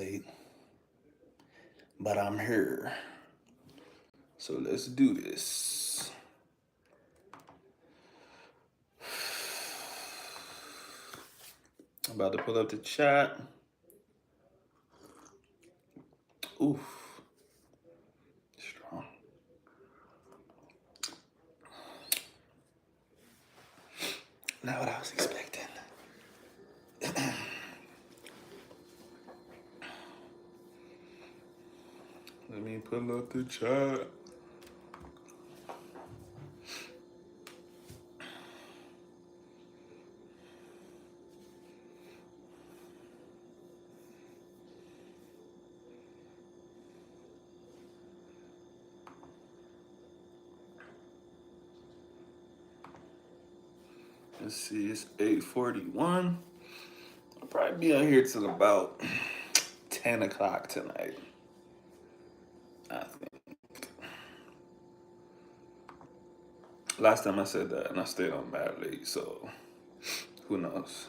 late, but I'm here. So let's do this. I'm about to pull up the chat. Oof. Strong. Not what I was expecting. Let me pull up the chat. Let's see, it's 8:41. I'll probably be on here till about 10 o'clock tonight, I think. Last time I said that, and I stayed on mad late, so who knows?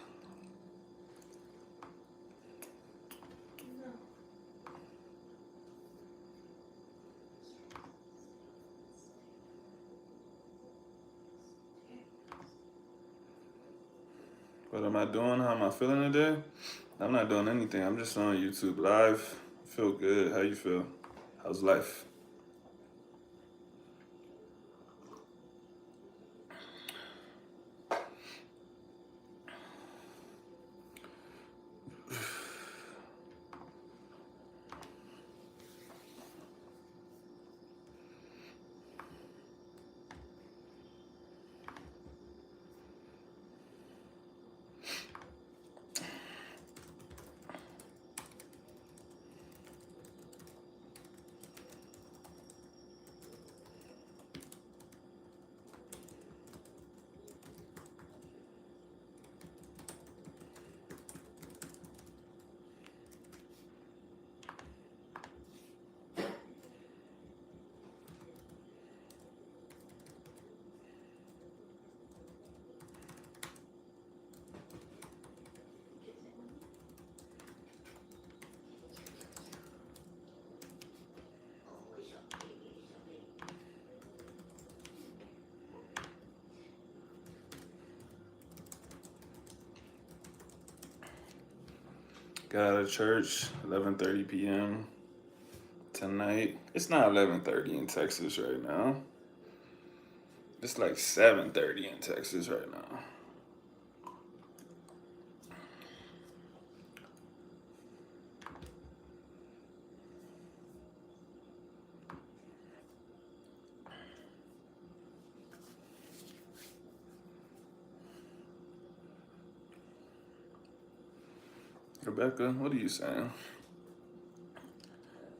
What am I doing? How am I feeling today? I'm not doing anything. I'm just on YouTube live. I feel good. How you feel? How's life? Got out of church 11:30 p.m. tonight. It's not 11:30 in Texas right now. It's like 7:30 in Texas right now. Rebecca, what are you saying?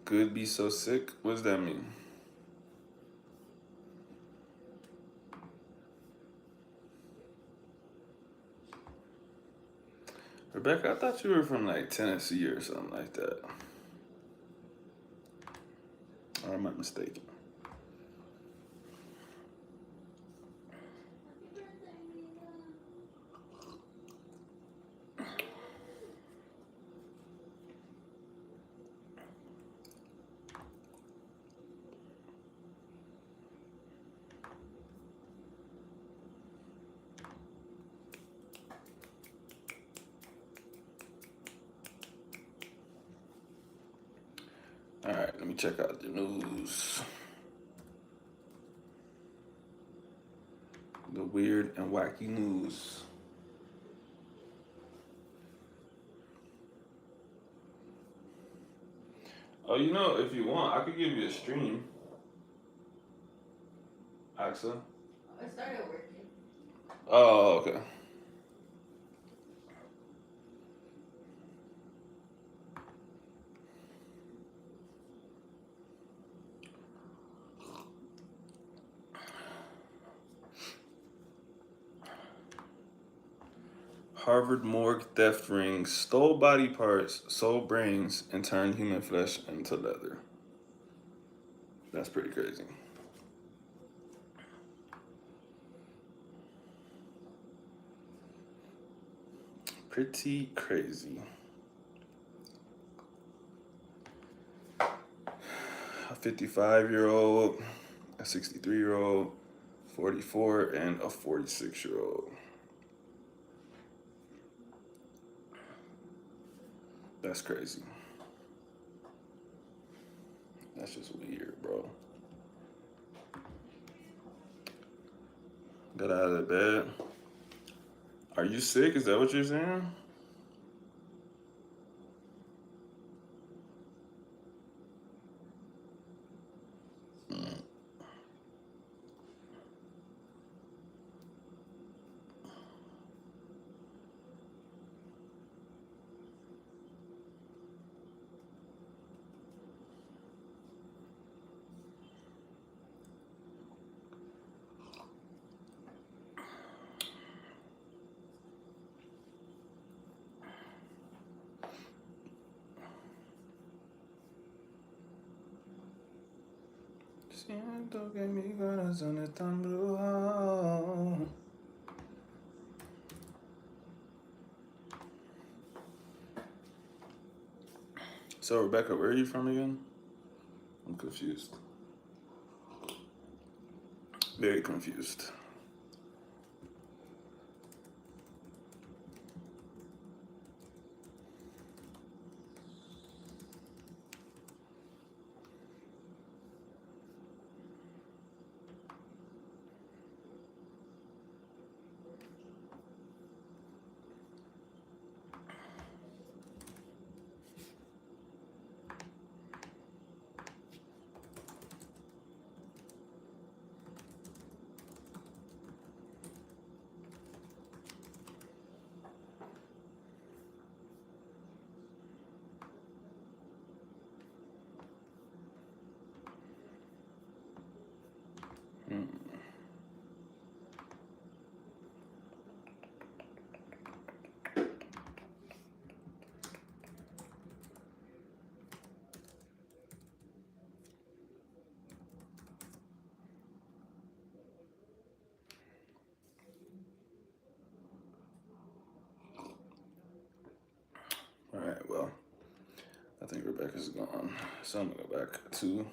Could be so sick? What does that mean? Rebecca, I thought you were from like Tennessee or something like that. Or am I mistaken? All right, let me check out the news. The weird and wacky news. Oh, you know, if you want, I could give you a stream. Axa. I started working. Oh, okay. Harvard morgue theft ring stole body parts, sold brains, and turned human flesh into leather. That's pretty crazy. Pretty crazy. 55-year-old, a 63-year-old, 44, and a 46-year-old. That's crazy. That's just weird, bro. Got out of the bed. Are you sick? Is that what you're saying? Siento que mi corazón está embrujado. So, Rebecca, where are you from again? I'm confused. Very confused. All right, well, I think Rebecca's gone. So I'm going to go back to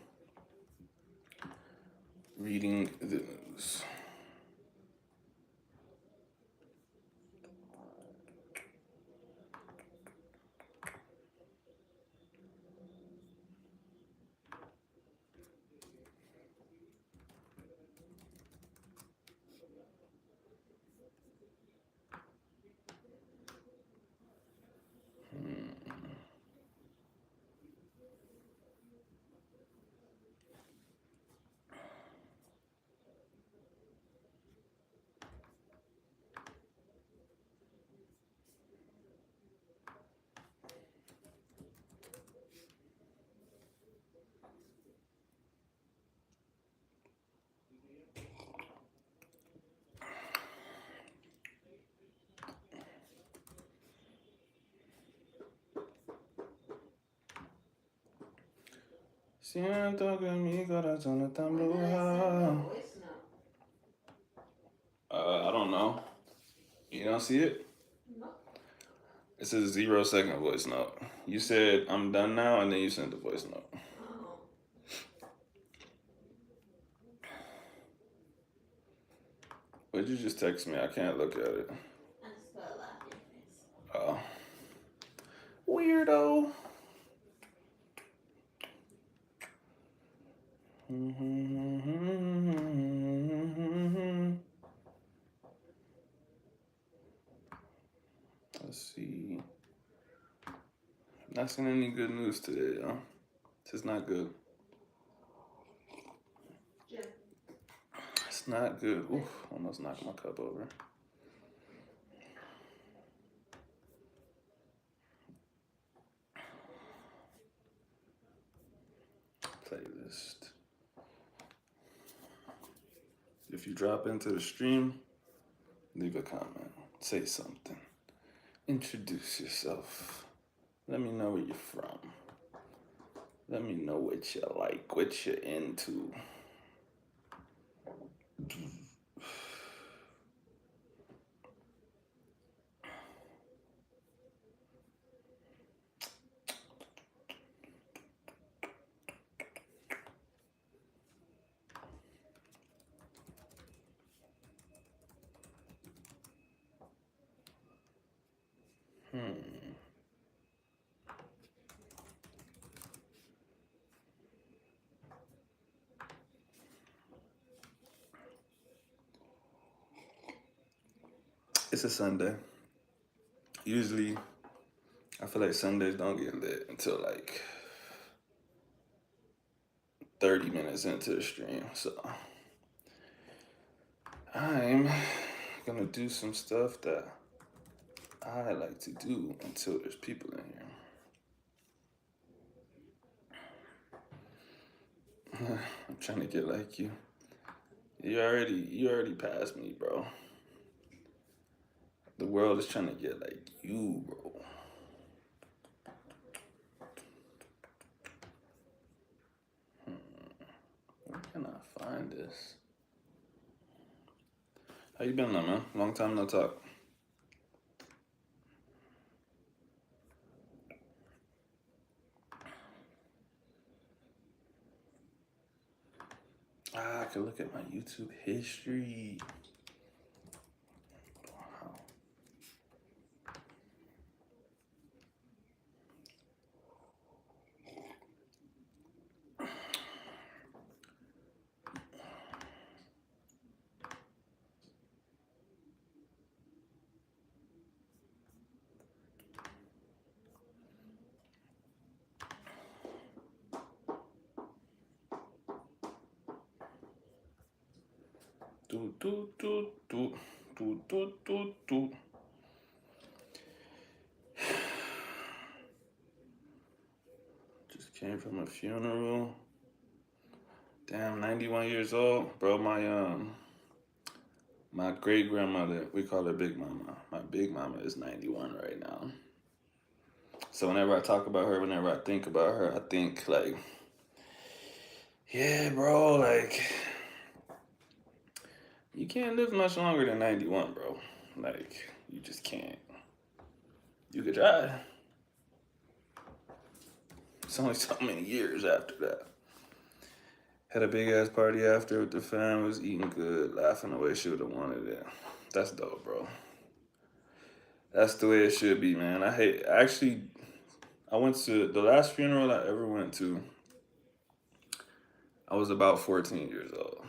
reading the news. Siento que mi corazón está embrujado. I don't know. You don't see it? No. It says 0-second voice note. You said I'm done now, and then you sent the voice note. Oh. Why'd you just text me? I can't look at it. I just got a laugh in your face. Oh. Weirdo. Let's see. Not seeing any good news today, though. This is not good. Jim. It's not good. Oof, almost knocked my cup over. Playlist. If you drop into the stream, leave a comment. Say something. Introduce yourself. Let me know where you're from. Let me know what you like, what you're into. It's a Sunday. Usually, I feel like Sundays don't get lit until like 30 minutes into the stream. So I'm gonna do some stuff that I like to do until there's people in here. I'm trying to get like you. You already passed me, bro. The world is trying to get like you, bro. Where can I find this? How you been, man? Long time no talk. I can look at my YouTube history. Wow. Do do do do do do do do. Just came from a funeral. Damn, 91 years old, bro. My great grandmother, we call her Big Mama. My big mama is 91 right now. So whenever I talk about her, whenever I think about her, I think like, yeah, bro, like you can't live much longer than 91, bro. Like you just can't. You could try. It's only so many years after that. Had a big ass party after with the fam, was eating good, laughing the way she would have wanted it. That's dope, bro. That's the way it should be, man. I went to the last funeral I ever went to. I was about 14 years old.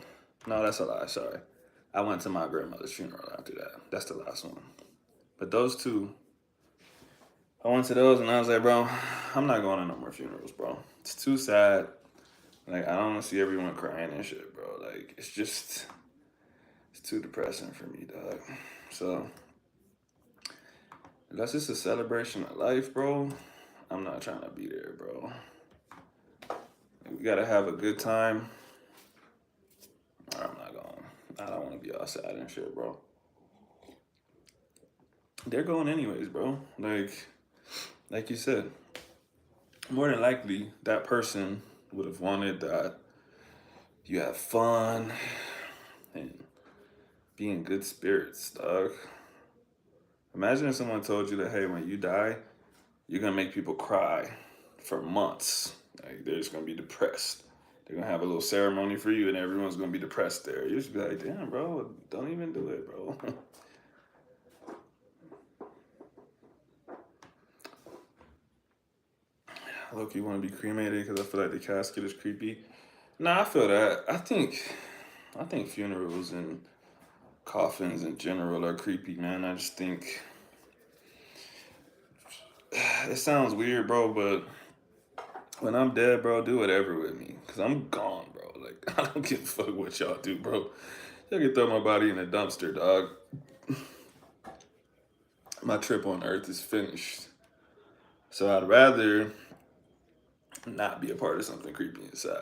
No, that's a lie, sorry. I went to my grandmother's funeral after that. That's the last one. But those two, I went to those and I was like, bro, I'm not going to no more funerals, bro. It's too sad. Like, I don't want to see everyone crying and shit, bro. Like, it's too depressing for me, dog. So, unless it's a celebration of life, bro, I'm not trying to be there, bro. We gotta have a good time. Or I'm not going. I don't want to be all sad and shit, bro. They're going anyways, bro. Like you said, more than likely that person would have wanted that you have fun and be in good spirits, dog. Imagine if someone told you that, hey, when you die, you're gonna make people cry for months. Like they're just gonna be depressed. They're gonna have a little ceremony for you, and everyone's gonna be depressed there. You just be like, damn, bro, don't even do it, bro. Look, you want to be cremated because I feel like the casket is creepy. Nah, I feel that. I think funerals and coffins in general are creepy, man. I just think it sounds weird, bro, but when I'm dead, bro, do whatever with me, cause I'm gone, bro. Like I don't give a fuck what y'all do, bro. Y'all can throw my body in a dumpster, dog. My trip on Earth is finished. So I'd rather not be a part of something creepy inside.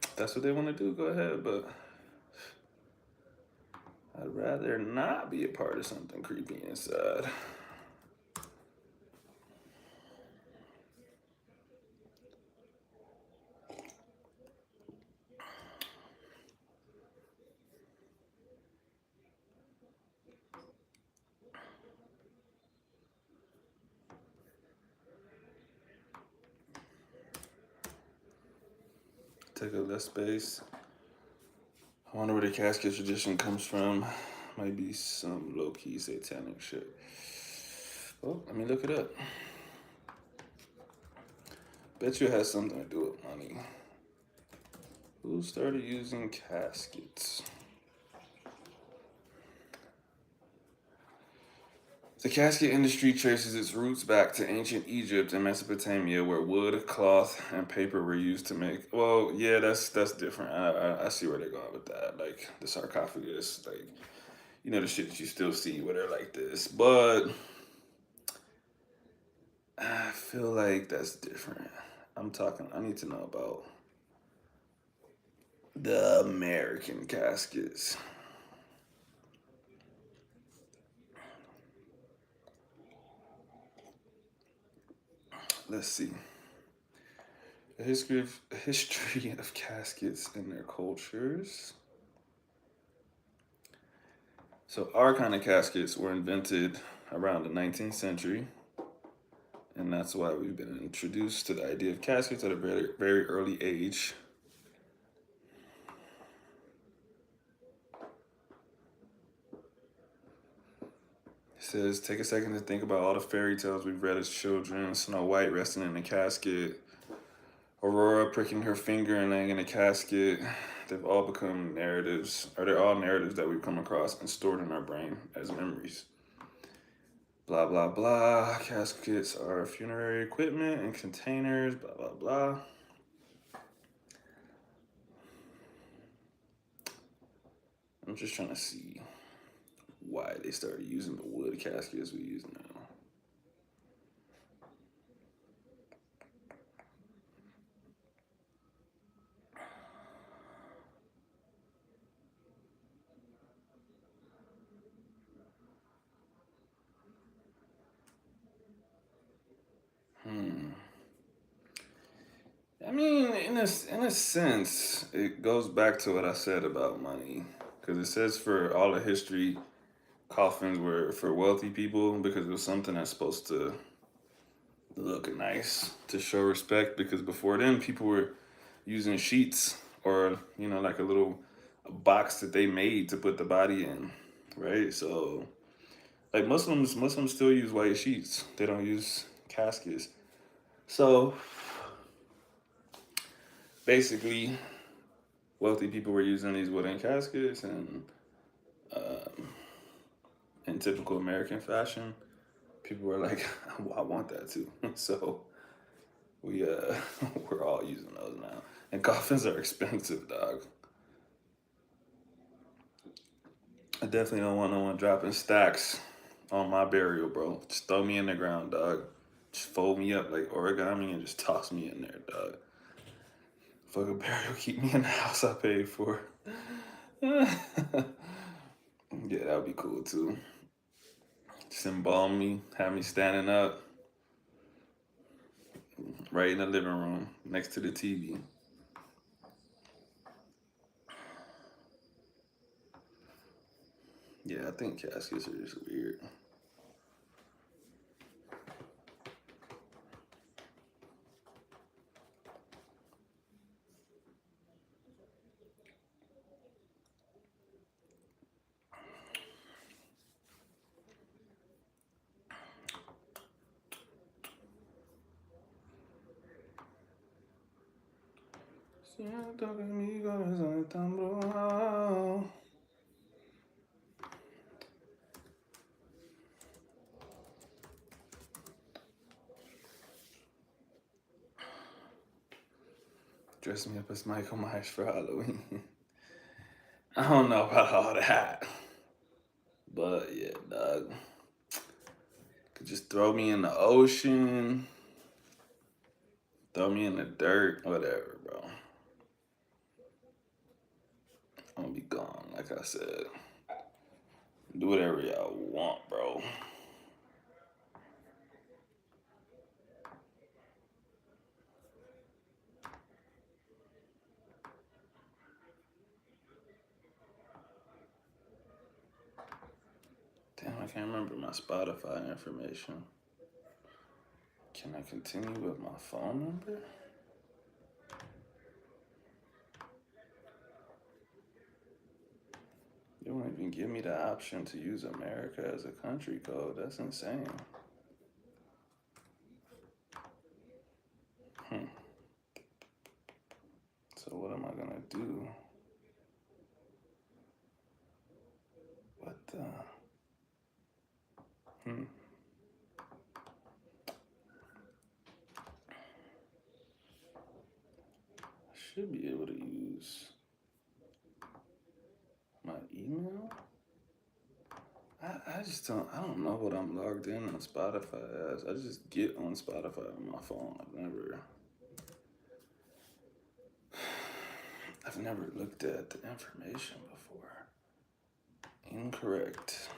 If that's what they want to do, go ahead, but I'd rather not be a part of something creepy inside. Take up less space. I wonder where the casket tradition comes from. Might be some low-key satanic shit. Well, let me look it up. Bet you it has something to do with money. Who started using caskets? The casket industry traces its roots back to ancient Egypt and Mesopotamia, where wood, cloth, and paper were used to make. Well, yeah, that's different. I see where they're going with that. Like the sarcophagus, like the shit that you still see where they're like this. But I feel like that's different. I need to know about the American caskets. Let's see. History of caskets and their cultures. So our kind of caskets were invented around the 19th century, and that's why we've been introduced to the idea of caskets at a very, very early age. It says, take a second to think about all the fairy tales we've read as children. Snow White resting in a casket, Aurora pricking her finger and laying in a casket. They've all become narratives, or they're all narratives that we've come across and stored in our brain as memories. Blah, blah, blah. Caskets are funerary equipment and containers, blah, blah, blah. I'm just trying to see why they started using the wood caskets we use now. I mean, in a sense, it goes back to what I said about money, because it says for all the history, coffins were for wealthy people because it was something that's supposed to look nice to show respect. Because before then, people were using sheets or like a box that they made to put the body in, right? So like Muslims still use white sheets. They don't use caskets. So basically, wealthy people were using these wooden caskets, and in typical American fashion, people were like, "I want that too." So we we're all using those now, and coffins are expensive, dog. I definitely don't want no one dropping stacks on my burial, bro. Just throw me in the ground, dog. Just fold me up like origami and just toss me in there, dog. Fuck a burial, keep me in the house I paid for. Yeah, that would be cool too. Just embalm me, have me standing up right in the living room next to the TV. Yeah, I think caskets are just weird. Siento que mi corazón está embrujado. Dress me up as Michael Myers for Halloween. I don't know about all that. But yeah, dog. Could just throw me in the ocean, throw me in the dirt, whatever, bro. I'm gonna be gone, like I said. Do whatever y'all want, bro. Damn, I can't remember my Spotify information. Can I continue with my phone number? They won't even give me the option to use America as a country code. That's insane. So what am I gonna do? What the? should be able to use my email. I just I don't know what I'm logged in on Spotify as. I just get on Spotify on my phone. I've never looked at the information before. Incorrect.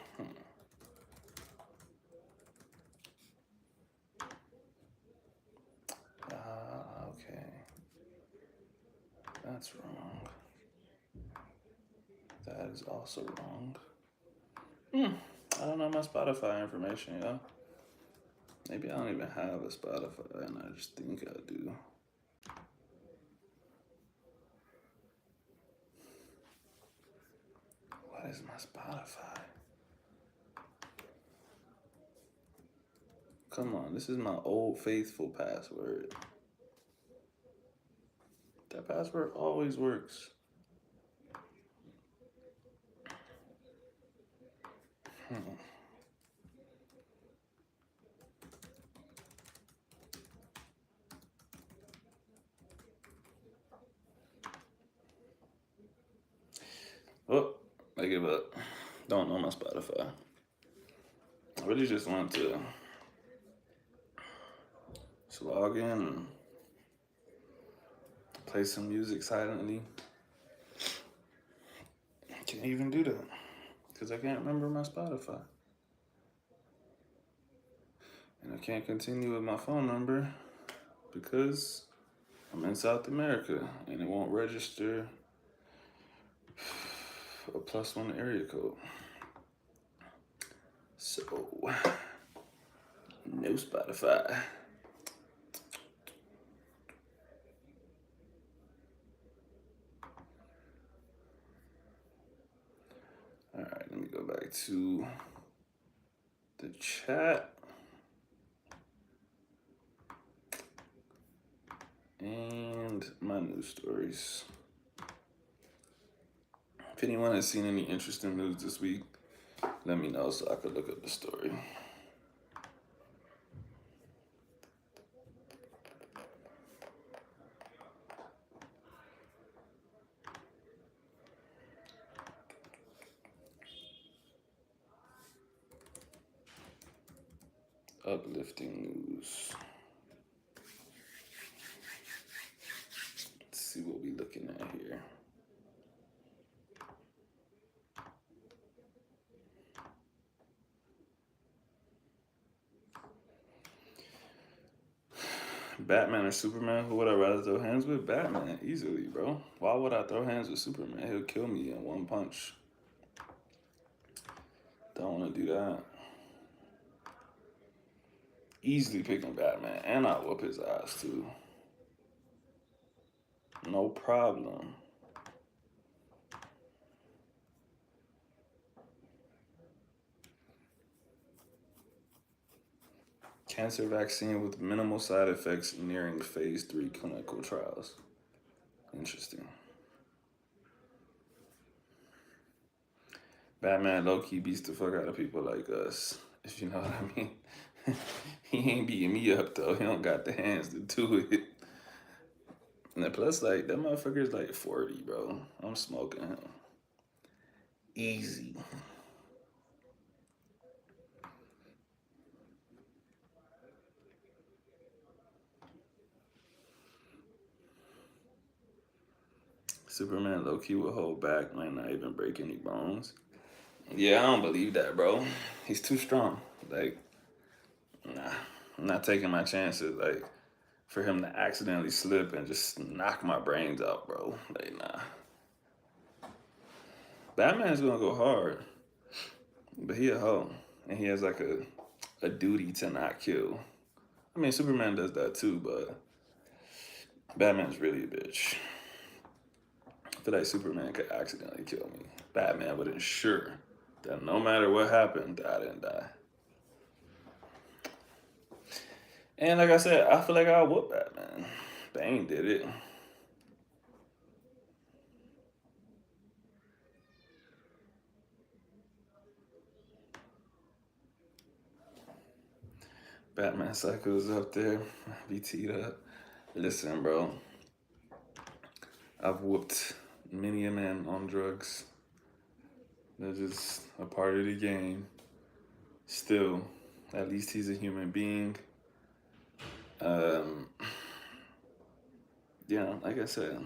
Okay. That's wrong. That is also wrong. I don't know my Spotify information, yo. Maybe I don't even have a Spotify and I just think I do. What is my Spotify? Come on, this is my old faithful password. That password always works. Oh, I give up. Don't know my Spotify. I really just want to log in and play some music silently. Can't even do that because I can't remember my Spotify. And I can't continue with my phone number because I'm in South America and it won't register a +1 area code. So, no Spotify. All right, let me go back to the chat. And my news stories. If anyone has seen any interesting news this week, let me know so I could look up the story. Uplifting news. Let's see what we're looking at here. Batman or Superman? Who would I rather throw hands with? Batman, easily, bro. Why would I throw hands with Superman? He'll kill me in one punch. Don't want to do that. Easily picking Batman, and I'll whoop his ass too. No problem. Cancer vaccine with minimal side effects nearing phase 3 clinical trials. Interesting. Batman low-key beats the fuck out of people like us, if you know what I mean. He ain't beating me up though. He don't got the hands to do it. And plus, like, that motherfucker's like 40, bro. I'm smoking him. Easy. Superman low-key will hold back, might not even break any bones. Yeah, I don't believe that, bro. He's too strong. Like, nah, I'm not taking my chances. Like, for him to accidentally slip and just knock my brains out, bro. Like, nah. Batman's gonna go hard, but he a hoe, and he has like a duty to not kill. I mean, Superman does that too, but Batman's really a bitch. I feel like Superman could accidentally kill me. Batman would ensure that no matter what happened, I didn't die. And like I said, I feel like I'll whoop Batman. Bane did it. Batman Psycho's up there. Be teed up. Listen, bro. I've whooped many a man on drugs. They're just a part of the game. Still, at least he's a human being. Um, yeah, like I said,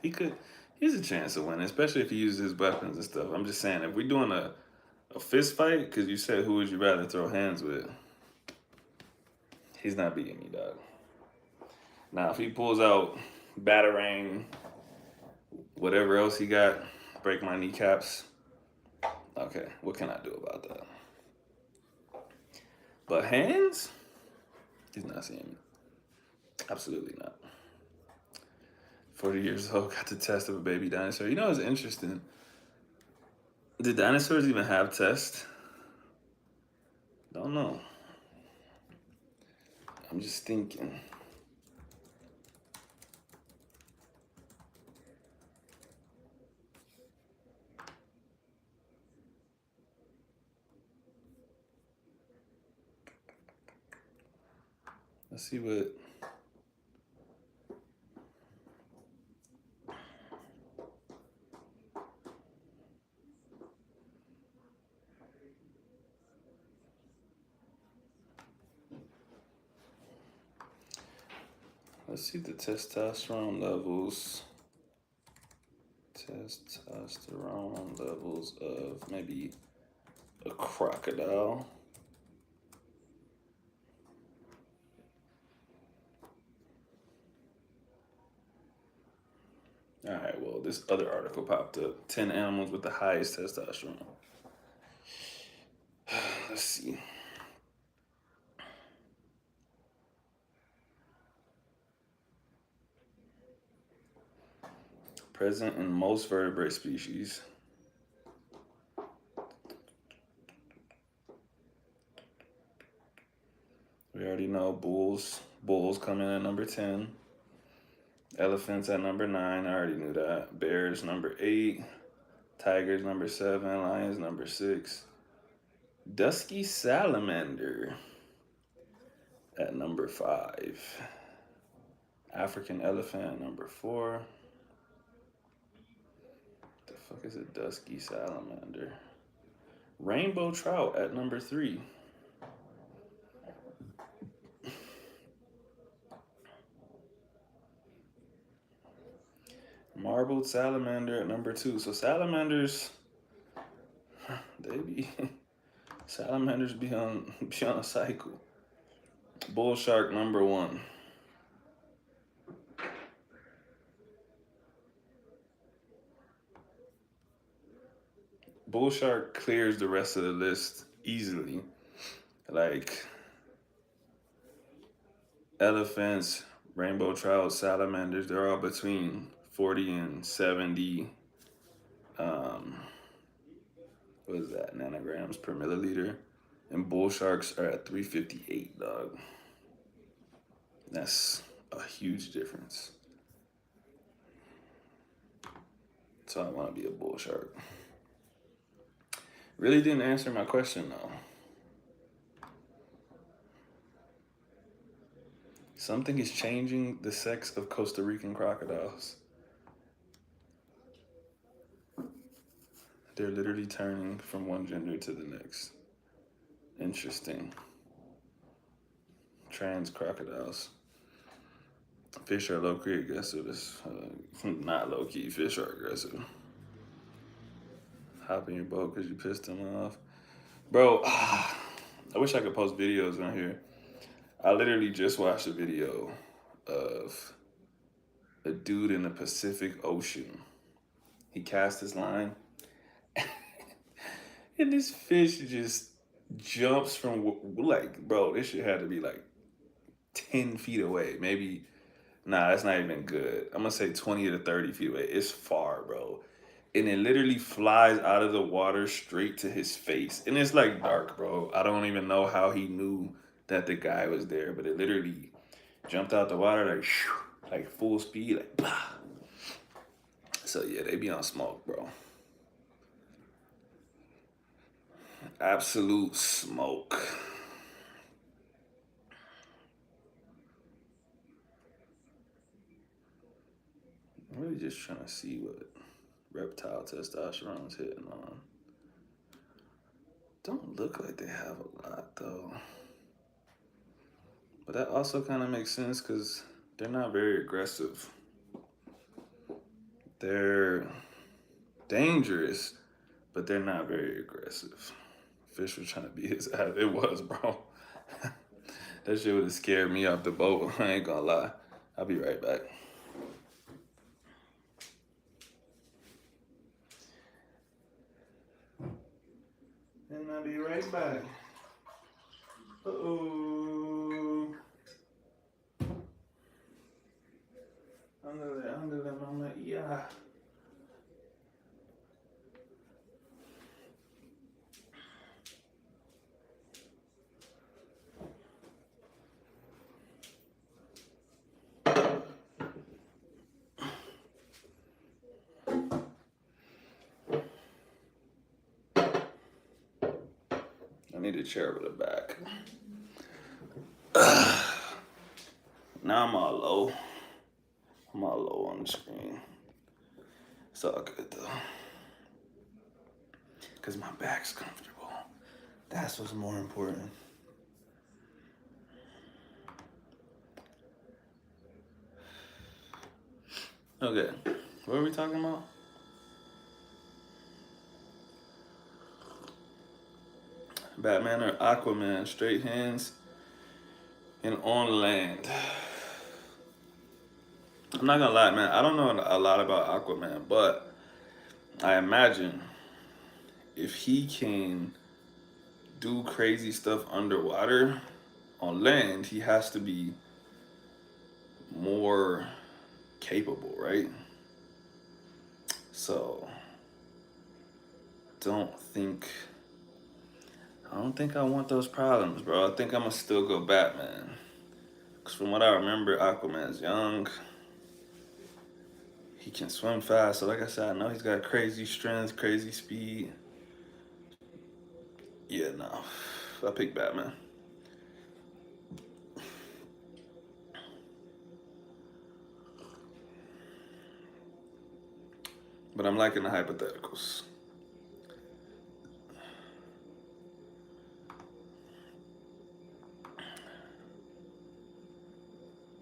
he could. He's a chance of winning, especially if he uses his weapons and stuff. I'm just saying, if we're doing a fist fight, because you said who would you rather throw hands with, he's not beating me, dog. Now, if he pulls out batarang, whatever else he got, break my kneecaps, okay, what can I do about that? But hands, he's not seeing me. Absolutely not. 40 years old, got the test of a baby dinosaur. You know, it's interesting. Did dinosaurs even have tests? Don't know. I'm just thinking. Let's see what. Let's see the testosterone levels. Testosterone levels of maybe a crocodile. All right, well, this other article popped up. 10 animals with the highest testosterone. Let's see. Present in most vertebrate species. We already know bulls. Bulls come in at number 10. Elephants at number 9. I already knew that. Bears number 8. Tigers number 7. Lions number 6. Dusky salamander at number 5. African elephant at number 4. The fuck is a dusky salamander? Rainbow trout at number 3. Marbled salamander at number 2. So salamanders, salamanders be on a cycle. Bull shark number 1. Bull shark clears the rest of the list easily. Like elephants, rainbow trout, salamanders, they're all between 40 and 70 what is that, nanograms per milliliter. And bull sharks are at 358, dog. That's a huge difference. So I want to be a bull shark. Really didn't answer my question though. Something is changing the sex of Costa Rican crocodiles. They're literally turning from one gender to the next. Interesting. Trans crocodiles. Fish are low-key aggressive. Not low-key. Fish are aggressive. Hop in your boat because you pissed them off. Bro, I wish I could post videos on here. I literally just watched a video of a dude in the Pacific Ocean. He cast his line, and this fish just jumps from, like, bro, this shit had to be like 10 feet away. Maybe, nah, that's not even good. I'm gonna say 20 to 30 feet away. It's far, bro. And it literally flies out of the water straight to his face. And it's like dark, bro. I don't even know how he knew that the guy was there, but it literally jumped out the water like full speed, like blah. So yeah, they be on smoke, bro. Absolute smoke. I'm really just trying to see what reptile testosterone's hitting on. Don't look like they have a lot though. But that also kind of makes sense because they're not very aggressive. They're dangerous, but they're not very aggressive. Fish was trying to beat his ass. It was, bro. That shit would have scared me off the boat. I ain't gonna lie. I'll be right back. And I'll be right back. Uh-oh. Ándale, mamá. Yeah. I need a chair with a back. Now I'm all low. I'm all low on the screen. It's all good though. Because my back's comfortable. That's what's more important. Okay, what are we talking about? Batman or Aquaman, straight hands and on land. I'm not gonna lie, man. I don't know a lot about Aquaman, but I imagine if he can do crazy stuff underwater, on land, he has to be more capable, right? So, I don't think I want those problems, bro. I think I'm gonna still go Batman. Because from what I remember, Aquaman's young. He can swim fast. So, like I said, I know he's got crazy strength, crazy speed. Yeah, no. I pick Batman. But I'm liking the hypotheticals.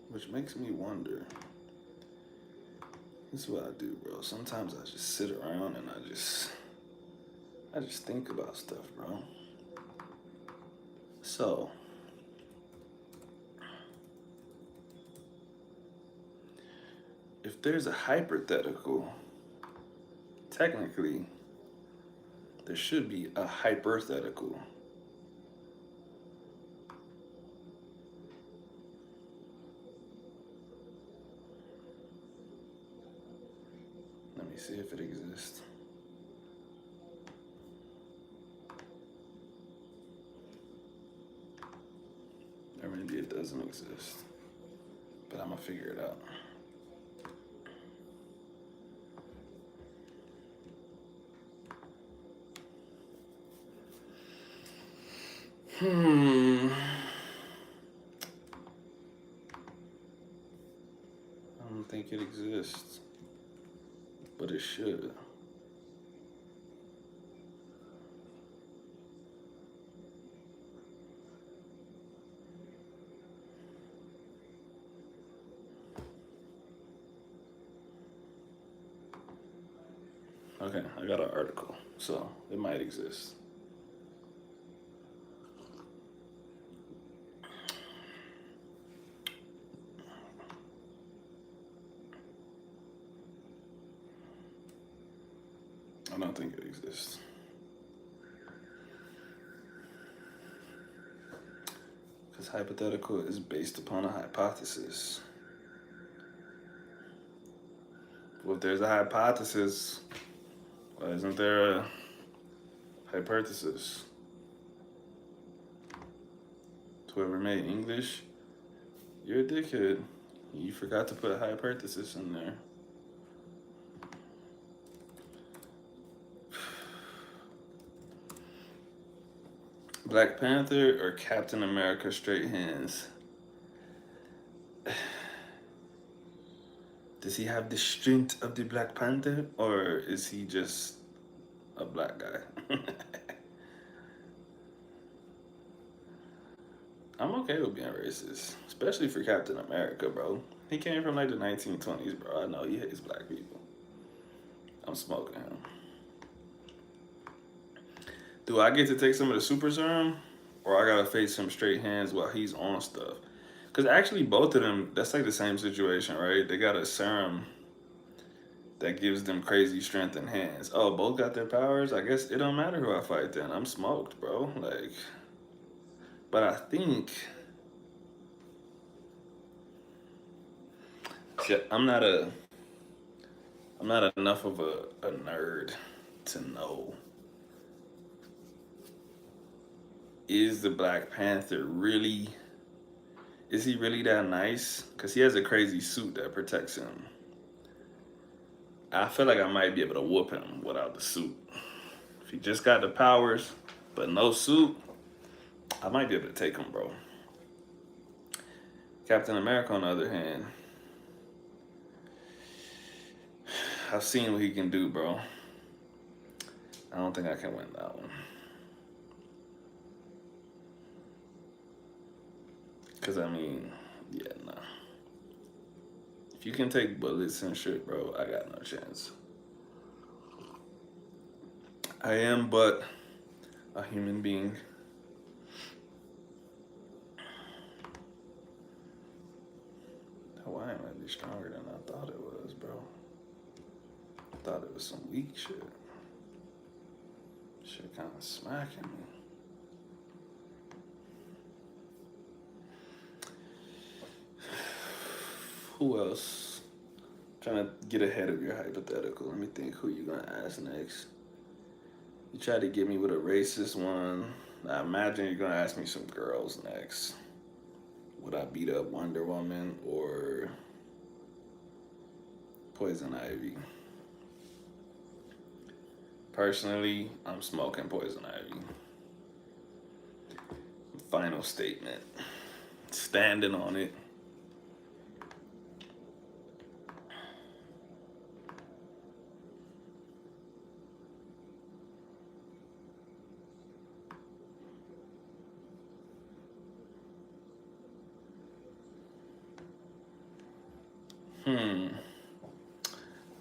Which makes me wonder. This is what I do, bro. Sometimes I just sit around and I just think about stuff, bro. So, if there's a hypothetical, technically, there should be a hypothetical. Let me see if it exists. Or maybe it doesn't exist. But I'm gonna figure it out. I don't think it exists. But it should. Okay, I got an article, so it might exist. I don't think it exists. Because hypothetical is based upon a hypothesis. Well, if there's a hypothesis, why isn't there a hypothesis? To whoever made English, you're a dickhead. You forgot to put a hypothesis in there. Black Panther or Captain America straight hands? Does he have the strength of the Black Panther, or is he just a black guy? I'm okay with being racist, especially for Captain America, bro. He came from like the 1920s, bro. I know he hates black people. I'm smoking him. Do I get to take some of the super serum, or I gotta face him straight hands while he's on stuff? Because actually, both of them, that's like the same situation, right? They got a serum that gives them crazy strength in hands. Oh, both got their powers? I guess it don't matter who I fight then. I'm smoked, bro. Like, but I think shit, I'm not enough of a nerd to know, is the Black Panther really, is he really that nice? Because he has a crazy suit that protects him. I feel like I might be able to whoop him without the suit. If he just got the powers, but no suit, I might be able to take him, bro. Captain America, on the other hand, I've seen what he can do, bro. I don't think I can win that one. Because, I mean, yeah, nah. If you can take bullets and shit, bro, I got no chance. I am but a human being. Hawaiian might be stronger than I thought it was, bro. I thought it was some weak shit. Shit kind of smacking me. Who else? Trying to get ahead of your hypothetical. Let me think who you gonna ask next. You try to get me with a racist one. I imagine you're gonna ask me some girls next. Would I beat up Wonder Woman or Poison Ivy? Personally, I'm smoking Poison Ivy. Final statement. Standing on it.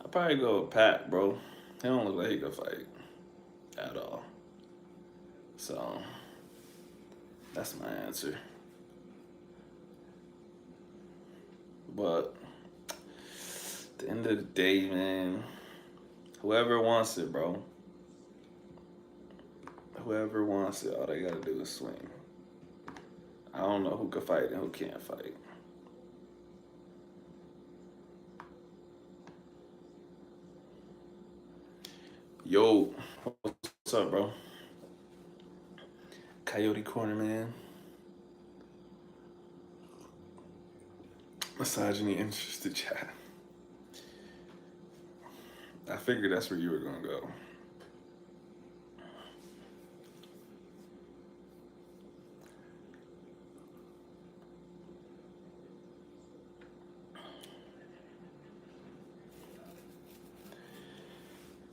I'd probably go with Pat, bro. He don't look like he could fight at all. So that's my answer. But at the end of the day, man, whoever wants it, bro. Whoever wants it, all they gotta do is swing. I don't know who can fight and who can't fight. Yo, what's up, bro? Coyote Corner, man. Misogyny interested chat. I figured that's where you were gonna go.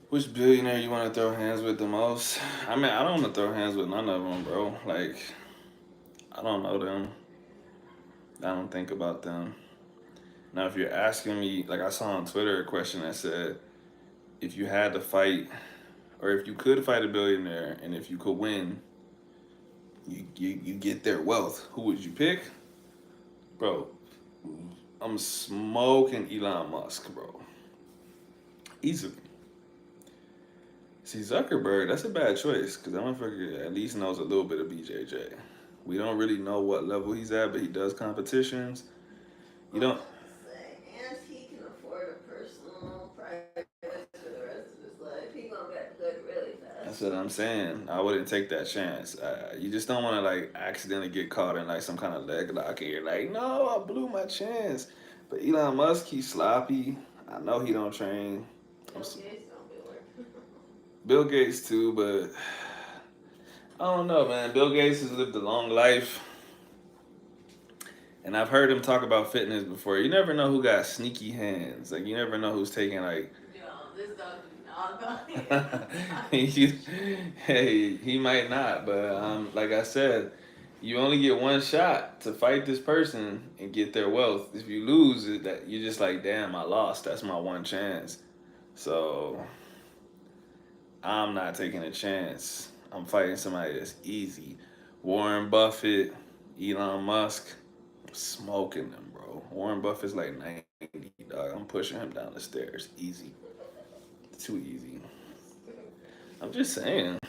Which billionaire you want to throw hands with the most? I mean, I don't want to throw hands with none of them, bro. Like, I don't know them. I don't think about them. Now, if you're asking me, like I saw on Twitter a question that said, if you had to fight, or if you could fight a billionaire, and if you could win, you get their wealth, who would you pick? Bro, I'm smoking Elon Musk, bro. Easily. See, Zuckerberg, that's a bad choice, because that motherfucker at least knows a little bit of BJJ. We don't really know what level he's at, but he does competitions. You don't. And he can afford a personal private for the rest of his life. He gonna get good really fast. That's what I'm saying. I wouldn't take that chance. You just don't want to like accidentally get caught in like some kind of leg lock and you're like, no, I blew my chance. But Elon Musk, he's sloppy. I know he don't train. Bill Gates don't be working. Bill Gates too, but I don't know, man. Bill Gates has lived a long life. And I've heard him talk about fitness before. You never know who got sneaky hands. Like you never know who's taking like. Yo, this dog do not he, hey, he might not, but like I said, you only get one shot to fight this person and get their wealth. If you lose, it that you're just like, damn, I lost. That's my one chance. So I'm not taking a chance. I'm fighting somebody that's easy. Warren Buffett, Elon Musk, I'm smoking them, bro. Warren Buffett's like 90, dog. I'm pushing him down the stairs. Easy. Too easy. I'm just saying.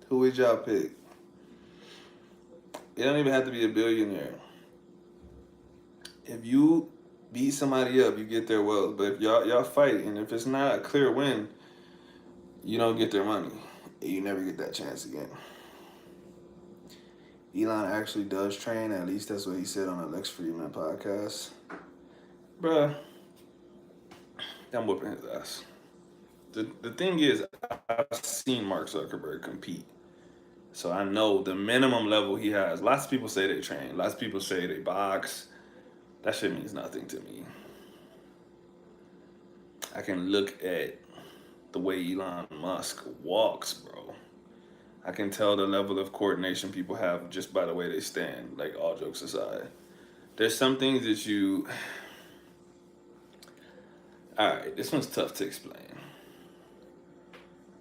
Who would y'all pick? You don't even have to be a billionaire. If you beat somebody up, you get their wealth. But if y'all fight, and if it's not a clear win, you don't get their money. You never get that chance again. Elon actually does train. At least that's what he said on the Lex Friedman podcast. Bruh, I'm whooping his ass. The thing is, I've seen Mark Zuckerberg compete. So I know the minimum level he has. Lots of people say they train. Lots of people say they box. That shit means nothing to me. I can look at the way Elon Musk walks, bro. I can tell the level of coordination people have just by the way they stand, like all jokes aside. There's some things that you. Alright, this one's tough to explain.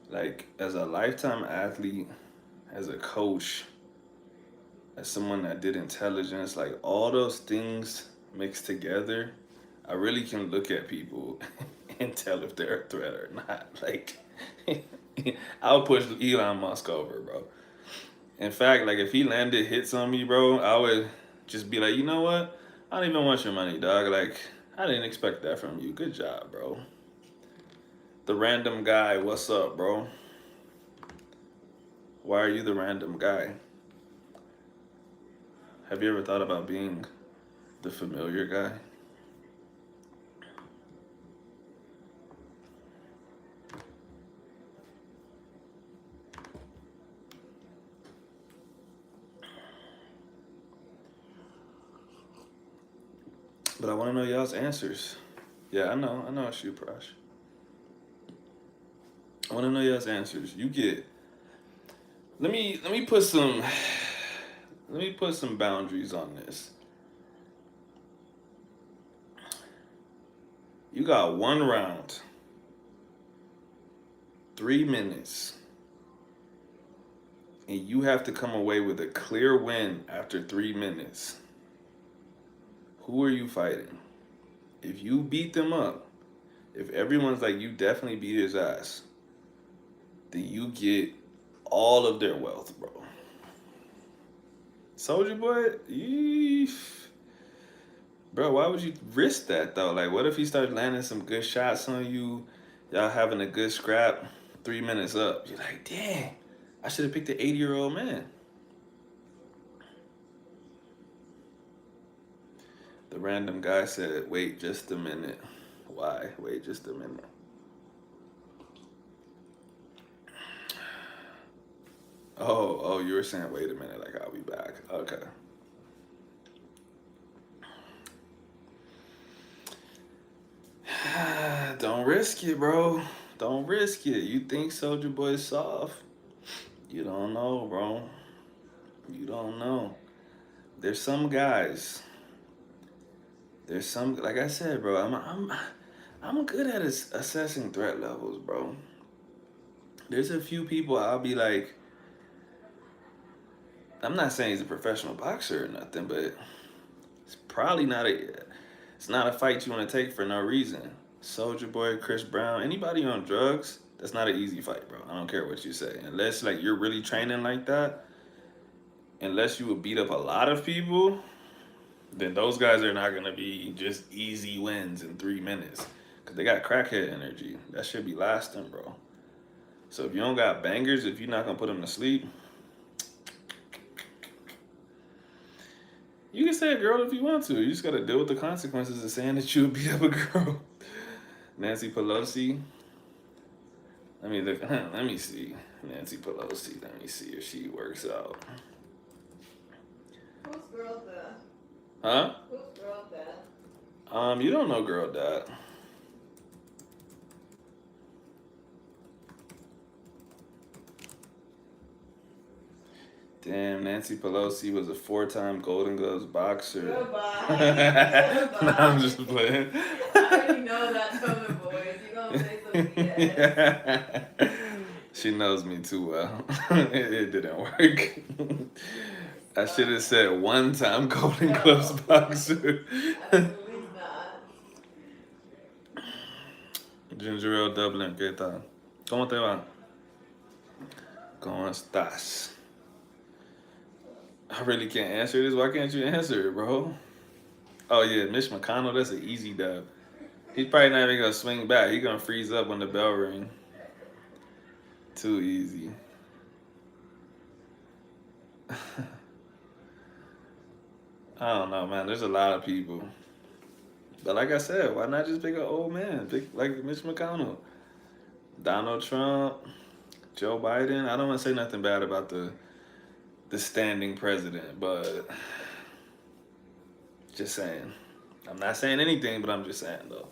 Like, as a lifetime athlete, as a coach, as someone that did intelligence, like all those things mixed together, I really can look at people and tell if they're a threat or not. Like, I'll push Elon Musk over, bro. In fact, like if he landed hits on me, bro, I would just be like, you know what? I don't even want your money, dog. Like, I didn't expect that from you. Good job, bro. The random guy, what's up, bro? Why are you the random guy? Have you ever thought about being the familiar guy? But I want to know y'all's answers. Yeah, I know it's you, Prash. I want to know y'all's answers. You get. Let me put some. Let me put some boundaries on this. You got one round, 3 minutes, and you have to come away with a clear win after 3 minutes. Who are you fighting? If you beat them up, if everyone's like you definitely beat his ass, then you get all of their wealth, bro. Soldier Boy, bro, why would you risk that though? Like, what if he starts landing some good shots on you? Y'all having a good scrap, 3 minutes up. You're like, dang, I should have picked the 80-year-old man. The random guy said, wait just a minute. Why? Wait just a minute. Oh, you were saying, wait a minute, like I'll be back. Okay. Don't risk it, bro. Don't risk it. You think Soldier Boy's soft? You don't know, bro. You don't know. There's some guys. There's some, like I said, bro. I'm good at assessing threat levels, bro. There's a few people I'll be like, I'm not saying he's a professional boxer or nothing, but it's probably not a. It's not a fight you want to take for no reason. Soldier Boy, Chris Brown, anybody on drugs, that's not an easy fight, bro. I don't care what you say. Unless like you're really training like that, unless you would beat up a lot of people, then those guys are not gonna be just easy wins in 3 minutes. Cause they got crackhead energy. That should be lasting, bro. So if you don't got bangers, if you're not gonna put them to sleep, you can say a girl if you want to. You just gotta deal with the consequences of saying that you would beat up a girl. Nancy Pelosi. Let me look. Let me see. Nancy Pelosi. Let me see if she works out. Whose girl that? Huh? Whose girl that? You don't know girl dad. Damn, Nancy Pelosi was a 4-time Golden Gloves boxer. Goodbye. No, I'm Goodbye. just playing. I already know that tone of voice. You gonna say some BS. She knows me too well. It didn't work. I should have said 1-time Golden Gloves No. boxer. Absolutely not. Ginger Ale Dublin, ¿qué tal? ¿Cómo te va? ¿Cómo estás? I really can't answer this. Why can't you answer it, bro? Oh yeah, Mitch McConnell, that's an easy dub. He's probably not even gonna swing back. He's gonna freeze up when the bell ring. Too easy. I don't know, man. There's a lot of people. But like I said, why not just pick an old man? Pick like Mitch McConnell, Donald Trump, Joe Biden. I don't want to say nothing bad about the standing president, but just saying. I'm not saying anything, but I'm just saying though.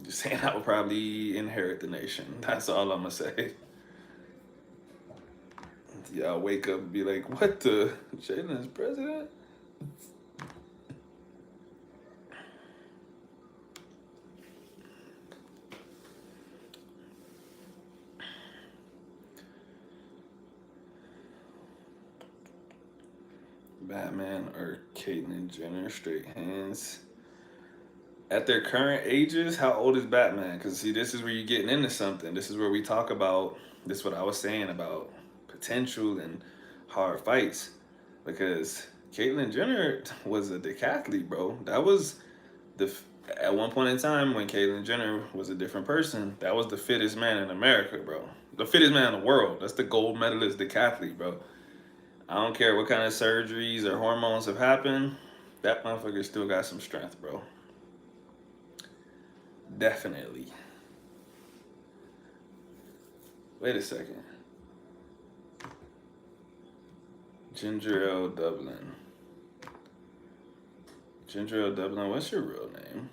Just saying I would probably inherit the nation. That's all I'm gonna say. Y'all wake up and be like, what the? Jalen's president? Batman or Caitlyn Jenner, straight hands. At their current ages, how old is Batman? Because see, this is where you're getting into something. This is where we talk about this. Is what I was saying about potential and hard fights. Because Caitlyn Jenner was a decathlete, bro. That was the at one point in time when Caitlyn Jenner was a different person. That was the fittest man in America, bro. The fittest man in the world. That's the gold medalist decathlete, bro. I don't care what kind of surgeries or hormones have happened. That motherfucker still got some strength, bro. Definitely. Wait a second. Ginger Ale Dublin. Ginger Ale Dublin, what's your real name?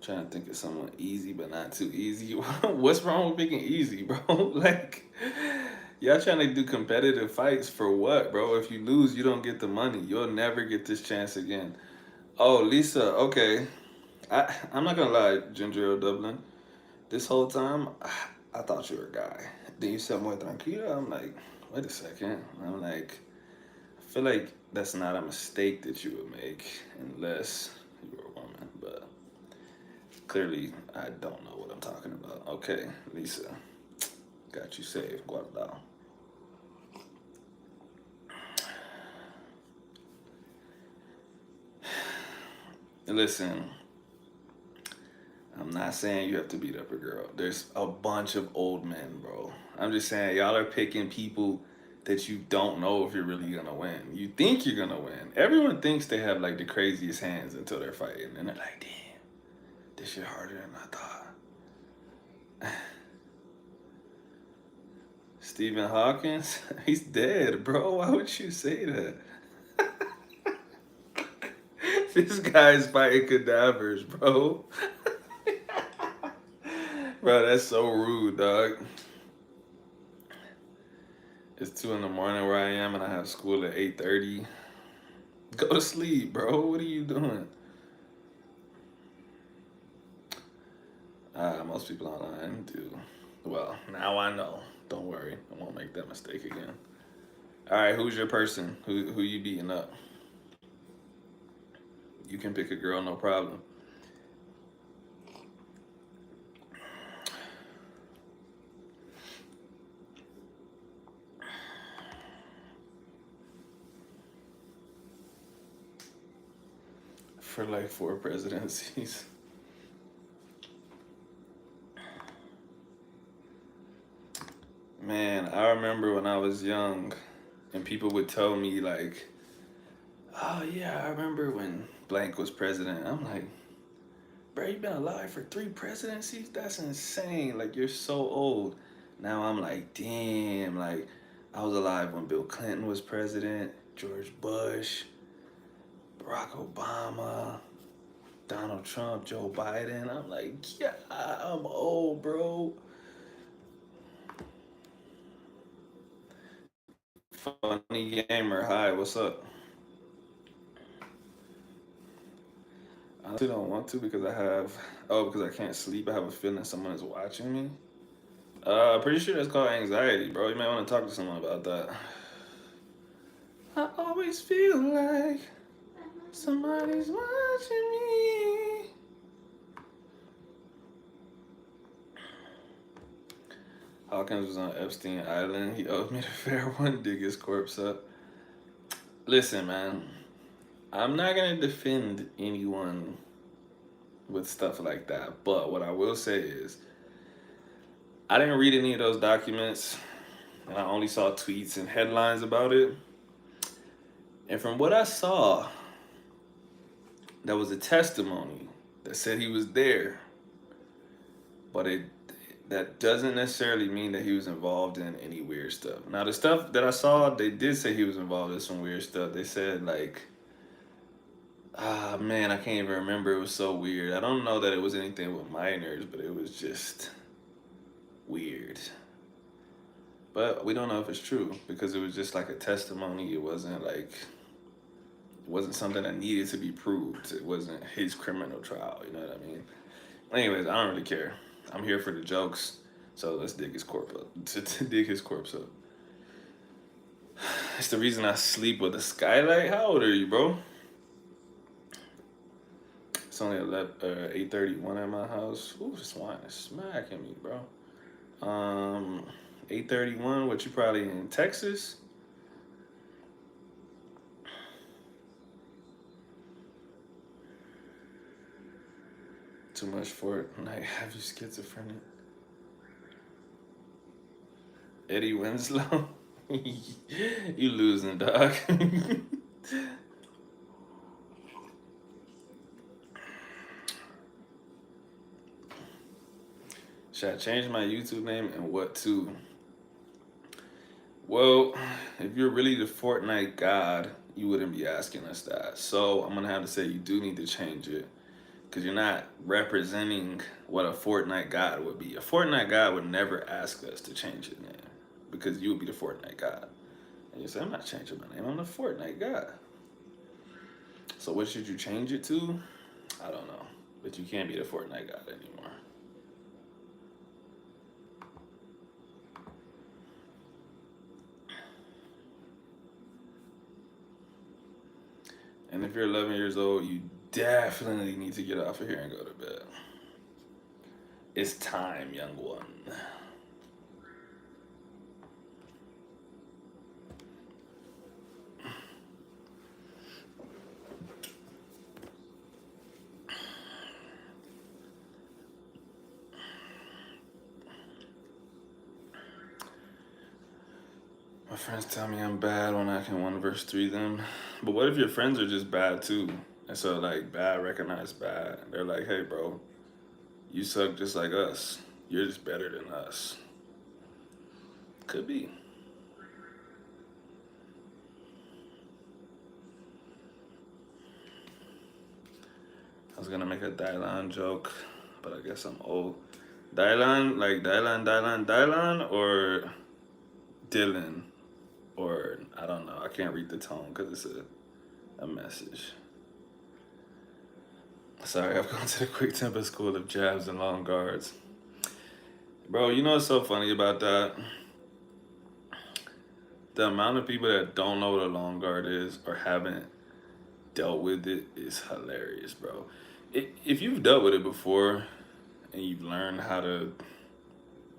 Trying to think of someone easy but not too easy. What's wrong with picking easy, bro? Like, y'all trying to do competitive fights for what, bro? If you lose, you don't get the money. You'll never get this chance again. Oh, Lisa, okay. I'm not gonna lie, Ginger Ale Dublin. This whole time, I thought you were a guy. Then you said more tranquila. I'm like, wait a second. I'm like, I feel like that's not a mistake that you would make unless you were a woman. But clearly, I don't know what I'm talking about. Okay, Lisa, got you saved. Guardado. Listen, I'm not saying you have to beat up a girl. There's a bunch of old men, bro. I'm just saying y'all are picking people that you don't know if you're really gonna win. You think you're gonna win. Everyone thinks they have like the craziest hands until they're fighting, and they're like, "Damn, this shit harder than I thought." Stephen Hawkins, he's dead, bro. Why would you say that? This guy's fighting cadavers, bro. Bro, that's so rude, dog. It's 2 in the morning where I am, and I have school at 8:30. Go to sleep, bro. What are you doing? Most people online do. Well, now I know. Don't worry, I won't make that mistake again. All right, who's your person? Who you beating up? You can pick a girl, no problem. For like 4 presidencies. Man, I remember when I was young and people would tell me like, oh yeah, I remember when blank was president. I'm like, bro, you been alive for 3 presidencies? That's insane. Like you're so old. Now I'm like, damn, like I was alive when Bill Clinton was president, George Bush, Barack Obama, Donald Trump, Joe Biden. I'm like, yeah, I'm old, bro. Funny gamer, hi, what's up? I honestly don't want to because because I can't sleep. I have a feeling someone is watching me. Pretty sure that's called anxiety, bro. You might want to talk to someone about that. I always feel like somebody's watching me. Hawkins was on Epstein Island. He owed me the fair one. Dig his corpse up. Listen, man. I'm not gonna defend anyone with stuff like that, but what I will say is, I didn't read any of those documents, and I only saw tweets and headlines about it. And from what I saw, there was a testimony that said he was there, but it that doesn't necessarily mean that he was involved in any weird stuff. Now, the stuff that I saw, they did say he was involved in some weird stuff. They said like, ah man, I can't even remember. It was so weird. I don't know that it was anything with minors, but it was just weird. But we don't know if it's true because it was just like a testimony. It wasn't something that needed to be proved. It wasn't his criminal trial. You know what I mean? Anyways, I don't really care. I'm here for the jokes, so let's dig his corpse up. To dig his corpse up. It's the reason I sleep with a skylight. How old are you, bro? It's only 8:31 at my house. Ooh, this wine is smacking me, bro. 8:31. What, you probably in Texas? Too much for it. Like, have you schizophrenic? Eddie Winslow? You losing, dog. Should I change my YouTube name and what to? Well, if you're really the Fortnite god, you wouldn't be asking us that. So I'm gonna have to say you do need to change it because you're not representing what a Fortnite god would be. A Fortnite god would never ask us to change his name because you would be the Fortnite god. And you say, I'm not changing my name, I'm the Fortnite god. So what should you change it to? I don't know. But you can't be the Fortnite god anymore. And if you're 11 years old, you definitely need to get off of here and go to bed. It's time, young one. My friends tell me I'm bad when I can 1 verse 3 them. But what if your friends are just bad too? And so like bad recognize bad. They're like, hey bro, you suck just like us. You're just better than us. Could be. I was gonna make a Dylan joke, but I guess I'm old. Dylan, like Dylan, or Dylan, or I don't know. I can't read the tone because it's a message. Sorry, I've gone to the quick temper school of jabs and long guards. Bro, you know what's so funny about that? The amount of people that don't know what a long guard is or haven't dealt with it is hilarious, bro. If you've dealt with it before and you've learned how to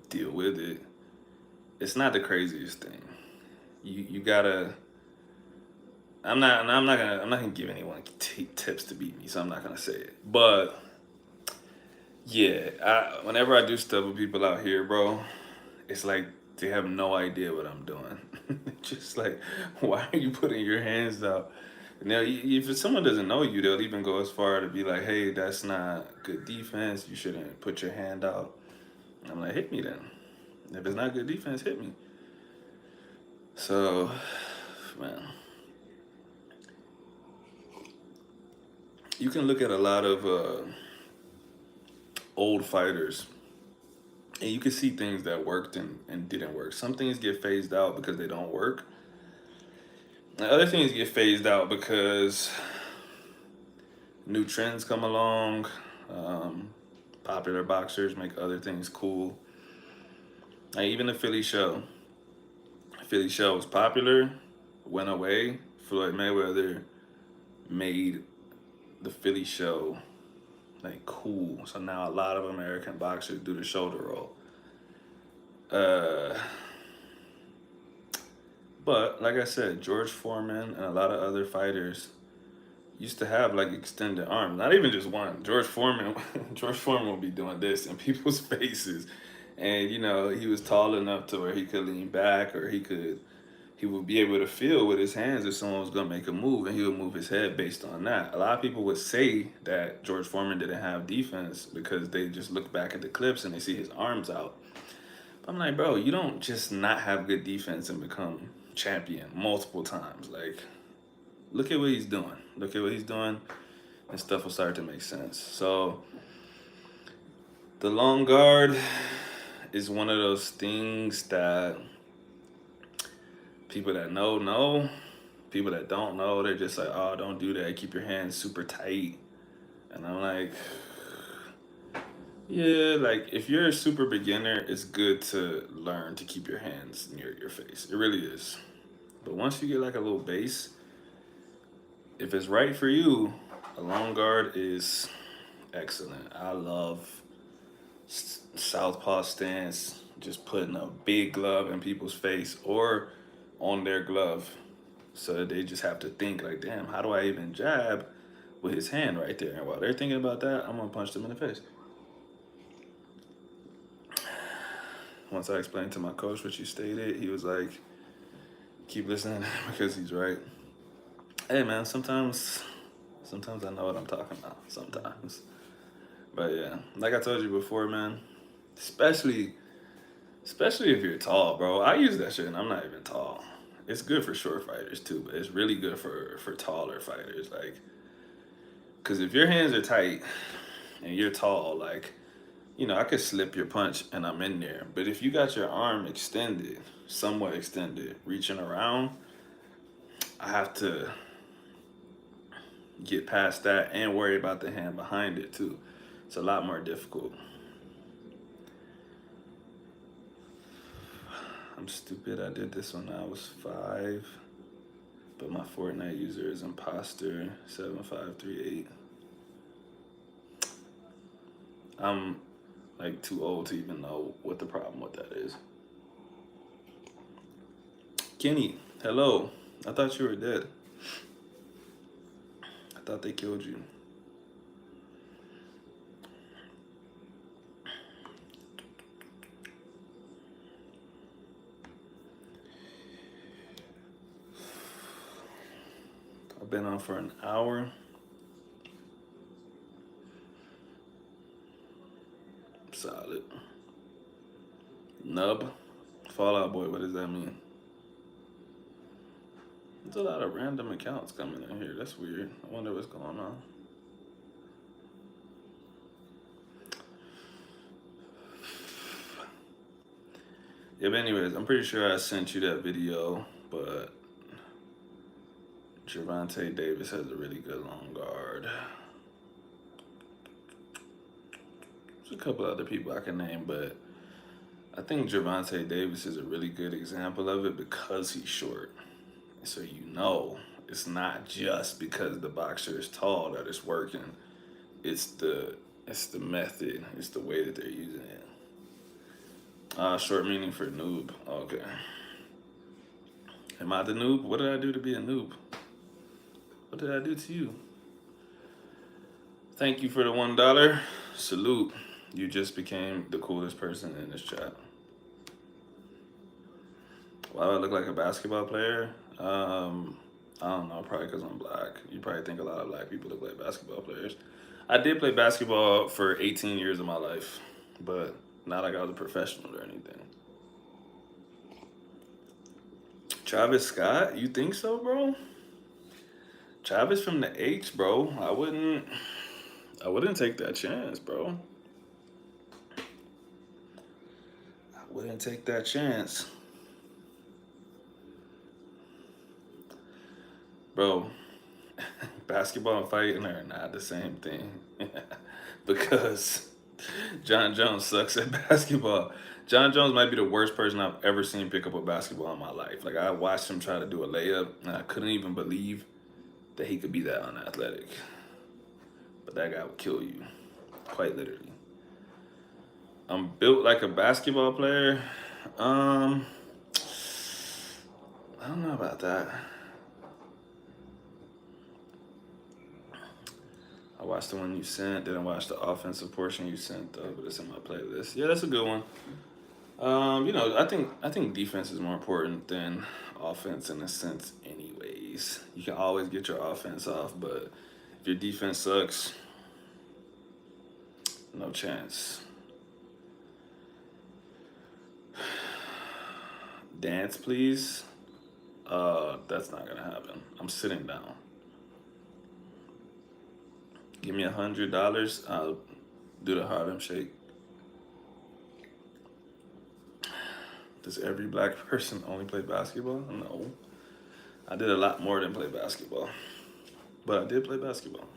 deal with it, it's not the craziest thing. You gotta. I'm not gonna give anyone tips to beat me, so I'm not gonna say it. But yeah, whenever I do stuff with people out here, bro, it's like they have no idea what I'm doing. Just like, why are you putting your hands out? Now, if someone doesn't know you, they'll even go as far to be like, hey, that's not good defense. You shouldn't put your hand out. I'm like, hit me then. If it's not good defense, hit me. So, man, you can look at a lot of old fighters and you can see things that worked and didn't work. Some things get phased out because they don't work. And other things get phased out because new trends come along. Um, Popular boxers make other things cool. Like even the Philly show. Philly show was popular, went away. Floyd Mayweather made the Philly show like cool. So now a lot of American boxers do the shoulder roll. But like I said, George Foreman and a lot of other fighters used to have like extended arms. Not even just one. George Foreman, George Foreman would be doing this in people's faces, and you know he was tall enough to where he could lean back, or he would be able to feel with his hands if someone was gonna make a move, and he would move his head based on that. A lot of people would say that George Foreman didn't have defense because they just look back at the clips and they see his arms out. But I'm like, bro, you don't just not have good defense and become champion multiple times. Like, look at what he's doing. Look at what he's doing, and stuff will start to make sense. So, the long guard is one of those things that people that know. People that don't know, they're just like, oh, don't do that. Keep your hands super tight. And I'm like, yeah, like if you're a super beginner, it's good to learn to keep your hands near your face. It really is. But once you get like a little base, if it's right for you, a long guard is excellent. I love southpaw stance, just putting a big glove in people's face or on their glove, so that they just have to think like, damn, how do I even jab with his hand right there? And while they're thinking about that, I'm gonna punch them in the face. Once I explained to my coach what you stated, he was like, keep listening because he's right. Hey man, sometimes I know what I'm talking about. Sometimes. But yeah, like I told you before, man, especially if you're tall, bro. I use that shit and I'm not even tall. It's good for short fighters too, but it's really good for taller fighters. Like, cause if your hands are tight and you're tall, like, you know, I could slip your punch and I'm in there. But if you got your arm extended, somewhat extended, reaching around, I have to get past that and worry about the hand behind it too. It's a lot more difficult. I'm stupid. I did this when I was 5, but my Fortnite user is imposter 7538. I'm like too old to even know what the problem with that is. Kenny, hello. I thought you were dead. I thought they killed you. I've been on for an hour. Solid. Nub. Fallout Boy, what does that mean? There's a lot of random accounts coming in here. That's weird. I wonder what's going on. Yeah, but anyways, I'm pretty sure I sent you that video, but Gervonta Davis has a really good long guard. There's a couple other people I can name, but I think Gervonta Davis is a really good example of it because he's short. So you know it's not just because the boxer is tall that it's working. It's the method. It's the way that they're using it. Short meaning for noob. Okay. Am I the noob? What did I do to be a noob? What did I do to you? Thank you for the $1. Salute. You just became the coolest person in this chat. Why do I look like a basketball player? I don't know. Probably because I'm black. You probably think a lot of black people look like basketball players. I did play basketball for 18 years of my life, but not like I was a professional or anything. Travis Scott, you think so, bro? Travis from the H, bro. I wouldn't take that chance, bro. I wouldn't take that chance. Bro, basketball and fighting are not the same thing. Because John Jones sucks at basketball. John Jones might be the worst person I've ever seen pick up a basketball in my life. Like, I watched him try to do a layup, and I couldn't even believe that he could be that unathletic. But that guy would kill you, quite literally. I'm built like a basketball player. Um, I don't know about that. I watched the one you sent. Didn't watch the offensive portion you sent though, but it's in my playlist. Yeah, that's a good one. I think defense is more important than offense in a sense. Anyways, you can always get your offense off, but if your defense sucks, no chance. Dance, please. That's not gonna happen. I'm sitting down. Give me $100. I'll do the Harlem Shake. Does every black person only play basketball? No. I did a lot more than play basketball, but I did play basketball.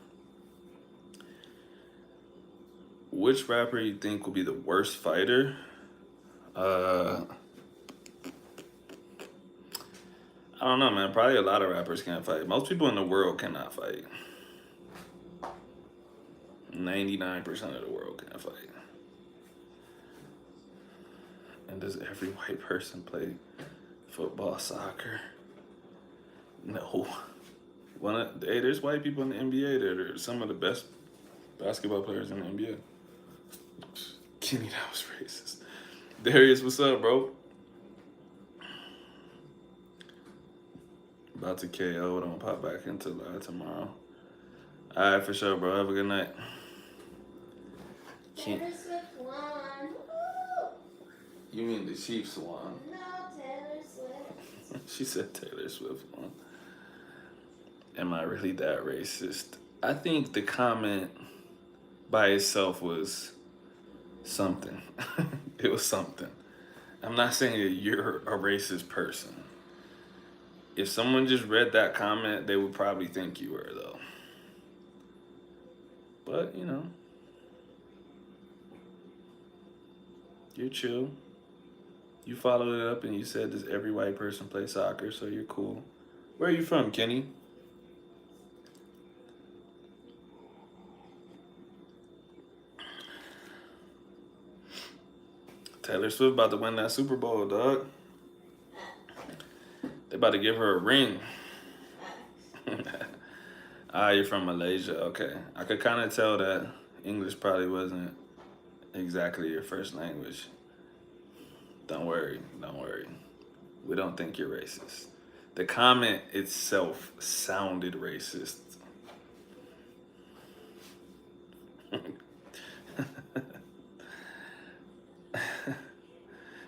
Which rapper you think will be the worst fighter? Uh, I don't know, man. Probably a lot of rappers can't fight. Most people in the world cannot fight. 99% of the world can't fight. And does every white person play football, soccer? No. Hey, there's white people in the NBA that are some of the best basketball players in the NBA. Kenny, that was racist. Darius, what's up, bro? About to KO. I'm gonna pop back into live tomorrow. All right, for sure, bro. Have a good night. Taylor Swift won. Woo! You mean the Chiefs won? No, Taylor Swift. She said Taylor Swift won. Am I really that racist? I think the comment by itself was something. It was something. I'm not saying that you're a racist person. If someone just read that comment, they would probably think you were, though. But, you're chill. You followed it up and you said, does every white person play soccer? So you're cool. Where are you from, Kenny? Taylor Swift about to win that Super Bowl, dog. They about to give her a ring. You're from Malaysia. Okay. I could kind of tell that English probably wasn't exactly your first language. Don't worry. We don't think you're racist. The comment itself sounded racist.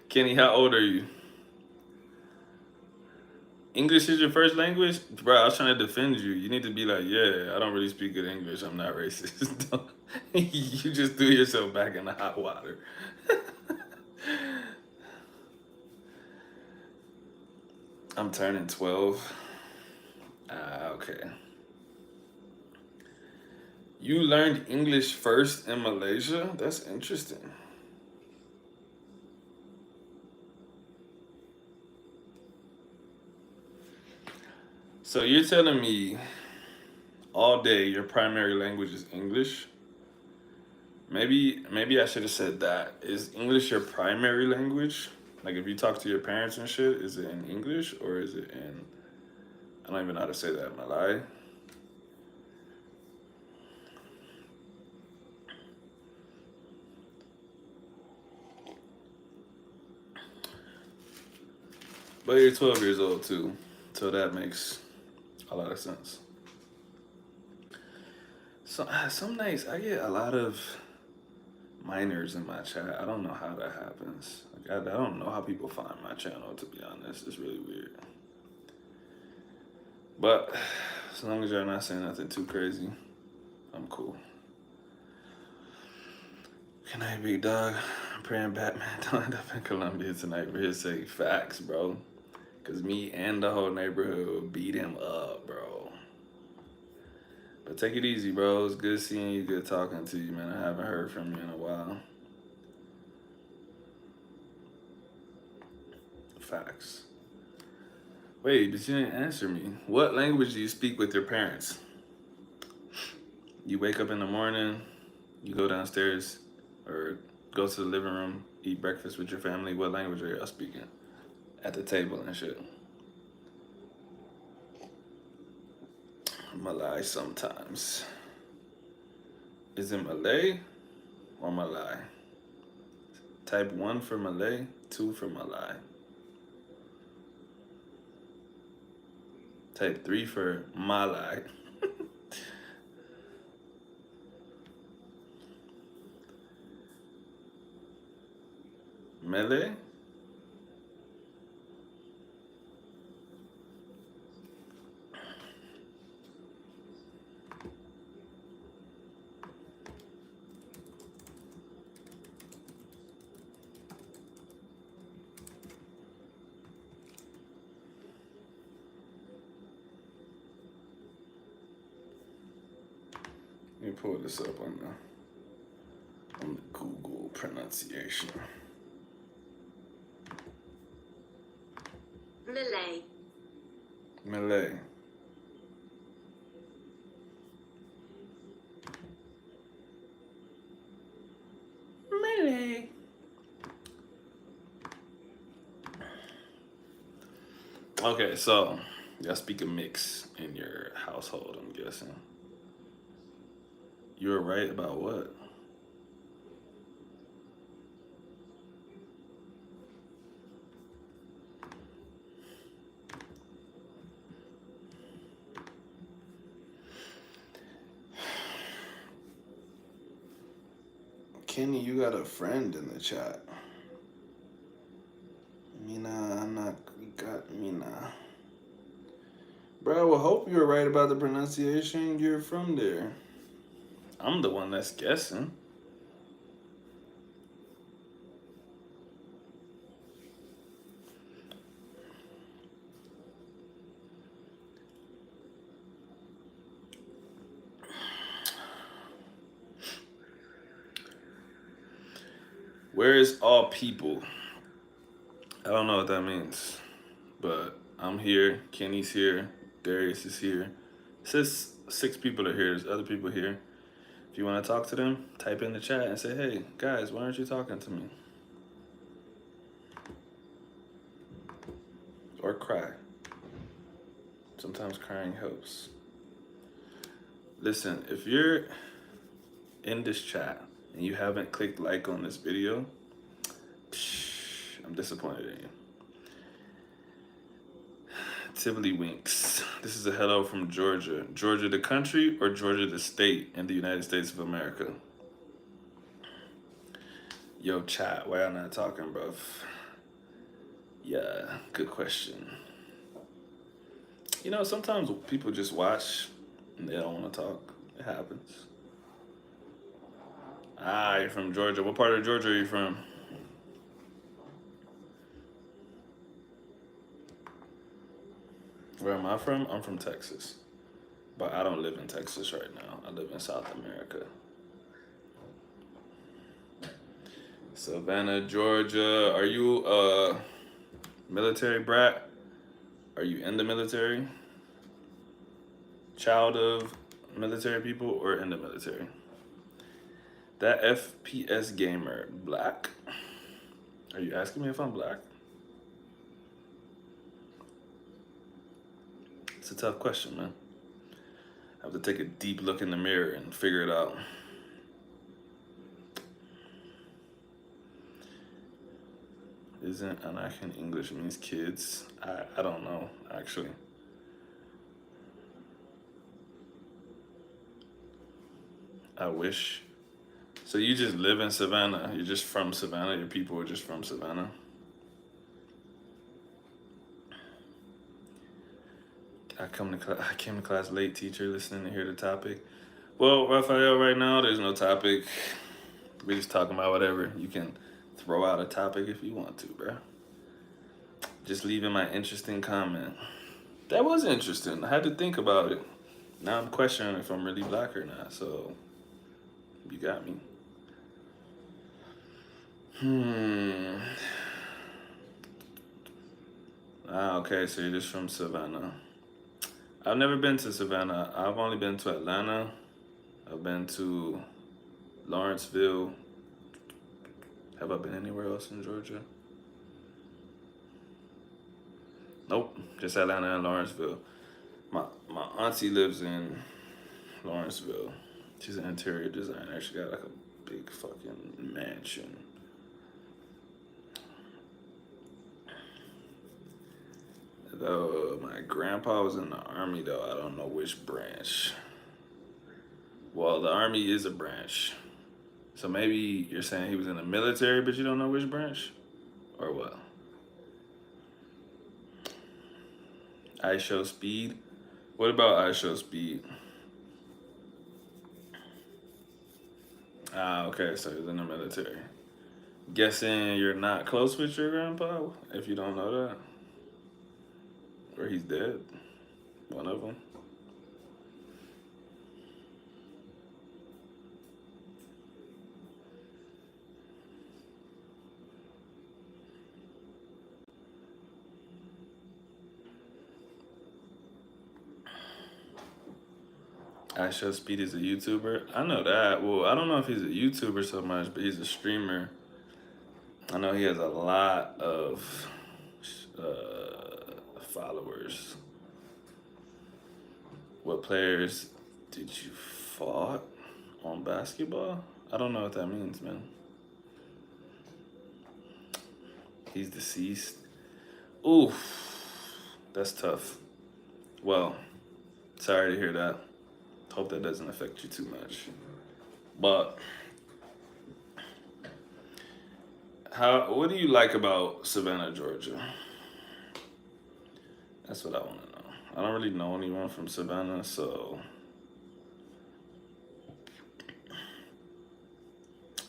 Kenny, how old are you? English is your first language? Bro, I was trying to defend you. You need to be like, yeah, I don't really speak good English. I'm not racist. You just threw yourself back in the hot water. I'm turning 12. Okay. You learned English first in Malaysia? That's interesting. So you're telling me all day your primary language is English? Maybe I should have said that. Is English your primary language? Like if you talk to your parents and shit, is it in English or is it in I don't even know how to say that, am I lying? But you're 12 years old too, so that makes a lot of sense. So some nights I get a lot of minors in my chat. I don't know how that happens. Like, I don't know how people find my channel, to be honest. It's really weird. But as long as y'all not saying nothing too crazy, I'm cool. Good night, big dog. I'm praying Batman don't end up in Colombia tonight for his sake. Facts, bro. Because me and the whole neighborhood will beat him up, bro. But take it easy, bro. It's good seeing you, good talking to you, man. I haven't heard from you in a while. Facts. Wait, but you didn't answer me. What language do you speak with your parents? You wake up in the morning, you go downstairs, or go to the living room, eat breakfast with your family. What language are y'all speaking at the table and shit? Malay sometimes. Is it Malay or Malay? Type 1 for Malay, 2 for Malay. Type 3 for Malay. Malay? Let me pull this up on the Google pronunciation. Malay. Malay. Malay. Okay, so y'all speak a mix in your household, I'm guessing. You were right about what? Kenny, you got a friend in the chat. Mina, we got Mina. Bro, I hope you were right about the pronunciation. You're from there. I'm the one that's guessing. Where is all people? I don't know what that means, but I'm here. Kenny's here. Darius is here. It says 6 people are here. There's other people here. If you want to talk to them, type in the chat and say, hey, guys, why aren't you talking to me? Or cry. Sometimes crying helps. Listen, if you're in this chat and you haven't clicked like on this video, I'm disappointed in you. Tivoli winks. This is a hello from Georgia. Georgia the country or Georgia the state in the United States of America? Yo, chat, why y'all not talking, bruv? Yeah, good question. You know, sometimes people just watch and they don't want to talk. It happens. Ah, you're from Georgia. What part of Georgia are you from? Where am I from? I'm from Texas. But I don't live in Texas right now. I live in South America. Savannah, Georgia. Are you a military brat? Are you in the military? Child of military people or in the military? That FPS gamer, black? Are you asking me if I'm black? It's a tough question, man. I have to take a deep look in the mirror and figure it out. Isn't Anakin English means kids? I don't know, actually. I wish. So you just live in Savannah? You're just from Savannah? Your people are just from Savannah? I came to class late, teacher, listening to hear the topic. Well, Raphael, right now there's no topic. We're just talking about whatever. You can throw out a topic if you want to, bro. Just leaving my interesting comment. That was interesting. I had to think about it. Now I'm questioning if I'm really black or not. So you got me. Okay, so you're just from Savannah. I've never been to Savannah. I've only been to Atlanta. I've been to Lawrenceville. Have I been anywhere else in Georgia? Nope, just Atlanta and Lawrenceville. My auntie lives in Lawrenceville. She's an interior designer. She got like a big fucking mansion. Though my grandpa was in the army, though I don't know which branch. Well, the army is a branch. So maybe you're saying he was in the military, but you don't know which branch? Or what? I show speed? What about I show speed? Okay, so he's in the military. Guessing you're not close with your grandpa if you don't know that? Or he's dead? One of them? I Show Speed is a YouTuber. I know that. Well, I don't know if he's a YouTuber so much, but he's a streamer. I know he has a lot of followers. What players did you fought on basketball? I don't know what that means, man. He's deceased. Oof, that's tough. Well, sorry to hear that. Hope that doesn't affect you too much. But what do you like about Savannah, Georgia? That's what I want to know. I don't really know anyone from Savannah, so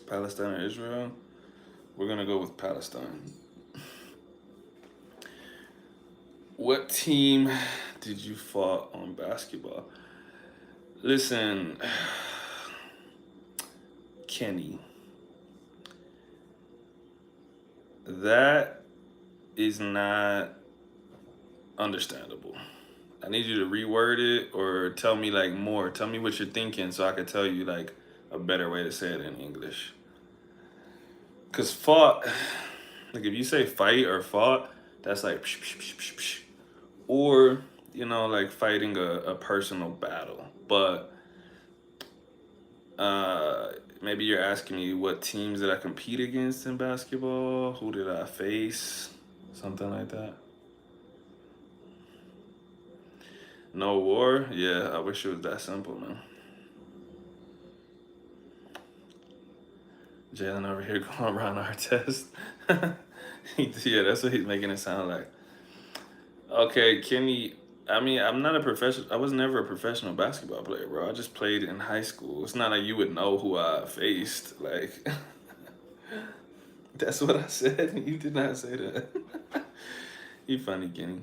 Palestine or Israel? We're gonna go with Palestine. What team did you fought on basketball? Listen, Kenny. That is not understandable. I need you to reword it or tell me like more. Tell me what you're thinking so I can tell you like a better way to say it in English. Cause fought, like if you say fight or fought, that's like psh, psh, psh, psh, psh. Or like fighting a personal battle. But maybe you're asking me what teams did I compete against in basketball? Who did I face? Something like that. No war? Yeah, I wish it was that simple, man. Jalen over here going around our test. Yeah, that's what he's making it sound like. Okay, Kenny. I mean, I'm not a professional. I was never a professional basketball player, bro. I just played in high school. It's not like you would know who I faced. Like, that's what I said. You did not say that. You funny, Kenny.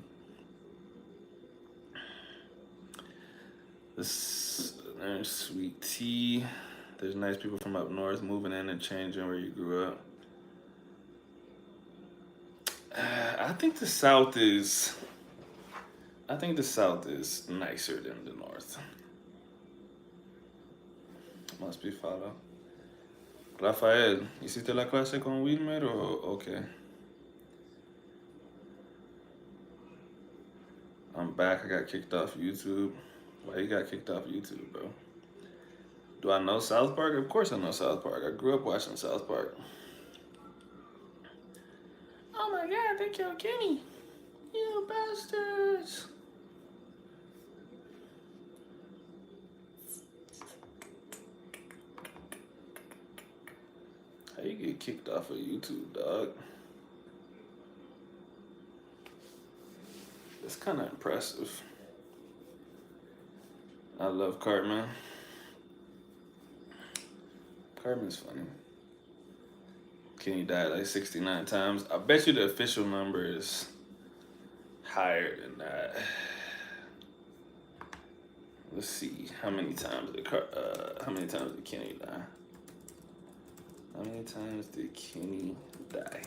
There's sweet tea. There's nice people from up north moving in and changing where you grew up. I think the South is. I think the South is nicer than the North. Must be follow. Rafael, ¿hiciste la clase con Wilmer o okay? I'm back. I got kicked off YouTube. Why you got kicked off YouTube, bro? Do I know South Park? Of course I know South Park. I grew up watching South Park. Oh God, they killed Kenny. You bastards. How you get kicked off of YouTube, dog? It's kind of impressive. I love Cartman. Cartman's funny. Kenny died like 69 times. I bet you the official number is higher than that. Let's see how many times did Kenny die? How many times did Kenny die?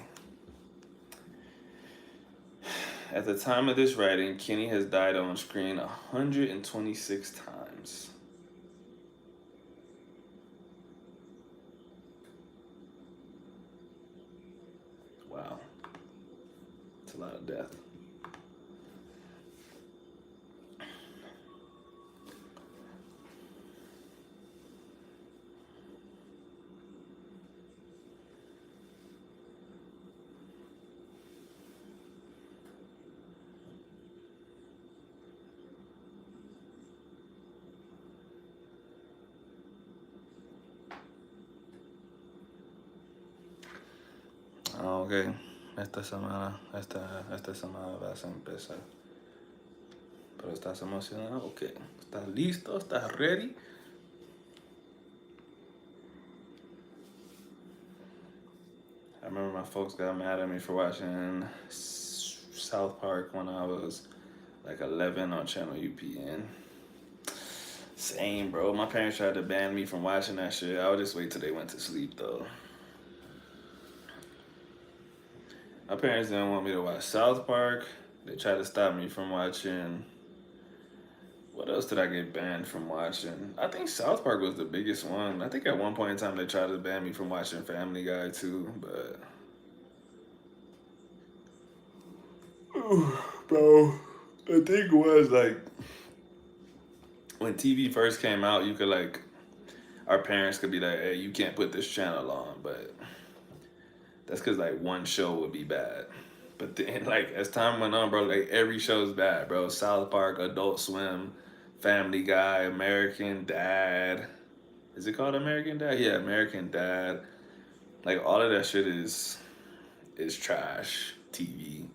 At the time of this writing, Kenny has died on screen 126 times. Wow. It's a lot of death. Ok, esta semana vas a empezar. Pero estás emocionado, ok. ¿Estás listo? ¿Estás ready? I remember my folks got mad at me for watching South Park when I was like 11 on channel UPN. Same, bro. My parents tried to ban me from watching that shit. I would just wait till they went to sleep, though. My parents didn't want me to watch South Park. They tried to stop me from watching. What else did I get banned from watching? I think South Park was the biggest one. I think at one point in time they tried to ban me from watching Family Guy too, but. Bro, the thing was like, when TV first came out, you could like, our parents could be like, hey, you can't put this channel on, but that's because like one show would be bad. But then like as time went on, bro, like every show's bad, bro. South Park, Adult Swim, Family Guy, American Dad. Is it called American Dad? Yeah, American Dad. Like all of that shit is trash TV.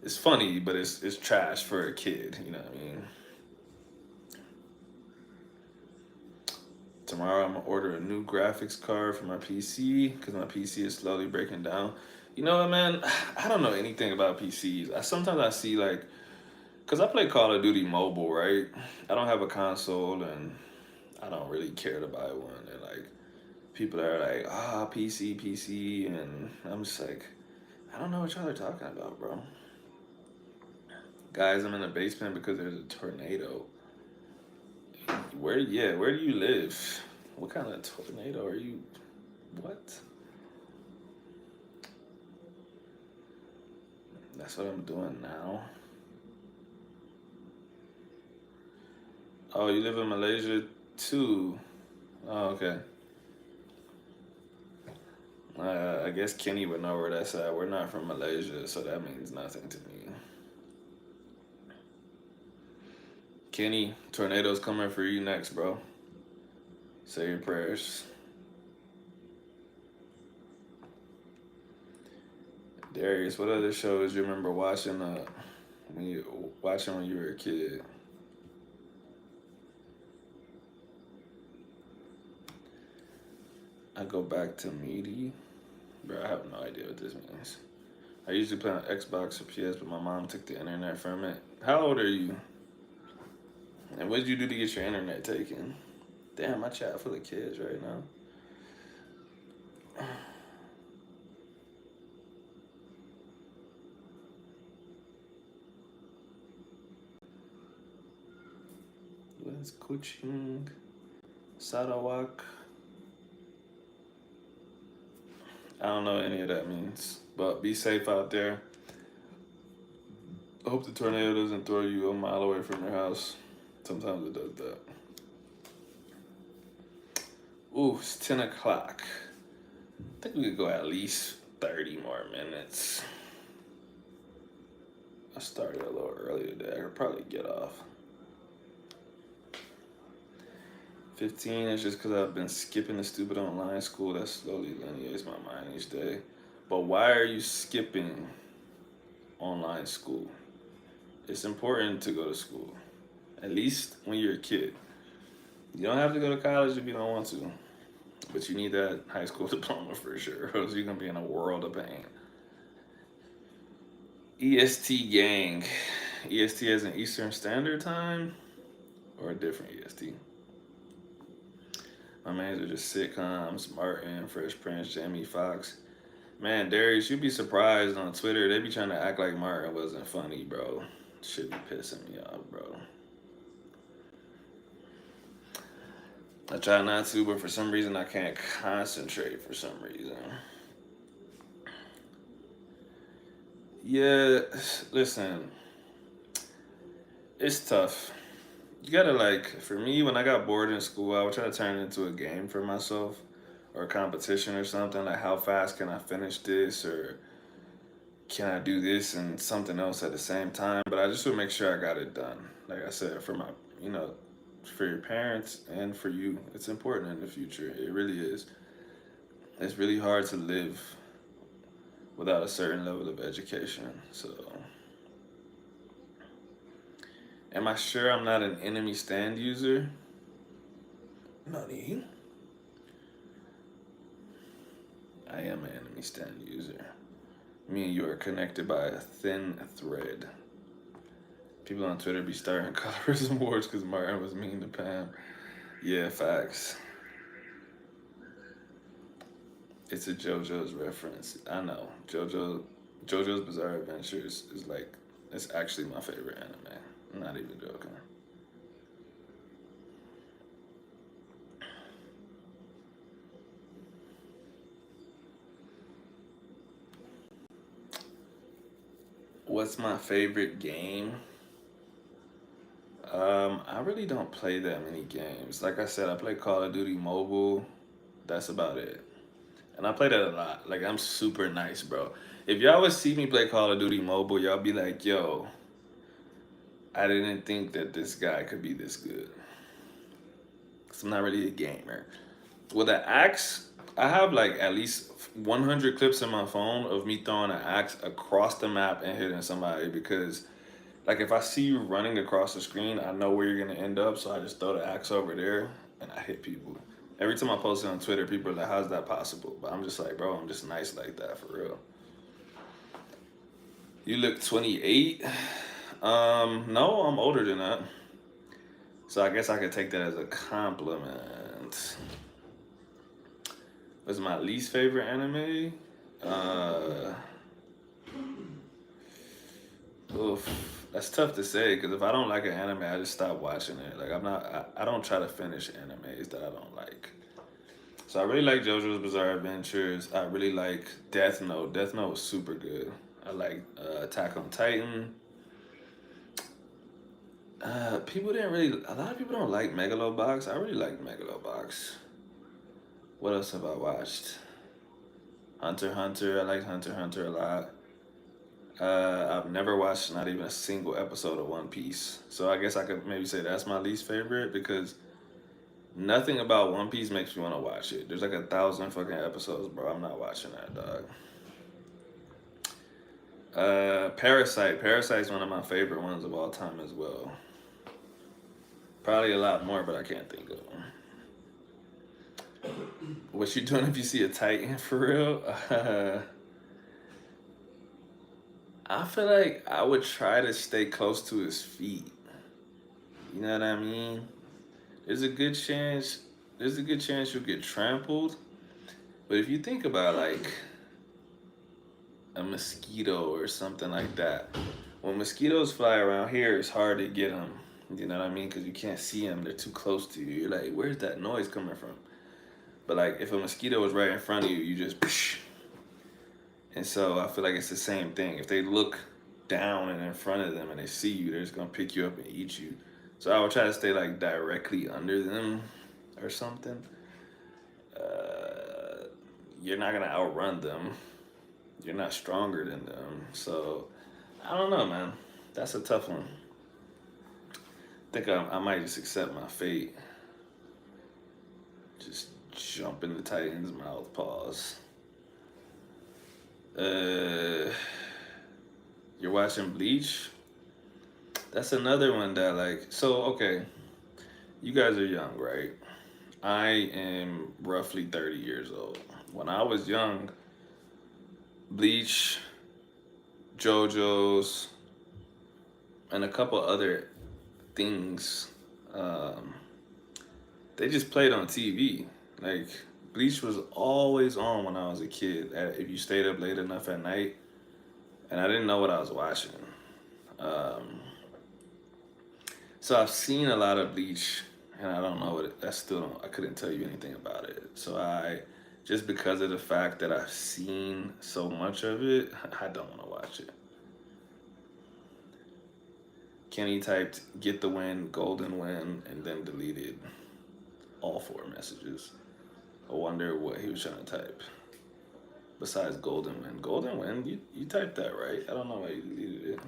It's funny, but it's trash for a kid, you know what I mean? Tomorrow I'm gonna order a new graphics card for my PC because my PC is slowly breaking down. You know what, man? I don't know anything about PCs. Sometimes I see like, cause I play Call of Duty Mobile, right? I don't have a console and I don't really care to buy one. And like, people are like, PC, and I'm just like, I don't know what y'all are talking about, bro. Guys, I'm in the basement because there's a tornado. Where do you live? What kind of tornado are you? What? That's what I'm doing now. Oh, you live in Malaysia too? Oh, okay. I guess Kenny would know where that's at. We're not from Malaysia, so that means nothing to me. Kenny, tornado's coming for you next, bro. Say your prayers. Darius, what other shows you remember watching when you were a kid? I go back to meaty. Bro, I have no idea what this means. I usually play on Xbox or PS, but my mom took the internet from it. How old are you? And what did you do to get your internet taken? Damn, my chat full of kids right now. What's Kuching? Sarawak? I don't know what any of that means, but be safe out there. I hope the tornado doesn't throw you a mile away from your house. Sometimes it does that. Ooh, it's 10 o'clock. I think we could go at least 30 more minutes. I started a little earlier today. I could probably get off. 15 is just because I've been skipping the stupid online school that slowly lineates my mind each day. But why are you skipping online school? It's important to go to school, at least when you're a kid. You don't have to go to college if you don't want to, but you need that high school diploma for sure, or else you're gonna be in a world of pain. EST gang. EST as an Eastern Standard Time or a different EST? My mans are just sitcoms, Martin, Fresh Prince, Jamie Foxx. Man, Darius, you'd be surprised on Twitter. They be trying to act like Martin wasn't funny, bro. Should be pissing me off, bro. I try not to, but for some reason I can't concentrate for some reason. Yeah, listen, it's tough. You gotta like, for me, when I got bored in school, I would try to turn it into a game for myself or a competition or something. Like, how fast can I finish this, or can I do this and something else at the same time? But I just would make sure I got it done. Like I said, for my, you know, for your parents and for you, it's important in the future. It really is. It's really hard to live without a certain level of education. So, am I sure I'm not an enemy stand user? Money. I am an enemy stand user. Me and you are connected by a thin thread. People on Twitter be starting colorism wars because Martin was mean to Pam. Yeah, facts. It's a JoJo's reference. I know. JoJo's Bizarre Adventures is like, it's actually my favorite anime. I'm not even joking. What's my favorite game? I really don't play that many games. Like I said, I play Call of Duty Mobile. That's about it. And I play that a lot. Like, I'm super nice, bro. If y'all would see me play Call of Duty Mobile, y'all be like, yo, I didn't think that this guy could be this good. Cause I'm not really a gamer. With an axe, I have like at least 100 clips in my phone of me throwing an axe across the map and hitting somebody, because like if I see you running across the screen, I know where you're gonna end up, so I just throw the axe over there and I hit people. Every time I post it on Twitter, people are like, "How's that possible?" But I'm just like, bro, I'm just nice like that for real. You look 28. No, I'm older than that, so I guess I could take that as a compliment. What's my least favorite anime? Uh, Oof, that's tough to say because if I don't like an anime, I just stop watching it. Like, I'm not, I don't try to finish animes that I don't like. So I really like JoJo's Bizarre Adventures. I really like Death Note. Death Note was super good. I like Attack on Titan. People didn't really. A lot of people don't like Megalobox. I really like Megalobox. What else have I watched? Hunter x Hunter. I like Hunter x Hunter a lot. I've never watched not even a single episode of One Piece. So I guess I could maybe say that's my least favorite because nothing about One Piece makes me want to watch it. There's like 1,000 fucking episodes, bro. I'm not watching that, dog. Parasite. Parasite's one of my favorite ones of all time as well. Probably a lot more, but I can't think of them. What you doing if you see a Titan for real? I feel like I would try to stay close to his feet. You know what I mean? There's a good chance. There's a good chance you'll get trampled. But if you think about like a mosquito or something like that, when mosquitoes fly around here, it's hard to get them. You know what I mean? Because you can't see them; they're too close to you. You're like, where's that noise coming from? But like, if a mosquito was right in front of you, you just. Psh. And so I feel like it's the same thing. If they look down and in front of them and they see you, they're just gonna pick you up and eat you. So I would try to stay like directly under them or something. Uh, you're not gonna outrun them. You're not stronger than them. So I don't know, man. That's a tough one. I think I might just accept my fate. Just jump in the Titan's mouth. Pause. Uh, you're watching Bleach. That's another one that like. So okay, you guys are young, right? I am roughly 30 years old. When I was young, Bleach, JoJo's, and a couple other things, um, they just played on TV. Like Bleach was always on when I was a kid. If you stayed up late enough at night, and I didn't know what I was watching. Um, so I've seen a lot of Bleach, and I don't know what it, I still don't. I couldn't tell you anything about it. So I, just because of the fact that I've seen so much of it, I don't want to watch it. Kenny typed "get the win, golden win," and then deleted all 4 messages. I wonder what he was trying to type. Besides golden win, golden win, you typed that right? I don't know why you deleted it.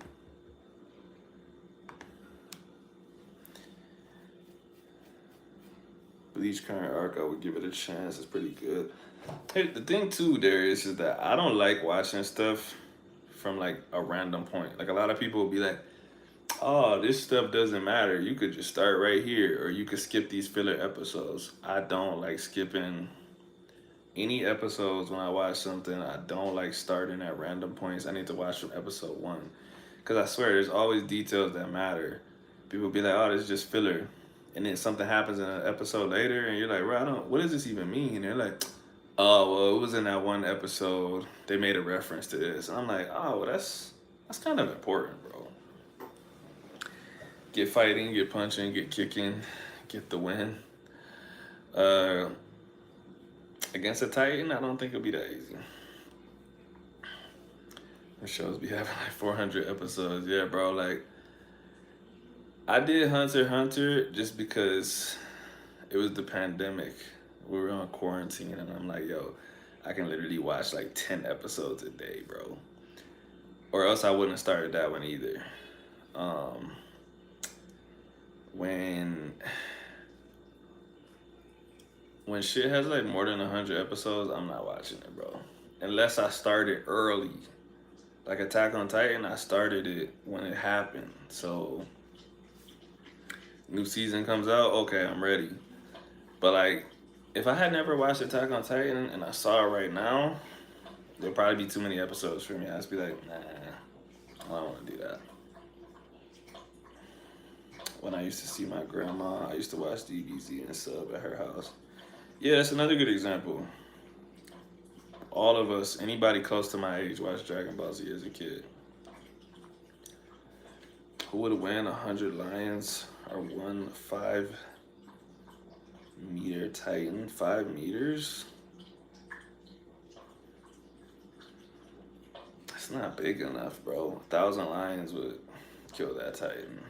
Bleach current arc, I would give it a chance. It's pretty good. Hey, the thing too, Darius, is that I don't like watching stuff from like a random point. Like a lot of people will be like, "Oh, this stuff doesn't matter. You could just start right here, or you could skip these filler episodes." I don't like skipping any episodes when I watch something. I don't like starting at random points. I need to watch from episode one, because I swear there's always details that matter. People be like, "Oh, this is just filler," and then something happens in an episode later, and you're like, "Bro, I don't. What does this even mean?" And they're like, "Oh, well, it was in that one episode. They made a reference to this." And I'm like, "Oh, well, that's kind of important, bro. Get fighting, get punching, get kicking, get the win." Uh, against a Titan, I don't think it'll be that easy. The shows be having like 400 episodes. Yeah, bro. Like, I did Hunter x Hunter just because it was the pandemic. We were on quarantine, and I'm like, yo, I can literally watch like 10 episodes a day, bro. Or else I wouldn't have started that one either. Um, when when shit has like more than 100 episodes, I'm not watching it, bro. Unless I started early. Like Attack on Titan, I started it when it happened. So new season comes out, okay, I'm ready. But like, if I had never watched Attack on Titan and I saw it right now, there'd probably be too many episodes for me. I'd just be like, nah, I don't want to do that. When I used to see my grandma, I used to watch DBZ and sub at her house. Yeah, that's another good example. All of us, anybody close to my age, watched Dragon Ball Z as a kid. Who would win 100 lions or one 5 meter Titan? 5 meters? That's not big enough, bro. 1,000 lions would kill that Titan.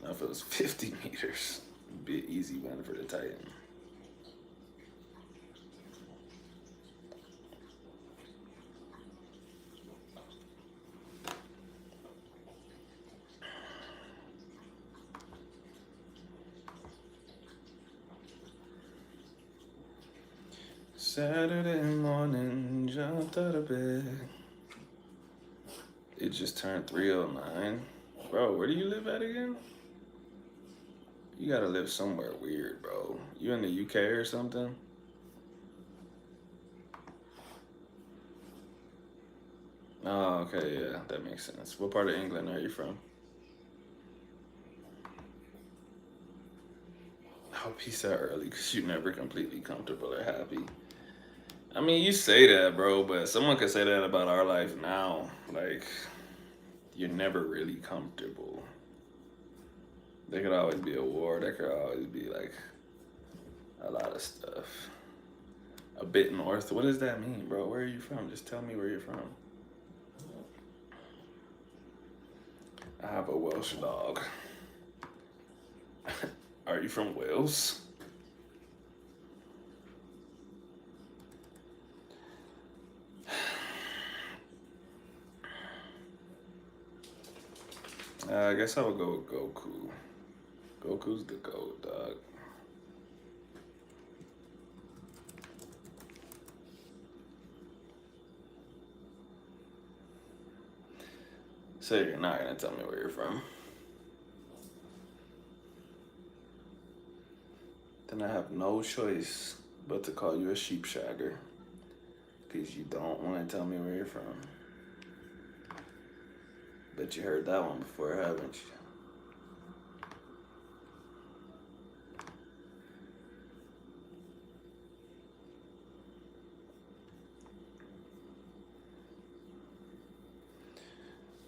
Now, if it was 50 meters, it'd be an easy win for the Titan. Saturday morning, jumped out of bed. It just turned 3:09. Bro, where do you live at again? You gotta live somewhere weird, bro. You in the UK or something? Oh, okay, yeah, that makes sense. What part of England are you from? I hope he said early, because you're never completely comfortable or happy. I mean, you say that, bro, but someone could say that about our life now. Like, you're never really comfortable. There could always be a war. There could always be, like, a lot of stuff. A bit north. What does that mean, bro? Where are you from? Just tell me where you're from. I have a Welsh dog. Are you from Wales? I guess I would go with Goku. Goku's the GOAT, dog. So you're not gonna tell me where you're from. Then I have no choice but to call you a sheep shagger. Because you don't want to tell me where you're from. Bet you heard that one before, haven't you?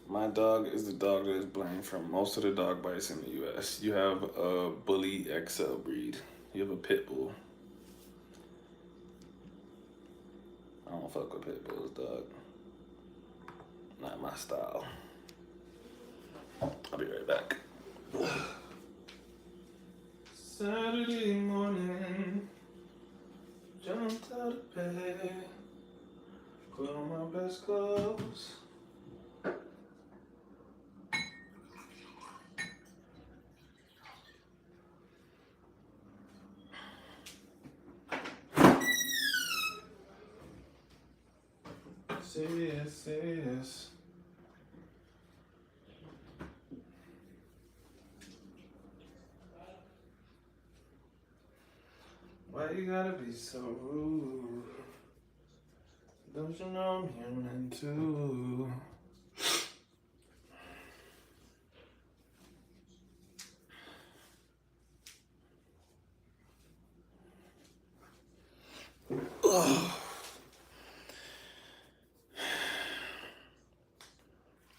My dog is the dog that is blamed for most of the dog bites in the U.S. You have a Bully XL breed. You have a pit bull. I don't fuck with pit bulls, dog. Not my style. I'll be right back. Saturday morning, jumped out of bed, put on my best clothes. Say yes, say yes. Why you gotta be so rude? Don't you know I'm human too? Ugh.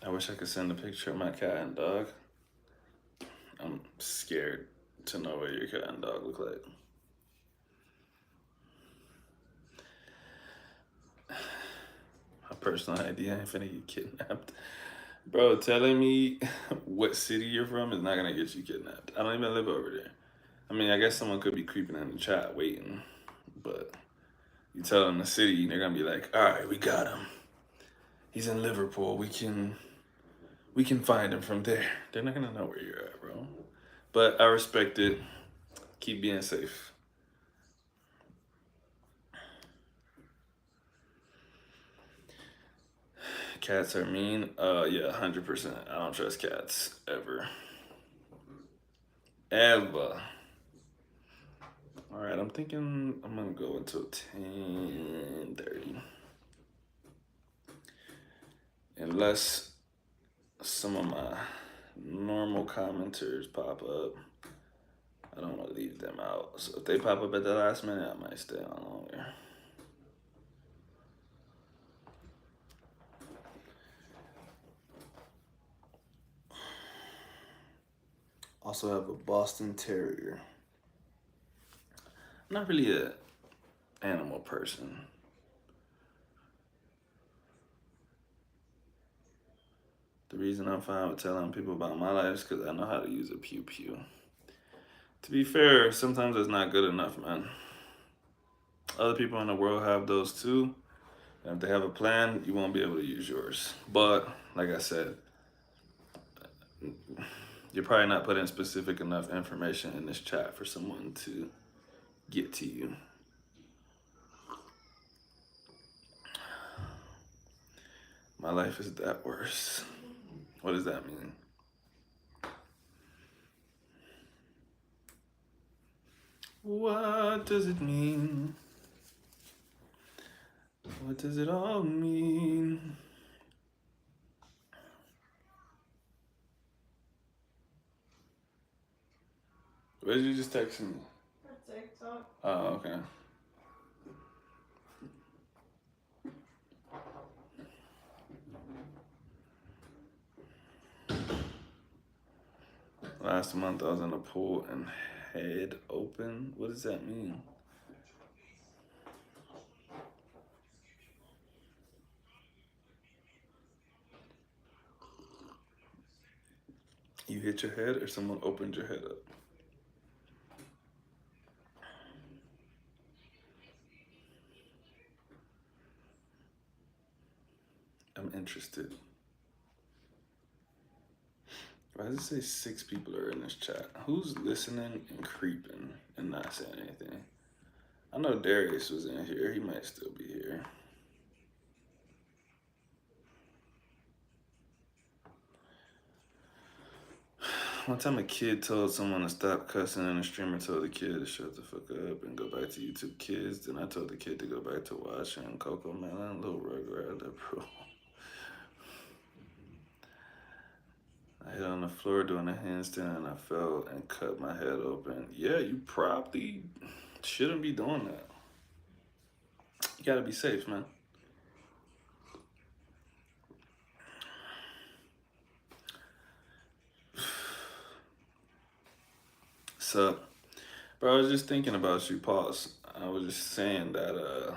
I wish I could send a picture of my cat and dog. I'm scared to know what your cat and dog look like. My personal idea, I'm finna get kidnapped. Bro, telling me what city you're from is not gonna get you kidnapped. I don't even live over there. I mean, I guess someone could be creeping in the chat waiting, but you tell them the city, they're gonna be like, all right, we got him. He's in Liverpool. We can find him from there. They're not gonna know where you're at, bro. But I respect it. Keep being safe. Cats are mean. Yeah, 100%. I don't trust cats ever. Ever. All right, I'm thinking I'm gonna go until 10:30, unless some of my normal commenters pop up. I don't want to leave them out. So if they pop up at the last minute, I might stay on longer. Also have a Boston Terrier. I'm not really a animal person. The reason I'm fine with telling people about my life is because I know how to use a pew pew. To be fair, sometimes it's not good enough, man. Other people in the world have those too. And if they have a plan, you won't be able to use yours. But like I said, you're probably not putting specific enough information in this chat for someone to get to you. My life is that worse. What does that mean? What does it mean? What does it all mean? What did you just text me? For TikTok. Oh, okay. Last month I was in a pool and head open. What does that mean? You hit your head or someone opened your head up? I'm interested. Why does it say 6 people are in this chat? Who's listening and creeping and not saying anything? I know Darius was in here. He might still be here. One time a kid told someone to stop cussing and the streamer told the kid to shut the fuck up and go back to YouTube Kids. Then I told the kid to go back to watching Coco Melon, Little Rugrat, bro. I hit on the floor doing a handstand and I fell and cut my head open. Yeah, you probably shouldn't be doing that. You gotta be safe, man. So, bro, I was just thinking about you, pause. I was just saying that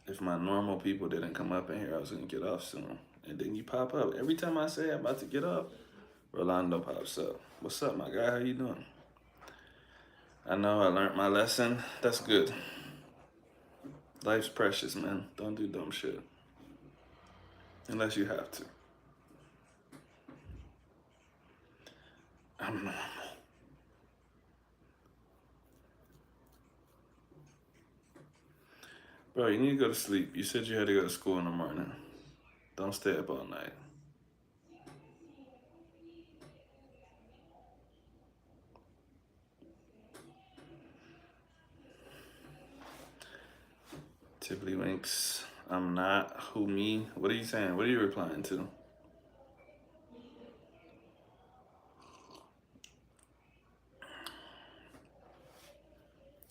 if my normal people didn't come up in here, I was gonna get off soon. And then you pop up. Every time I say I'm about to get up, Rolando pops up. What's up, my guy? How you doing? I know I learned my lesson. That's good. Life's precious, man. Don't do dumb shit. Unless you have to. I'm normal. Bro, you need to go to sleep. You said you had to go to school in the morning. Don't stay up all night. Tibbly winks. I'm not. Who, me? What are you saying? What are you replying to?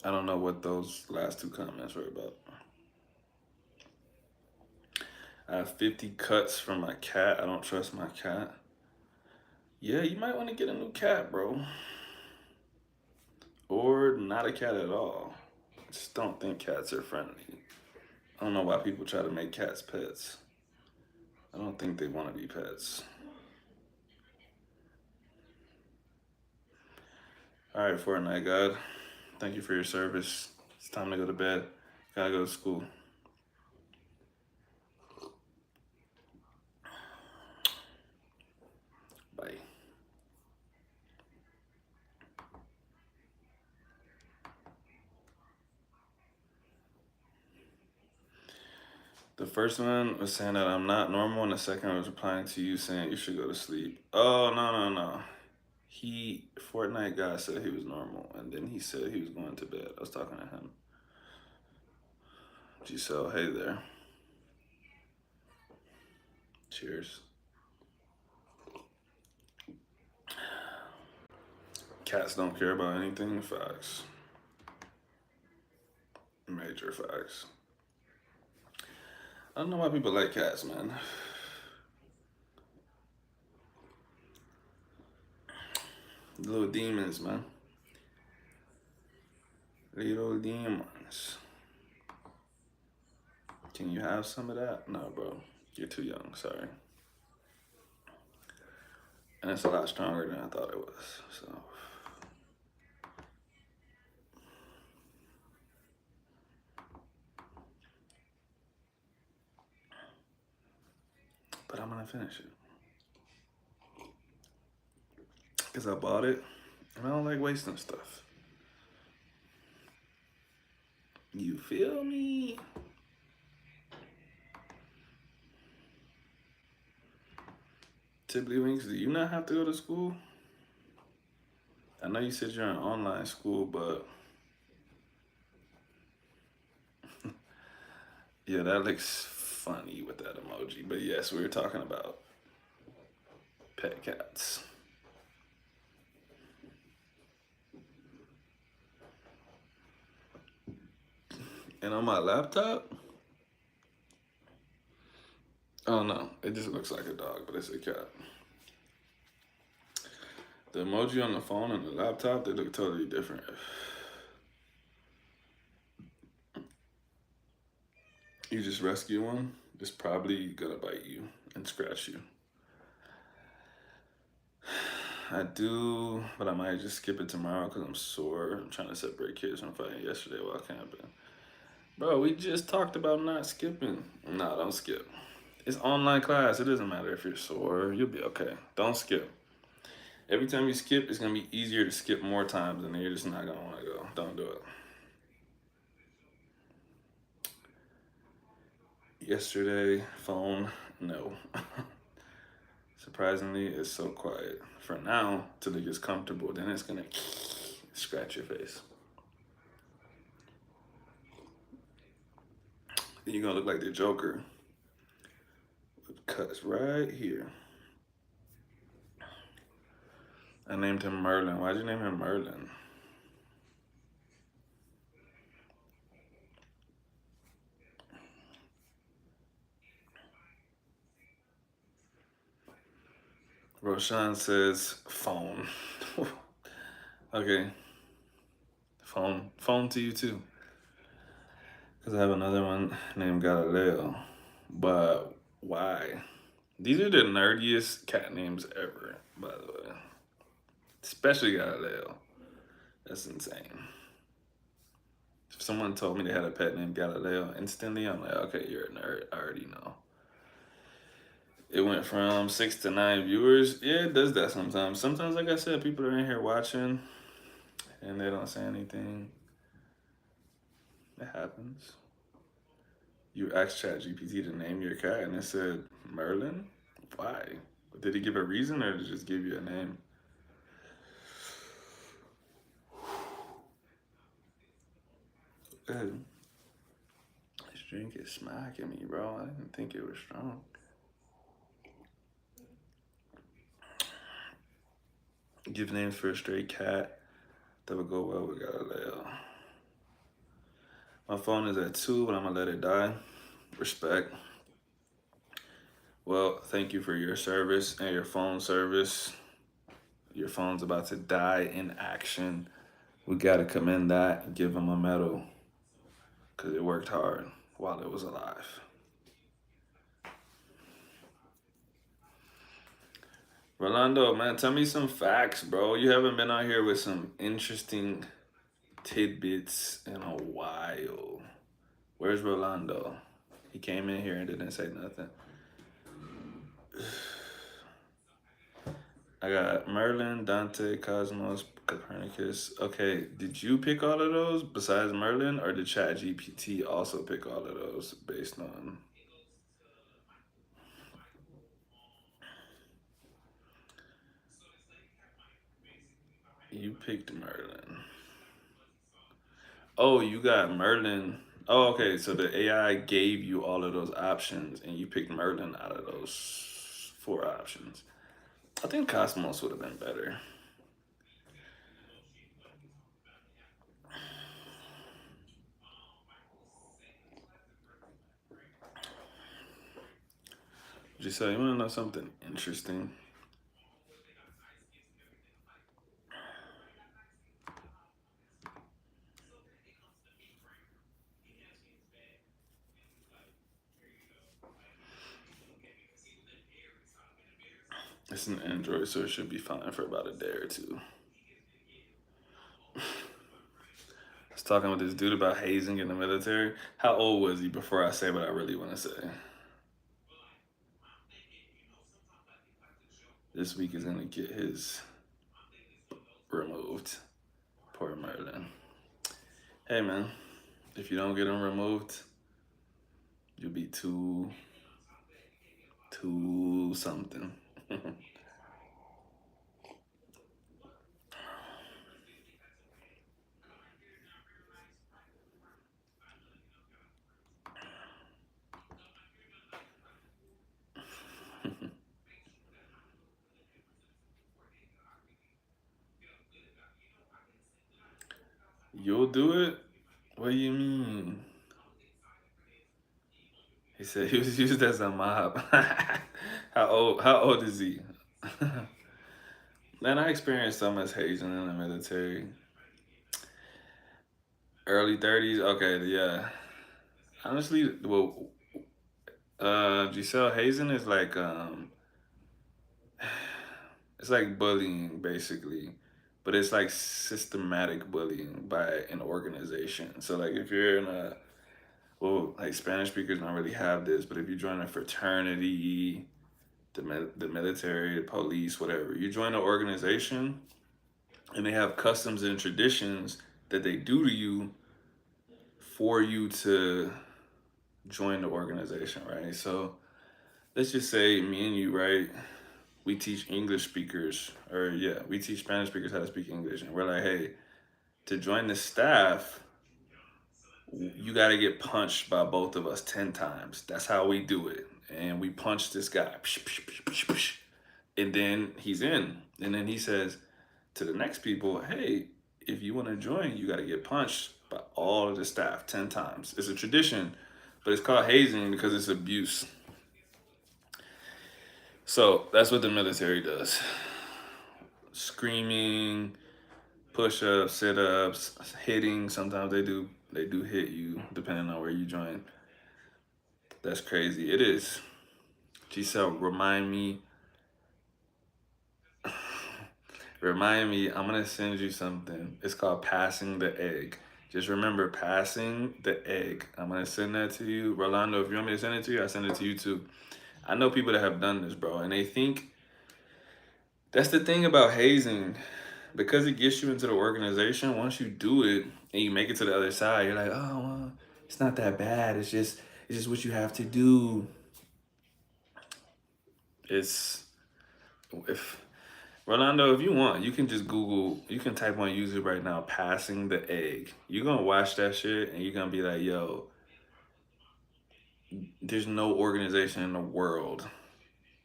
I don't know what those last 2 comments were about. I have 50 cuts from my cat. I don't trust my cat. Yeah, you might want to get a new cat, bro. Or not a cat at all. I just don't think cats are friendly. I don't know why people try to make cats pets. I don't think they want to be pets. All right, Fortnite God. Thank you for your service. It's time to go to bed. Gotta go to school. Bye. The first one was saying that I'm not normal, and the second one was replying to you saying you should go to sleep. Oh, no. Fortnite guy said he was normal, and then he said he was going to bed. I was talking to him. Giselle, hey there. Cheers. Cats don't care about anything, facts. Major facts. I don't know why people like cats, man. Little demons, man. Little demons. Can you have some of that? No, bro. You're too young, sorry. And it's a lot stronger than I thought it was, so. But I'm gonna finish it. Because I bought it, and I don't like wasting stuff. You feel me? Tibbly Winks, do you not have to go to school? I know you said you're in online school, but yeah, that looks funny with that emoji. But yes, we were talking about pet cats. And on my laptop, oh no, it just looks like a dog, but it's a cat. The emoji on the phone and the laptop, they look totally different. You just rescue one, it's probably gonna bite you and scratch you. I do, but I might just skip it tomorrow because I'm sore. I'm trying to separate kids from fighting yesterday while camping. Bro, we just talked about not skipping. Nah, don't skip. It's online class. It doesn't matter if you're sore. You'll be okay. Don't skip. Every time you skip, it's gonna be easier to skip more times, and then you're just not gonna want to go. Don't do it. Yesterday, phone, no. Surprisingly, it's so quiet for now till it gets comfortable. Then it's gonna scratch your face. Then you're gonna look like the Joker with cuts right here. I named him Merlin. Why'd you name him Merlin? Roshan says phone. Okay. Phone to you too. Because I have another one named Galileo. But why? These are the nerdiest cat names ever, by the way. Especially Galileo. That's insane. If someone told me they had a pet named Galileo, instantly I'm like, okay, you're a nerd. I already know. It went from 6 to 9 viewers. Yeah, it does that sometimes. Sometimes, like I said, people are in here watching and they don't say anything. It happens. You asked ChatGPT to name your cat and it said Merlin? Why? Did it give a reason or did it just give you a name? Good. This drink is smacking me, bro. I didn't think it was strong. Give names for a stray cat that would go well with Galileo. My phone is at 2, but I'm gonna let it die. Respect. Well, thank you for your service and your phone service. Your phone's about to die in action. We gotta commend that and give him a medal because it worked hard while it was alive. Rolando, man, tell me some facts, bro. You haven't been out here with some interesting tidbits in a while. Where's Rolando? He came in here and didn't say nothing. I got Merlin, Dante, Cosmos, Copernicus. Okay, did you pick all of those besides Merlin, or did ChatGPT also pick all of those based on? You picked Merlin. Oh, you got Merlin. Oh, okay. So the AI gave you all of those options, and you picked Merlin out of those 4 options. I think Cosmos would have been better. Giselle, you want to know something interesting? It's an Android, so it should be fine for about a day or two. I was talking with this dude about hazing in the military. How old was he before I say what I really want to say? This week is gonna get his removed. Poor Merlin. Hey man, if you don't get him removed, you'll be too something. You'll do it? What do you mean? He said he was used as a mob. How old is he? Man, I experienced so much hazing in the military. Early 30s? Okay, yeah. Honestly, well, Giselle, hazing is like it's like bullying basically, but it's like systematic bullying by an organization. So like if you're in a well, like Spanish speakers don't really have this, but if you join a fraternity, the military, the police, whatever, you join an organization and they have customs and traditions that they do to you for you to join the organization, right? So let's just say me and you, right? We teach English speakers, or yeah, we teach Spanish speakers how to speak English, and we're like, hey, to join the staff, you got to get punched by both of us 10 times. That's how we do it. And we punch this guy. And then he's in. And then he says to the next people, hey, if you want to join, you got to get punched by all of the staff 10 times. It's a tradition, but it's called hazing because it's abuse. So that's what the military does. Screaming, push-ups, sit-ups, hitting. Sometimes they do hit you depending on where you join. That's crazy. It is. Giselle, remind me, I'm gonna send you something. It's called passing the egg. Just remember passing the egg. I'm gonna send that to you. Rolando, if you want me to send it to you, I send it to you too. I know people that have done this, bro, and they think that's the thing about hazing. Because it gets you into the organization, once you do it and you make it to the other side, you're like, oh, well, it's not that bad. It's just what you have to do. It's if Rolando, if you want, you can just Google, you can type on YouTube right now, passing the egg. You're gonna watch that shit and you're gonna be like, yo, there's no organization in the world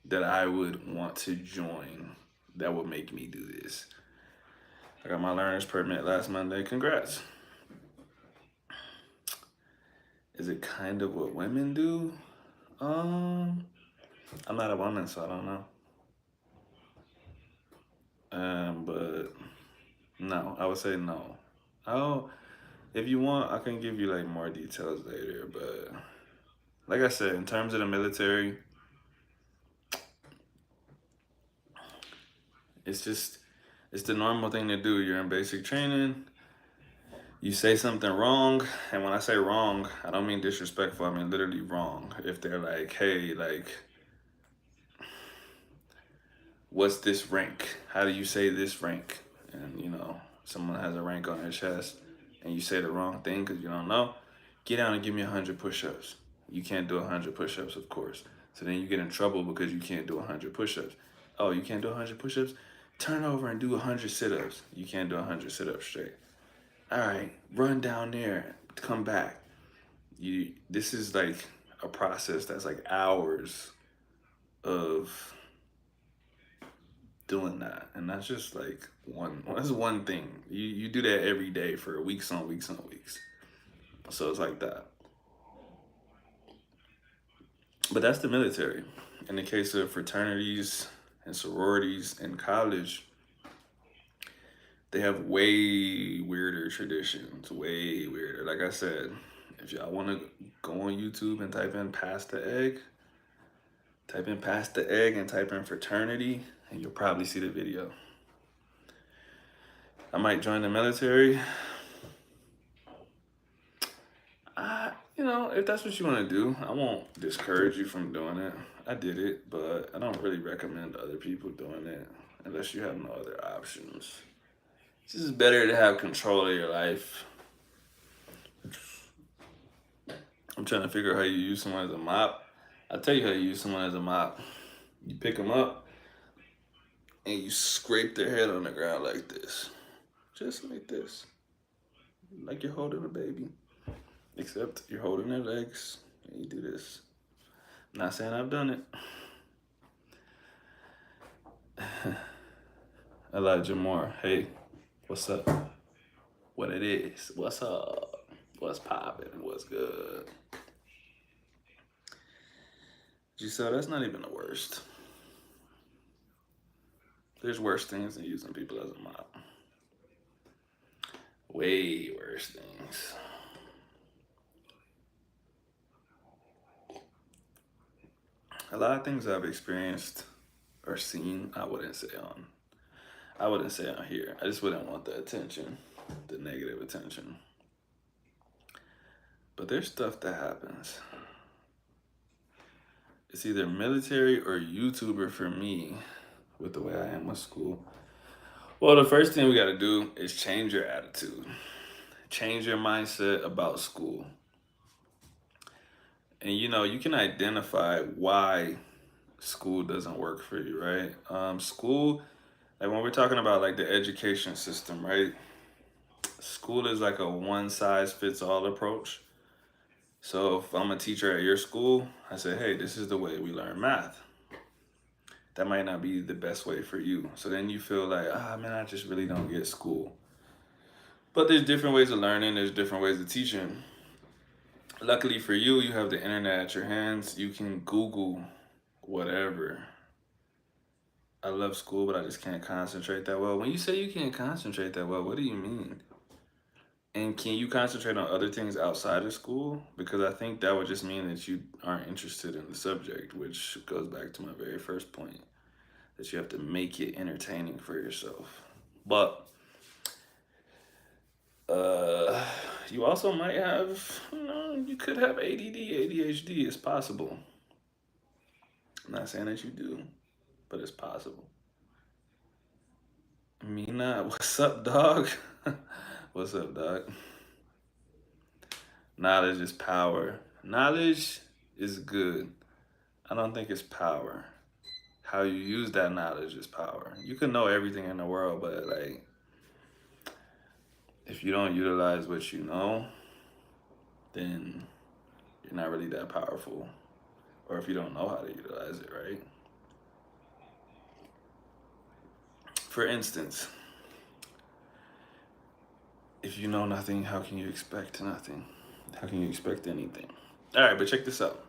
that I would want to join that would make me do this. I got my learner's permit last Monday. Congrats. Is it kind of what women do? I'm not a woman, so I don't know. But no, I would say no. Oh, if you want, I can give you like more details later. But like I said, in terms of the military, it's the normal thing to do. You're in basic training. You say something wrong, and when I say wrong, I don't mean disrespectful. I mean literally wrong. If they're like, hey, like, what's this rank? How do you say this rank? And someone has a rank on their chest, and you say the wrong thing because you don't know. Get down and give me 100 push-ups. You can't do 100 push-ups, of course. So then you get in trouble because you can't do 100 push-ups. Oh, you can't do 100 push-ups? Turn over and do 100 sit-ups. You can't do 100 sit-ups straight. All right, run down there, come back. This is like a process that's like hours of doing that, and that's just like that's one thing. You do that every day for weeks on weeks on weeks. So it's like that. But that's the military. In the case of fraternities and sororities in college, they have way weirder traditions, way weirder. Like I said, if y'all want to go on YouTube and type in "pass the egg," and type in fraternity, and you'll probably see the video. I might join the military. If that's what you want to do, I won't discourage you from doing it. I did it, but I don't really recommend other people doing it unless you have no other options. It's just better to have control of your life. I'm trying to figure out how you use someone as a mop. I'll tell you how you use someone as a mop. You pick them up and you scrape their head on the ground like this. Just like this. Like you're holding a baby. Except you're holding their legs and you do this. I'm not saying I've done it. Elijah Moore, hey, what's up? What it is? What's up? What's poppin'? What's good? Giselle, that's not even the worst. There's worse things than using people as a mop. Way worse things. A lot of things I've experienced or seen, I wouldn't say on here. I just wouldn't want the attention, the negative attention. But there's stuff that happens. It's either military or YouTuber for me with the way I am with school. Well, the first thing we got to do is change your attitude, change your mindset about school. And you can identify why school doesn't work for you, right? School, like when we're talking about like the education system, right? School is like a one size fits all approach. So if I'm a teacher at your school, I say, hey, this is the way we learn math. That might not be the best way for you. So then you feel like, man, I just really don't get school. But there's different ways of learning, there's different ways of teaching. Luckily for you, you have the internet at your hands. You can Google whatever. I love school, but I just can't concentrate that well. When you say you can't concentrate that well, what do you mean? And can you concentrate on other things outside of school? Because I think that would just mean that you aren't interested in the subject, which goes back to my very first point, that you have to make it entertaining for yourself. But you also might have, you could have ADD, ADHD. It's possible. I'm not saying that you do, but it's possible. Mina, what's up, dog? What's up, dog? Knowledge is power. Knowledge is good. I don't think it's power. How you use that knowledge is power. You can know everything in the world, but like if you don't utilize what you know, then you're not really that powerful. Or if you don't know how to utilize it, right? For instance, if you know nothing, how can you expect nothing? How can you expect anything? All right, but check this out.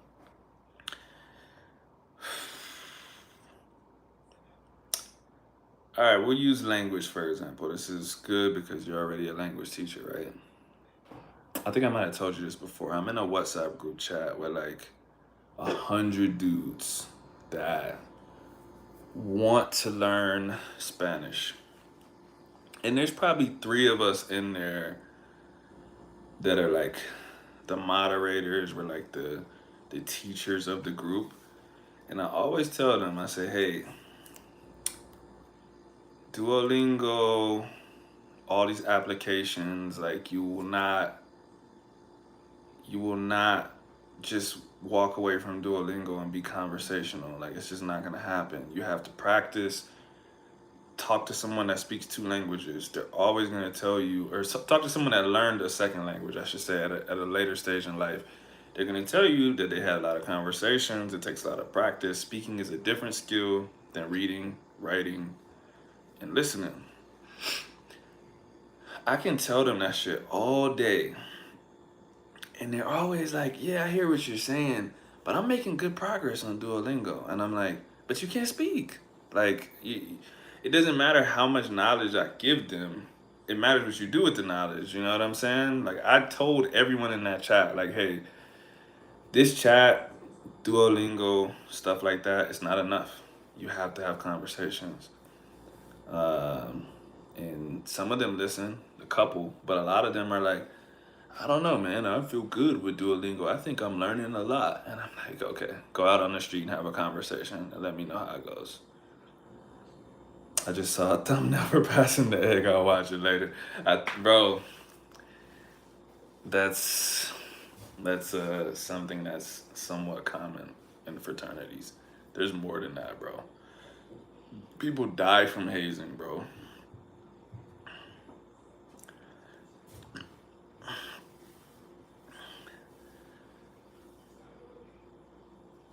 All right, we'll use language for example. This is good because you're already a language teacher, right? I think I might have told you this before. I'm in a WhatsApp group chat with like 100 dudes that want to learn Spanish. And there's probably 3 of us in there that are like the moderators, we're like the teachers of the group. And I always tell them, I say, hey, Duolingo, all these applications, like you will not just walk away from Duolingo and be conversational. Like it's just not gonna happen. You have to practice, talk to someone that speaks 2 languages. They're always gonna tell you, or talk to someone that learned a second language, I should say, at a later stage in life. They're gonna tell you that they had a lot of conversations. It takes a lot of practice. Speaking is a different skill than reading, writing, and listening. I can tell them that shit all day. And they're always like, yeah, I hear what you're saying, but I'm making good progress on Duolingo. And I'm like, but you can't speak. Like, it doesn't matter how much knowledge I give them. It matters what you do with the knowledge. You know what I'm saying? Like, I told everyone in that chat, like, hey, this chat, Duolingo, stuff like that, it's not enough. You have to have conversations. Um, and some of them listen, a couple, but a lot of them are like, I don't know, man. I feel good with Duolingo. I think I'm learning a lot. And I'm like, okay, go out on the street and have a conversation and let me know how it goes. I just saw a thumbnail for passing the egg. I'll watch it later. Bro, that's something that's somewhat common in fraternities. There's more than that, bro. People die from hazing, bro.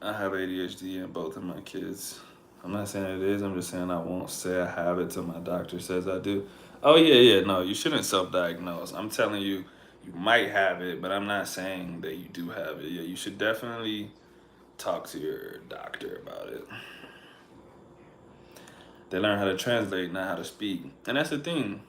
I have ADHD in both of my kids. I'm not saying it is. I'm just saying I won't say I have it till my doctor says I do. Oh yeah. No, you shouldn't self-diagnose. I'm telling you, you might have it, but I'm not saying that you do have it. Yeah, you should definitely talk to your doctor about it. They learn how to translate, not how to speak, and that's the thing.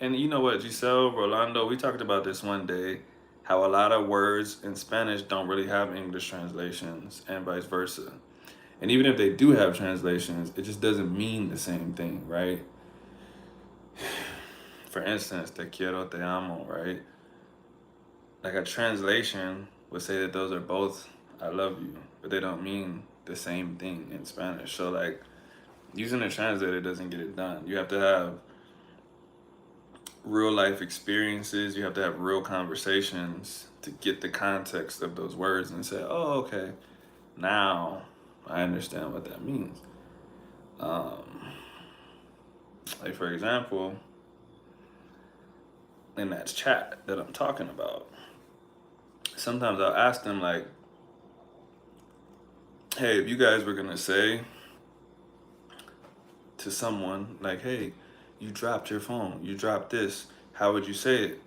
And you know what, Giselle, Rolando, we talked about this one day, how a lot of words in Spanish don't really have English translations, and vice versa. And even if they do have translations, it just doesn't mean the same thing, right? For instance, te quiero, te amo, right? like a translation would say that those are both I love you, but they don't mean the same thing in Spanish. So like using a translator doesn't get it done. You have to have real life experiences, you have to have real conversations to get the context of those words and say, oh, okay, now I understand what that means. Like for example, in that chat that I'm talking about, sometimes I'll ask them like, hey, if you guys were gonna say to someone like, hey, you dropped your phone, you dropped this, how would you say it?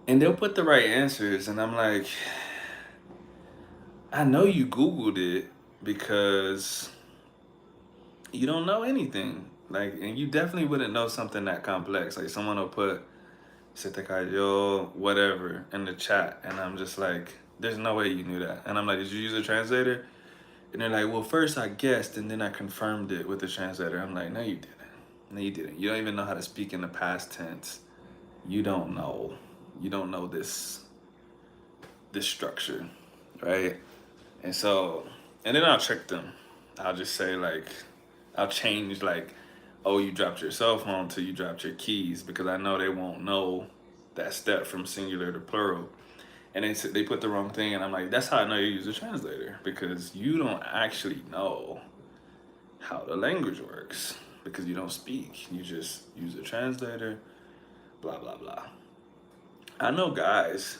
And they'll put the right answers, and I'm like, I know you Googled it because you don't know anything. Like, and you definitely wouldn't know something that complex. Like, someone will put se te cayó, whatever, in the chat, and I'm just like, there's no way you knew that. And I'm like, did you use a translator? And they're like, well, first I guessed, and then I confirmed it with the translator. I'm like, no, you didn't. No, you didn't. You don't even know how to speak in the past tense. You don't know. You don't know this structure, right? And so, and then I'll trick them. I'll just say like, I'll change like, oh, you dropped your cell phone till you dropped your keys, because I know they won't know that step from singular to plural. And they put the wrong thing, and I'm like, that's how I know you use a translator, because you don't actually know how the language works, because you don't speak. You just use a translator, blah, blah, blah. I know guys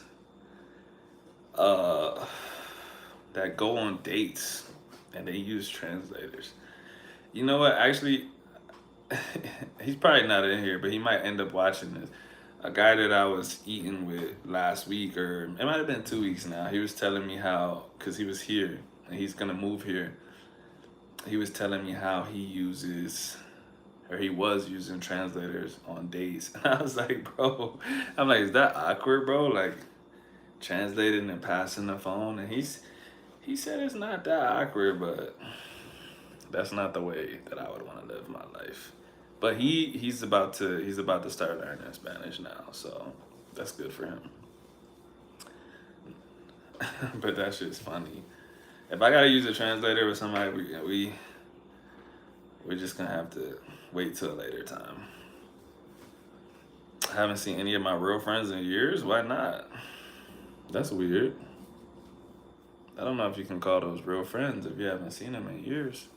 that go on dates and they use translators. You know what? Actually, he's probably not in here, but he might end up watching this. A guy that I was eating with last week, or it might have been 2 weeks now, he was telling me how, because he was here and he's going to move here, he was telling me how he uses, or he was using translators on dates. And I was like, bro, I'm like, is that awkward, bro? Like, translating and passing the phone. And he said it's not that awkward, but that's not the way that I would want to live my life. But he's about to start learning Spanish now, so that's good for him. But that shit's funny. If I gotta use a translator with somebody, we're just gonna have to wait till a later time. I haven't seen any of my real friends in years. Why not? That's weird. I don't know if you can call those real friends if you haven't seen them in years.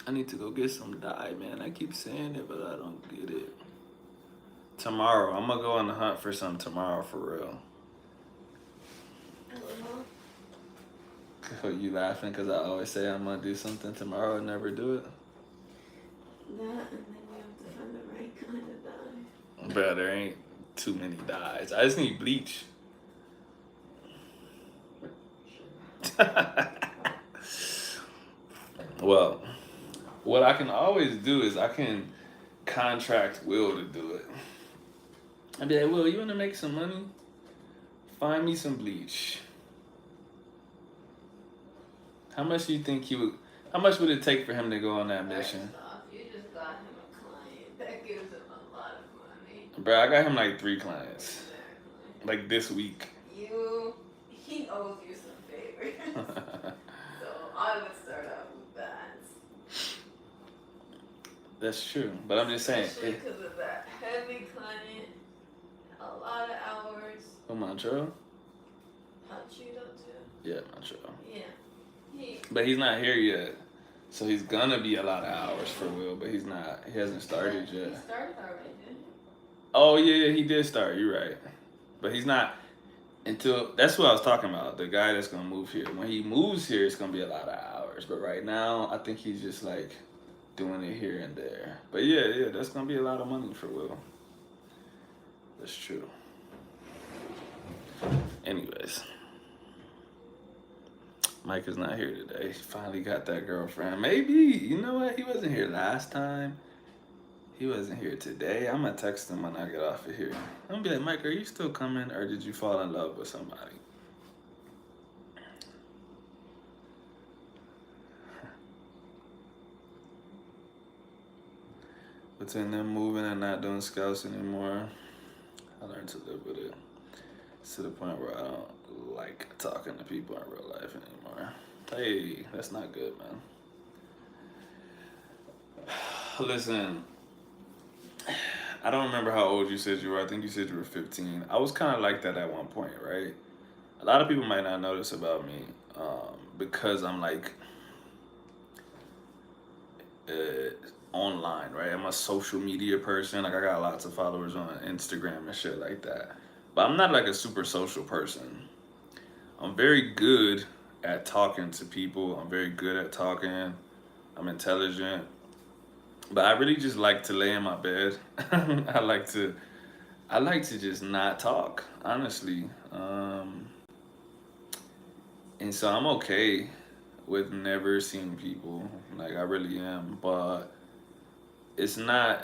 I need to go get some dye, man. I keep saying it, but I don't get it. Tomorrow, I'm gonna go on the hunt for some tomorrow, for real. You laughing because I always say I'm gonna do something tomorrow and never do it? That, and then you have to find the right kind of dye. Bro, there ain't too many dyes. I just need bleach. Well, what I can always do is I can contract Will to do it. I'd be like, Will, you want to make some money? Find me some bleach. How much do you think he would? How much would it take for him to go on that mission? You just got him a client that gives him a lot of money. Bro, I got him like 3 clients. Exactly. Like this week. He owes you some favors. So I would start out with that. That's true, but I'm just saying. Especially because of that heavy client, a lot of hours. Oh, Montreal? Panchito too. Yeah, Montreal. Yeah. But he's not here yet, so he's gonna be a lot of hours for Will. But he's not. He hasn't started yet. He started already, didn't he? Oh yeah, he did start. You're right, but he's not until. That's what I was talking about. The guy that's gonna move here. When he moves here, it's gonna be a lot of hours. But right now, I think he's just like doing it here and there. But yeah, that's gonna be a lot of money for Will. That's true. Anyways. Mike is not here today. He finally got that girlfriend. Maybe, you know what? He wasn't here last time. He wasn't here today. I'm gonna text him when I get off of here. I'm gonna be like, Mike, are you still coming, or did you fall in love with somebody? between them moving and not doing scouts anymore, I learned to live with it. It's to the point where I don't like talking to people in real life anymore. Hey, that's not good, man. Listen, I don't remember how old you said you were. I think you said you were 15. I was kind of like that at one point, right? A lot of people might not notice about me because I'm like online, right? I'm a social media person. Like I got lots of followers on Instagram and shit like that. But I'm not like a super social person. I'm very good at talking to people. I'm very good at talking. I'm intelligent. But I really just like to lay in my bed. I like to just not talk, honestly. And so I'm okay with never seeing people. Like I really am. But it's not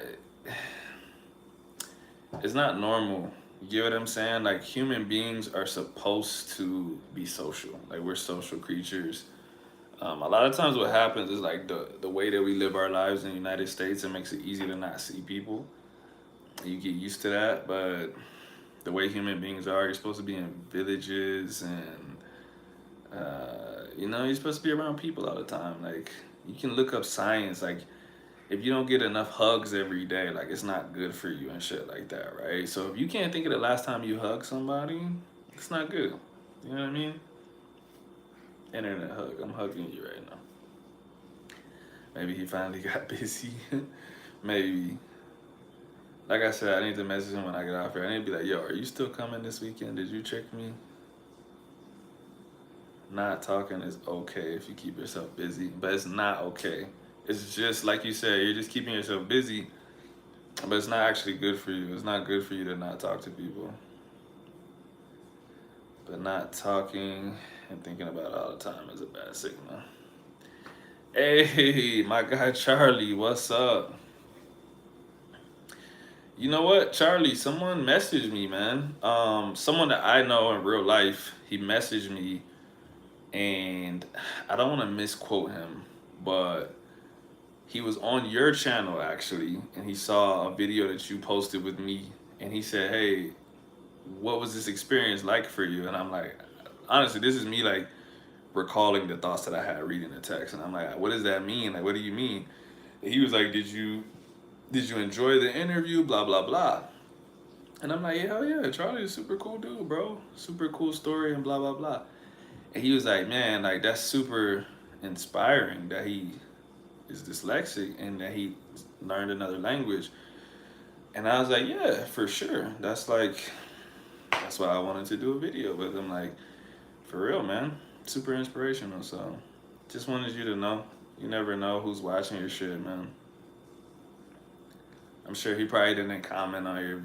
normal. You get what I'm saying? Like human beings are supposed to be social. Like we're social creatures. A lot of times, what happens is like the way that we live our lives in the United States, it makes it easy to not see people. You get used to that, but the way human beings are, you're supposed to be in villages, and you're supposed to be around people all the time. Like you can look up science. Like if you don't get enough hugs every day, like it's not good for you and shit like that, right? So if you can't think of the last time you hugged somebody, it's not good. You know what I mean? Internet hug. I'm hugging you right now. Maybe he finally got busy. Maybe. Like I said, I need to message him when I get off here. I need to be like, yo, are you still coming this weekend? Did you check me? Not talking is okay if you keep yourself busy, but it's not okay. It's just like you said, you're just keeping yourself busy, but it's not actually good for you. It's not good for you to not talk to people. But not talking and thinking about it all the time is a bad signal. Hey, my guy Charlie, what's up? You know what, Charlie? Someone messaged me, man. Someone that I know in real life. He messaged me, and I don't want to misquote him, but he was on your channel actually, and he saw a video that you posted with me, and he said, "Hey, what was this experience like for you?" And I'm like, honestly, this is me like recalling the thoughts that I had reading the text, and I'm like, what does that mean? Like, what do you mean? And he was like, did you enjoy the interview? Blah blah blah. And I'm like, yeah, hell yeah, Charlie's a super cool dude, bro. Super cool story and blah blah blah. And he was like, man, like that's super inspiring that he is dyslexic and that he learned another language. And I was like, yeah, for sure. That's why I wanted to do a video with him. Like, for real, man. Super inspirational. So just wanted you to know. You never know who's watching your shit, man. I'm sure he probably didn't comment on your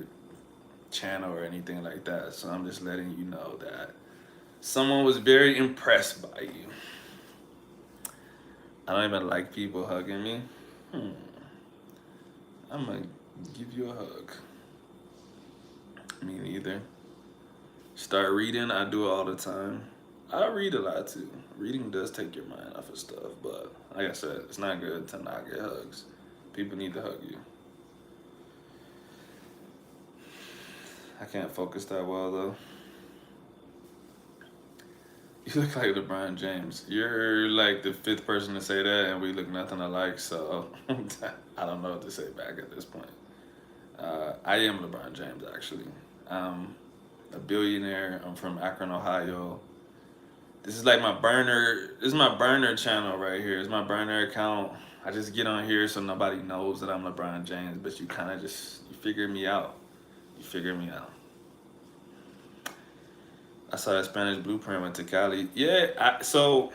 channel or anything like that. So I'm just letting you know that someone was very impressed by you. I don't even like people hugging me. I'm gonna give you a hug. Me neither. Start reading. I do it all the time. I read a lot too. Reading does take your mind off of stuff, but like I said, it's not good to not get hugs. People need to hug you. I can't focus that well though. You look like LeBron James. You're like the fifth person to say that, and we look nothing alike. So I don't know what to say back at this point. I am LeBron James actually. I'm a billionaire. I'm from Akron, Ohio. This is like my burner. This is my burner channel right here. It's my burner account. I just get on here so nobody knows that I'm LeBron James, but you kind of you figure me out. You figure me out. I saw that Spanish Blueprint went to Cali. Yeah, so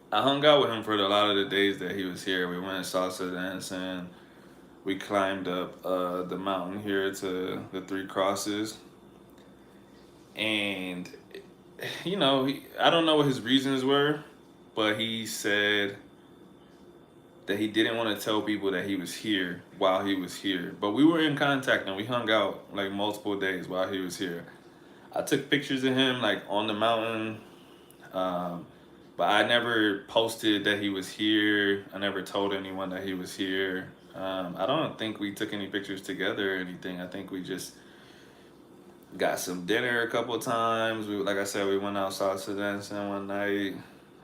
I hung out with him for a lot of the days that he was here. We went salsa dancing. We climbed up the mountain here to the Three Crosses. And, I don't know what his reasons were, but he said that he didn't want to tell people that he was here while he was here. But we were in contact and we hung out like multiple days while he was here. I took pictures of him like on the mountain, but I never posted that he was here. I never told anyone that he was here. I don't think we took any pictures together or anything. I think we just got some dinner a couple of times. We, like I said, we went out salsa dancing one night.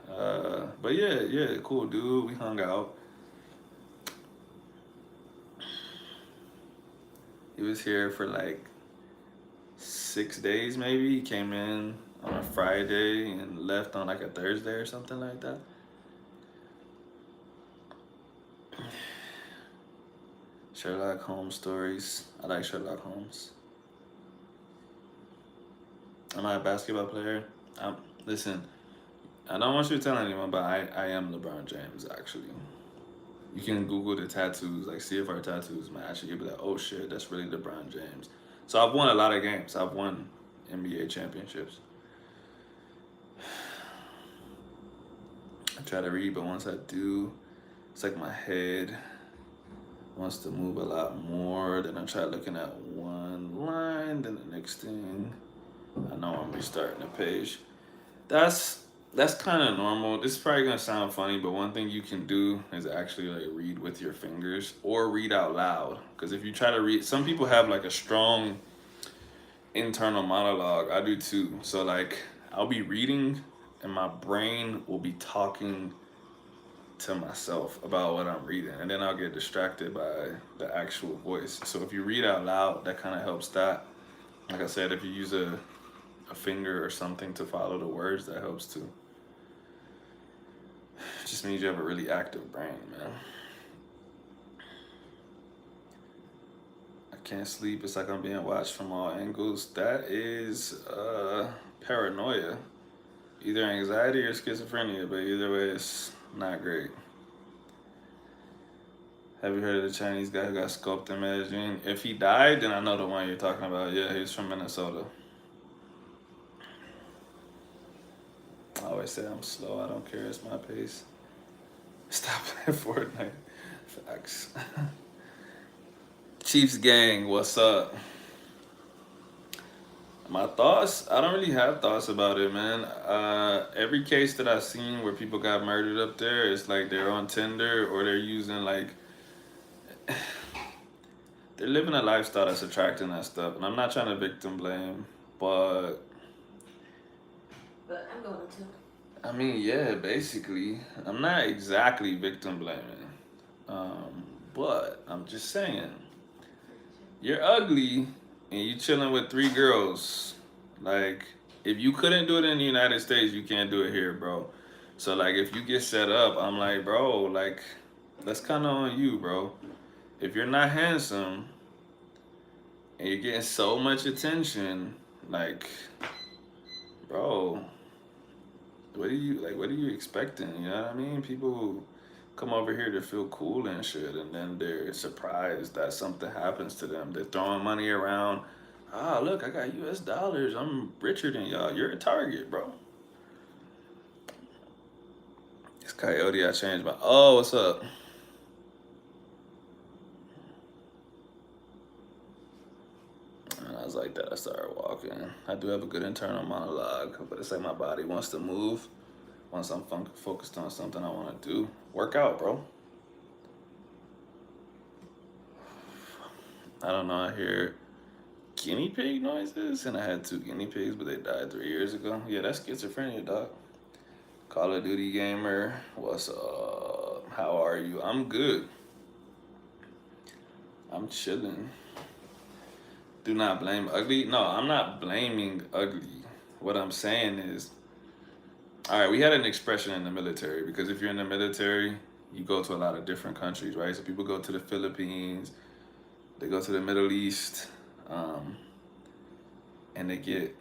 But yeah, yeah, cool dude. We hung out. He was here for like 6 days, maybe. He came in on a Friday and left on like a Thursday or something like that. Sherlock Holmes stories. I like Sherlock Holmes. Am I a basketball player? Listen, I don't want you to tell anyone, but I am LeBron James, actually. You can Google the tattoos, like see if our tattoos match. You'll be like, oh shit, that's really LeBron James. So I've won a lot of games. I've won NBA championships. I try to read, but once I do, it's like my head wants to move a lot more. Then I try looking at one line, then the next thing. I know I'm restarting the page. That's that's kind of normal. This is probably gonna sound funny, but one thing you can do is actually like read with your fingers or read out loud. Because if you try to read, some people have like a strong internal monologue. I do too. So like I'll be reading, and my brain will be talking to myself about what I'm reading, and then I'll get distracted by the actual voice. So if you read out loud, that kind of helps that. Like I said, if you use a finger or something to follow the words, that helps too. It just means you have a really active brain, man. I can't sleep. It's like I'm being watched from all angles. That is paranoia. Either anxiety or schizophrenia, but either way, it's not great. Have you heard of the Chinese guy who got sculpted in Medellin? If he died, then I know the one you're talking about. Yeah, he's from Minnesota. I always say I'm slow. I don't care. It's my pace. Stop playing Fortnite. Facts. Chiefs gang, what's up? My thoughts? I don't really have thoughts about it, man. Every case that I've seen where people got murdered up there, it's like they're on Tinder or they're using like they're living a lifestyle that's attracting that stuff. And I'm not trying to victim blame, but I'm going to. I mean, yeah, basically, I'm not exactly victim blaming, but I'm just saying, you're ugly and you chilling with three girls. Like, if you couldn't do it in the United States, you can't do it here, bro. So, like, if you get set up, I'm like, bro, like, that's kind of on you, bro. If you're not handsome and you're getting so much attention, like, bro, what are you like? What are you expecting? You know what I mean? People come over here to feel cool and shit, and then they're surprised that something happens to them. They're throwing money around. Ah, look, I got U.S. dollars. I'm richer than y'all. You're a target, bro. It's Coyote. I changed my. Oh, what's up? And I was like that. I started walking. I do have a good internal monologue, but it's like my body wants to move. Once I'm focused on something I want to do, work out, bro. I don't know. I hear guinea pig noises, and I had two guinea pigs, but they died 3 years ago. Yeah, that's schizophrenia, dog. Call of Duty gamer, what's up? How are you? I'm good. I'm chilling. Do not blame ugly. No, I'm not blaming ugly. What I'm saying is, all right, we had an expression in the military because if you're in the military, you go to a lot of different countries, right? So people go to the Philippines, they go to the Middle East, um, and they get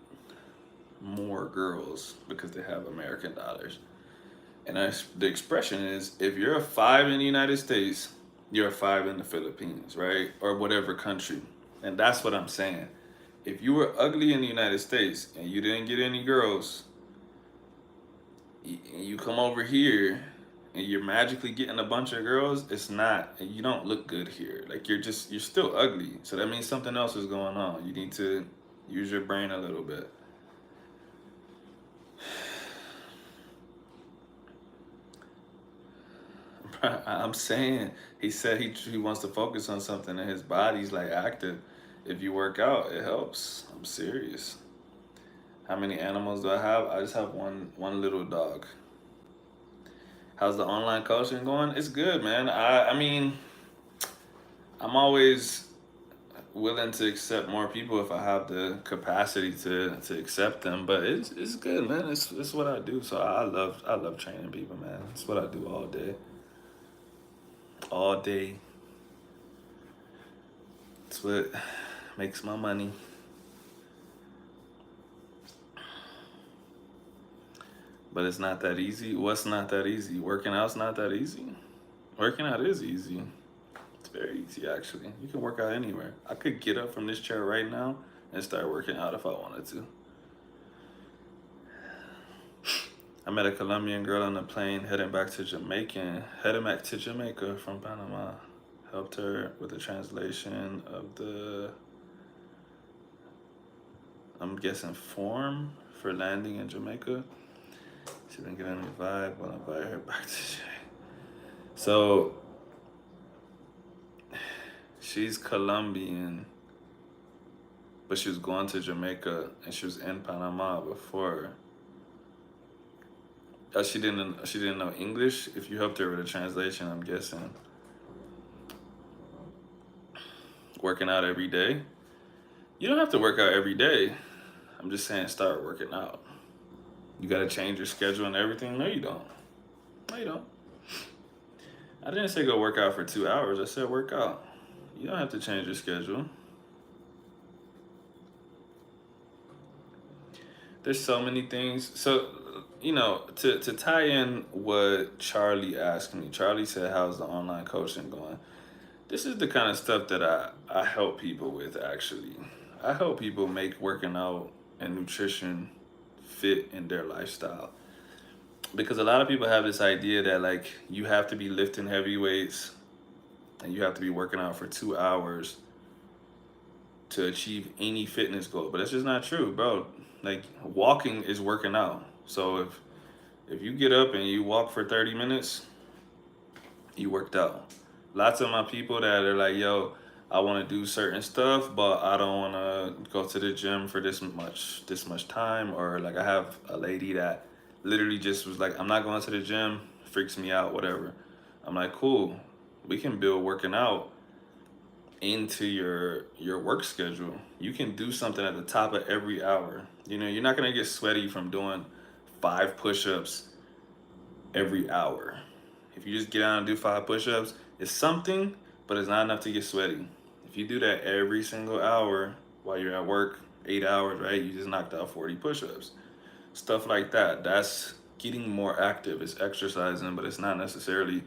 more girls because they have American dollars. And the expression is if you're a five in the United States, you're a five in the Philippines, right? Or whatever country. And that's what I'm saying. If you were ugly in the United States and you didn't get any girls, and you come over here and you're magically getting a bunch of girls, it's not, you don't look good here. Like you're still ugly. So that means something else is going on. You need to use your brain a little bit. I'm I'm saying he said he wants to focus on something and his body's like active. If you work out, it helps. I'm serious. How many animals do I have? I just have one little dog. How's the online coaching going? It's good, man. I mean, I'm always willing to accept more people if I have the capacity to accept them. But it's good, man. It's what I do. So I love training people, man. It's what I do all day. All day. It's what makes my money. But it's not that easy. What's not that easy? Working out's not that easy. Working out is easy. It's very easy, actually. You can work out anywhere. I could get up from this chair right now and start working out if I wanted to. I met a Colombian girl on the plane heading back to Jamaica from Panama. Helped her with the translation of the, I'm guessing, form for landing in Jamaica. She's been giving me a vibe. I'll invite her back to Jamaica. So she's Colombian, but she was going to Jamaica and she was in Panama before. She didn't know English. If you helped her with a translation, I'm guessing. Working out every day. You don't have to work out every day. I'm just saying start working out. You gotta change your schedule and everything. No, you don't. No, you don't. I didn't say go work out for 2 hours. I said work out. You don't have to change your schedule. There's so many things. So, to tie in what Charlie asked me, Charlie said, how's the online coaching going? This is the kind of stuff that I help people with, actually. I help people make working out and nutrition fit in their lifestyle. Because a lot of people have this idea that, like, you have to be lifting heavy weights and you have to be working out for 2 hours to achieve any fitness goal. But that's just not true, bro. Like, walking is working out. So if you get up and you walk for 30 minutes, you worked out. Lots of my people that are like, yo, I want to do certain stuff, but I don't want to go to the gym for this much time. Or like I have a lady that literally just was like, I'm not going to the gym, freaks me out, whatever. I'm like, cool, we can build working out into your work schedule. You can do something at the top of every hour. You're not gonna get sweaty from doing 5 push-ups every hour. If you just get out and do 5 push-ups, it's something, but it's not enough to get sweaty. If you do that every single hour while you're at work, 8 hours, right? You just knocked out 40 push-ups. Stuff like that. That's getting more active. It's exercising, but it's not necessarily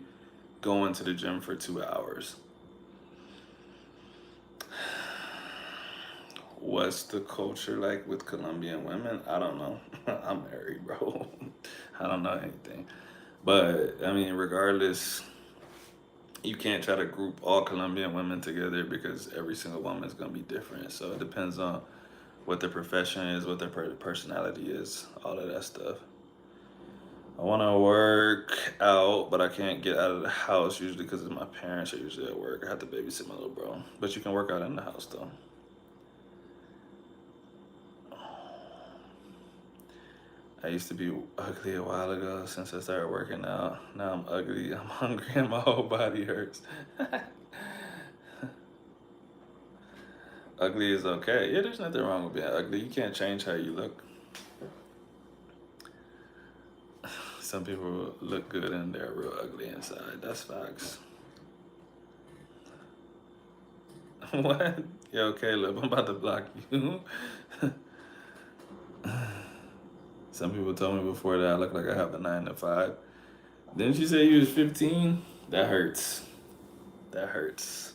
going to the gym for 2 hours. What's the culture like with Colombian women? I don't know. I'm married, bro. I don't know anything. But I mean, regardless, you can't try to group all Colombian women together because every single woman is going to be different. So it depends on what their profession is, what their personality is, all of that stuff. I want to work out, but I can't get out of the house usually because my parents are usually at work. I have to babysit my little bro. But you can work out in the house, though. I used to be ugly a while ago since I started working out. Now I'm ugly, I'm hungry, and my whole body hurts. Ugly is okay. Yeah, there's nothing wrong with being ugly. You can't change how you look. Some people look good and they're real ugly inside. That's facts. What? Yo, Caleb, I'm about to block you. Some people told me before that I look like I have a 9 to 5. Didn't you say you was 15? That hurts. That hurts.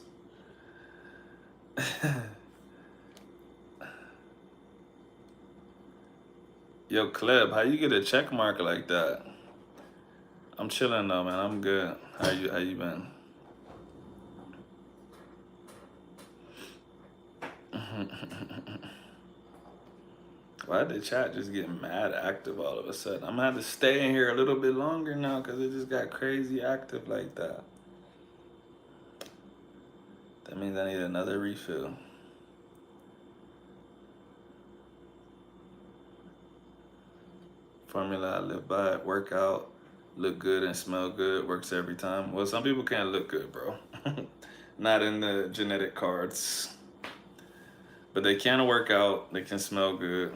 Yo, Cleb, how you get a check mark like that? I'm chilling though, man. I'm good. How you been? Why did the chat just get mad active all of a sudden? I'm gonna have to stay in here a little bit longer now because it just got crazy active like that. That means I need another refill. Formula I live by: work out, look good, and smell good. Works every time. Well, some people can't look good, bro. Not in the genetic cards. But they can work out, they can smell good.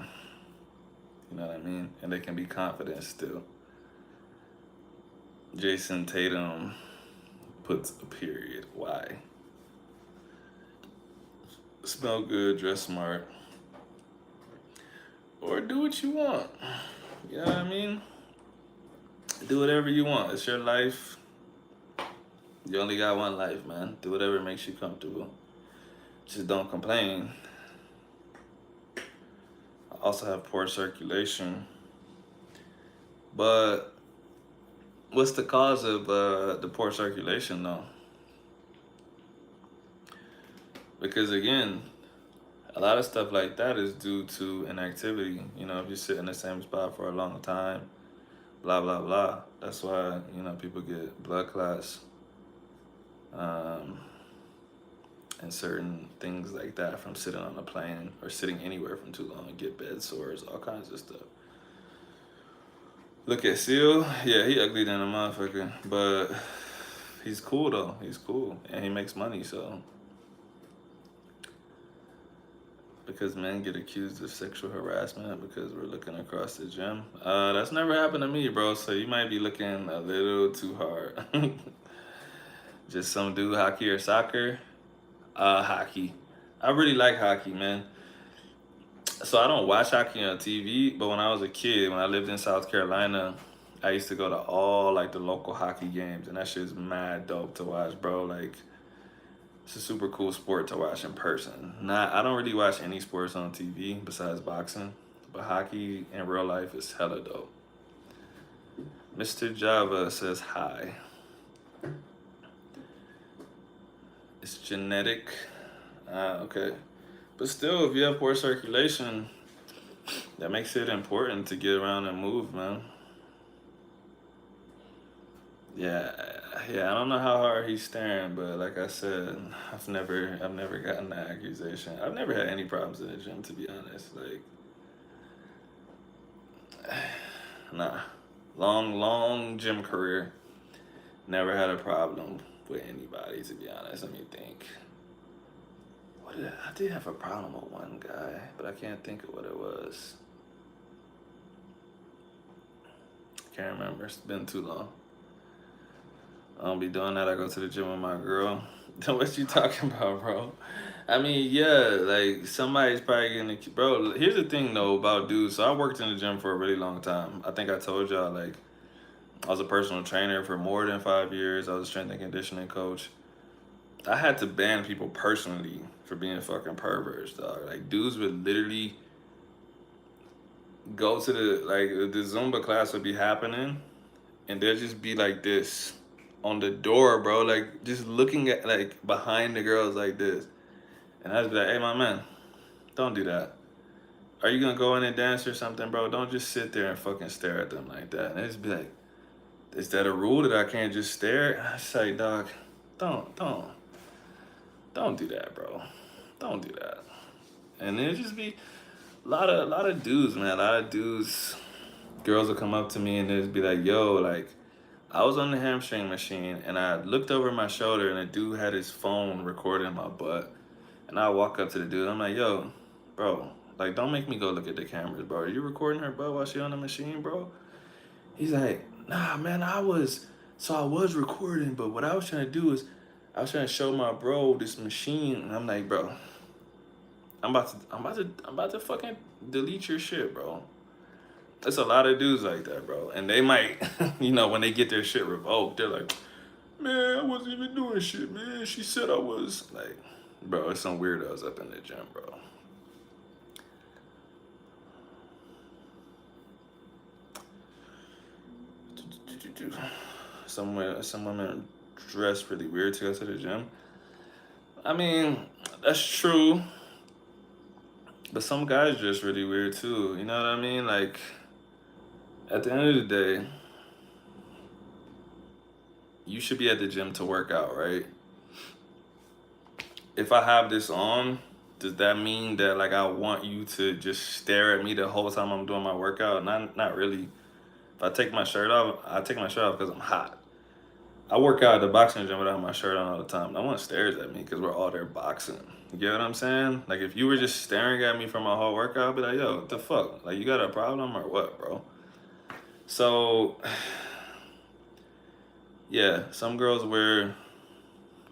You know what I mean? And they can be confident still. Jason Tatum puts a period. Why? Smell good, dress smart, or do what you want. You know what I mean? Do whatever you want. It's your life. You only got one life, man. Do whatever makes you comfortable. Just don't complain. I also have poor circulation. But what's the cause of the poor circulation, though? Because again, a lot of stuff like that is due to inactivity. You know, if you sit in the same spot for a long time, blah blah blah. That's why, you know, people get blood clots, and certain things like that from sitting on a plane or sitting anywhere from too long and get bed sores, all kinds of stuff. Look at Seal. Yeah, he ugly than a motherfucker, but he's cool though. He's cool and he makes money, so. Because men get accused of sexual harassment because we're looking across the gym. That's never happened to me, bro. So you might be looking a little too hard. Just some dude, hockey or soccer. Hockey. I really like hockey, man. So I don't watch hockey on TV, but when I was a kid, when I lived in South Carolina, I used to go to all like the local hockey games, and that shit's mad dope to watch, bro. Like, it's a super cool sport to watch in person. I don't really watch any sports on TV besides boxing, but hockey in real life is hella dope. Mr. Java says hi. It's genetic. Okay. But still, if you have poor circulation, that makes it important to get around and move, man. Yeah, yeah. I don't know how hard he's staring, but like I said, I've never gotten that accusation. I've never had any problems in the gym, to be honest. Like, nah, long gym career. Never had a problem with anybody, to be honest. Let me think. I did have a problem with one guy, but I can't think of what it was. Can't remember. It's been too long. I don't be doing that. I go to the gym with my girl. What you talking about, bro? I mean, yeah, like somebody's probably getting bro. Here's the thing though about dudes. So I worked in the gym for a really long time. I think I told y'all, like, I was a personal trainer for more than 5 years. I was a strength and conditioning coach. I had to ban people personally for being fucking perverts, dog. Like, dudes would literally go to the Zumba class would be happening, and they'll just be like this on the door, bro. Like, just looking at, like, behind the girls like this. And I'd be like, hey, my man, don't do that. Are you gonna go in and dance or something, bro? Don't just sit there and fucking stare at them like that. And they just be like, is that a rule that I can't just stare? I say, dog, don't do that, bro. Don't do that. And it just be a lot of dudes, man. A lot of dudes, girls will come up to me and they'll just be like, yo, like, I was on the hamstring machine and I looked over my shoulder and a dude had his phone recording my butt. And I walk up to the dude, I'm like, yo, bro, like, don't make me go look at the cameras, bro. Are you recording her butt while she on the machine, bro? He's like, nah, man, I was recording, but what I was trying to do is I was trying to show my bro this machine. And I'm like, bro, I'm about to fucking delete your shit, bro. There's a lot of dudes like that, bro. And they might, you know, when they get their shit revoked, they're like, man, I wasn't even doing shit, man. She said I was. Like, bro, it's some weirdos up in the gym, bro. Some women dress really weird to go to the gym. I mean, that's true. But some guys just really weird too. You know what I mean? Like at the end of the day, you should be at the gym to work out, right? If I have this on, does that mean that like I want you to just stare at me the whole time I'm doing my workout? Not really. If I take my shirt off, I take my shirt off because I'm hot. I work out at the boxing gym without my shirt on all the time. No one stares at me because we're all there boxing. You get what I'm saying? Like if you were just staring at me for my whole workout, I'd be like, yo, what the fuck? Like you got a problem or what, bro? So yeah, some girls wear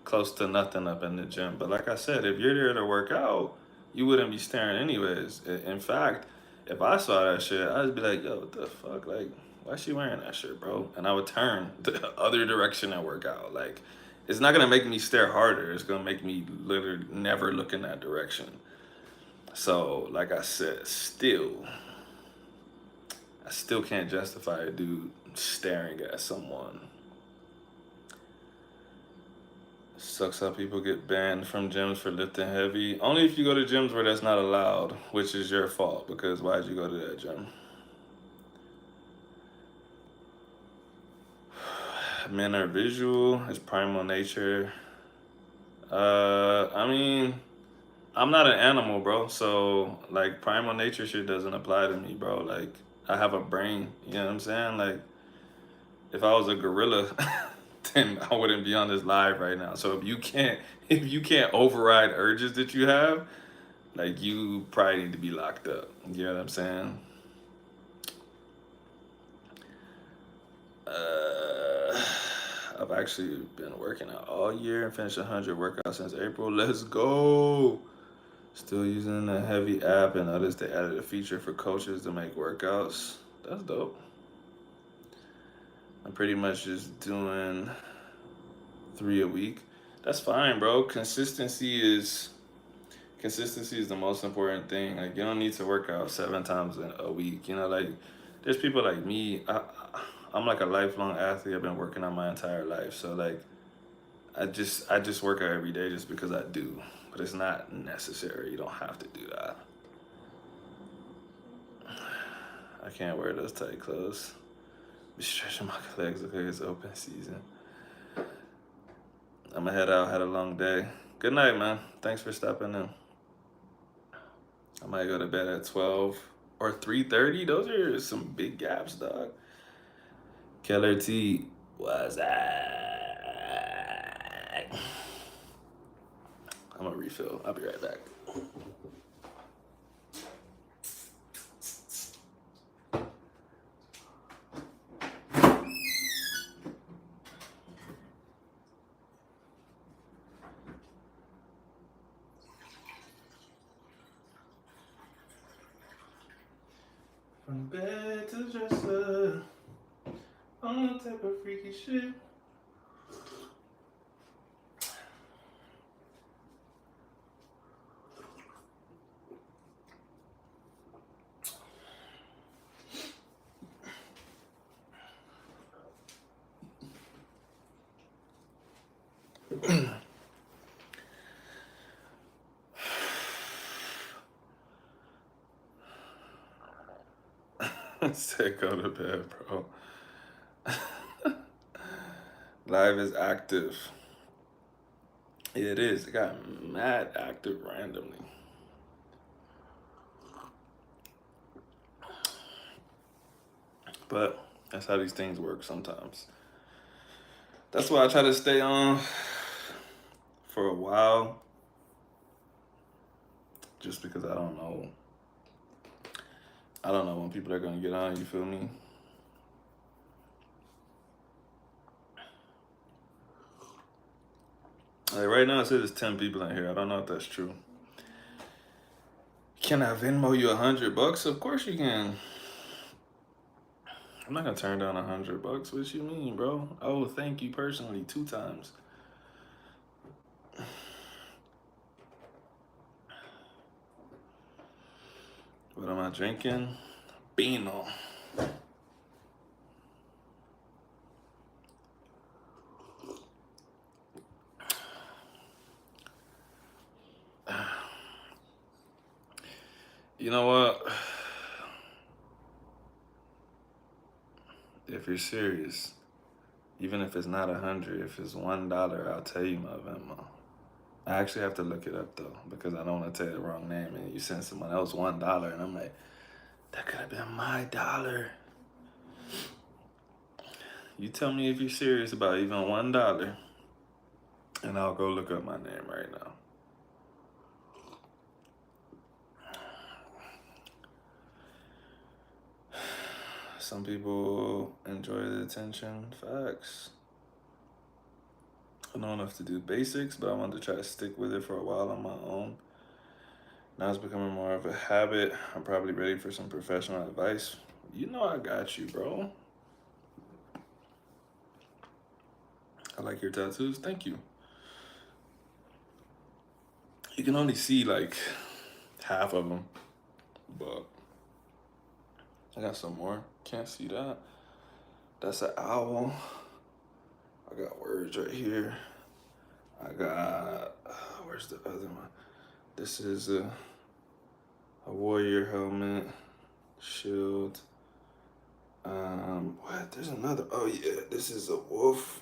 close to nothing up in the gym. But like I said, if you're there to work out, you wouldn't be staring anyways. In fact, if I saw that shit, I'd be like, yo, what the fuck? Like, why is she wearing that shit, bro? And I would turn the other direction and work out. Like, it's not gonna make me stare harder. It's gonna make me literally never look in that direction. So, like I said, I still can't justify a dude staring at someone. Sucks how people get banned from gyms for lifting heavy. Only if you go to gyms where that's not allowed, which is your fault because why'd you go to that gym? Men are visual, it's primal nature. I mean, I'm not an animal, bro. So like primal nature shit doesn't apply to me, bro. Like I have a brain, you know what I'm saying? Like if I was a gorilla, then I wouldn't be on this live right now. So if you can't override urges that you have, like you probably need to be locked up. You know what I'm saying? Uh, I've actually been working out all year and finished 100 workouts since April. Let's go. Still using the heavy app and noticed they added a feature for coaches to make workouts. That's dope. I'm pretty much just doing 3 a week. That's fine, bro. Consistency is the most important thing. Like you don't need to work out 7 times in a week. You know, like there's people like me. I'm like a lifelong athlete. I've been working out my entire life. So like I just work out every day just because I do. But it's not necessary. You don't have to do that. I can't wear those tight clothes. Be stretching my legs. Okay, it's open season. I'ma head out. Had a long day. Good night, man. Thanks for stopping in. I might go to bed at 12 or 3:30. Those are some big gaps, dog. Keller T was that? I'm gonna refill. I'll be right back. From bed to dresser, all type of freaky shit. Say go to bed, bro. Live is active. Yeah, it is. It got mad active randomly. But that's how these things work sometimes. That's why I try to stay on for a while. Just because I don't know. I don't know when people are gonna get on, you feel me? Like right now it says there's 10 people in here. I don't know if that's true. Can I Venmo you $100? Of course you can. I'm not gonna turn down $100. What you mean, bro? I will thank you personally 2 times. What am I drinking? Beano. You know what? If you're serious, even if it's not 100, if it's $1, I'll tell you my Venmo. I actually have to look it up though, because I don't want to tell you the wrong name and you send someone else $1 and I'm like, that could have been my dollar. You tell me if you're serious about even $1 and I'll go look up my name right now. Some people enjoy the attention. Facts. I know enough to do basics, but I wanted to try to stick with it for a while on my own. Now it's becoming more of a habit. I'm probably ready for some professional advice. You know I got you, bro. I like your tattoos. Thank you. You can only see like half of them, but I got some more. Can't see that. That's an owl. I got words right here. I got, where's the other one? This is a warrior helmet, shield. What? There's another. Oh yeah, this is a wolf.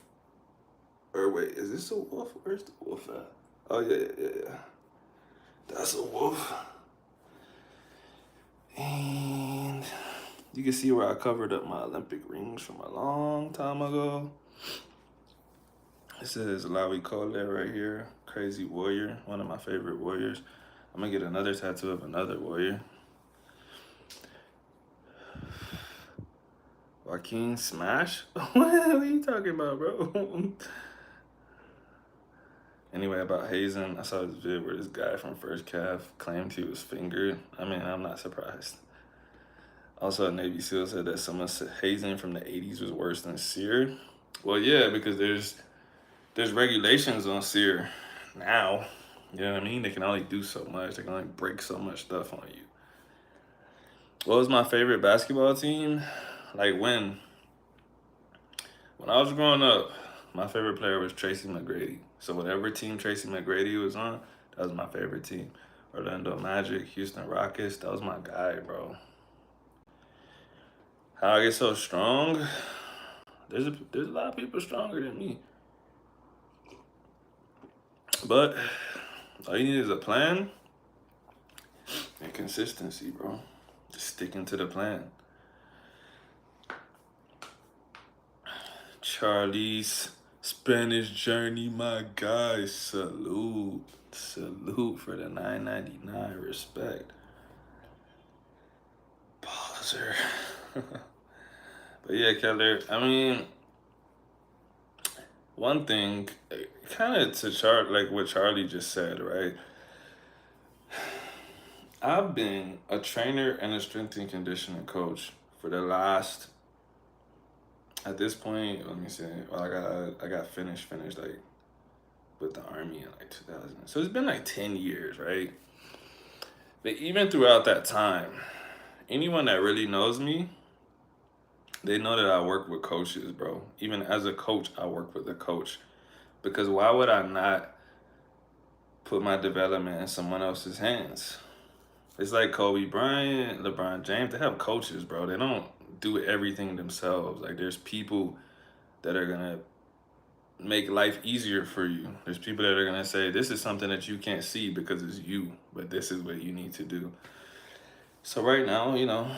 Or wait, is this a wolf? Where's the wolf at? Oh yeah. That's a wolf. And you can see where I covered up my Olympic rings from a long time ago. This is Lawi Cole right here. Crazy warrior, one of my favorite warriors. I'm gonna get another tattoo of another warrior. Joaquin Smash? What are you talking about, bro? Anyway, about Hazing, I saw this video where this guy from First Calf claimed he was fingered. I mean, I'm not surprised. Also, a Navy SEAL said that someone said hazing from the 80s was worse than sear. Well, yeah, because there's regulations on sear now. You know what I mean? They can only do so much. They can only break so much stuff on you. What was my favorite basketball team? Like when I was growing up, my favorite player was Tracy McGrady. So whatever team Tracy McGrady was on, that was my favorite team. Orlando Magic, Houston Rockets, that was my guy, bro. How I get so strong? There's a lot of people stronger than me. But all you need is a plan and consistency, bro. Just sticking to the plan. Charlie's Spanish journey, my guy. Salute. Salute for the $9.99. Respect. Pauser. But yeah, Keller, I mean, one thing, kind of to like what Charlie just said, right? I've been a trainer and a strength and conditioning coach for the last, at this point, let me see, well, I got finished like with the Army in like 2000. So it's been like 10 years, right? But even throughout that time, anyone that really knows me, they know that I work with coaches, bro. Even as a coach, I work with a coach. Because why would I not put my development in someone else's hands? It's like Kobe Bryant, LeBron James, they have coaches, bro. They don't do everything themselves. Like there's people that are gonna make life easier for you. There's people that are gonna say, this is something that you can't see because it's you, but this is what you need to do. So right now, you know,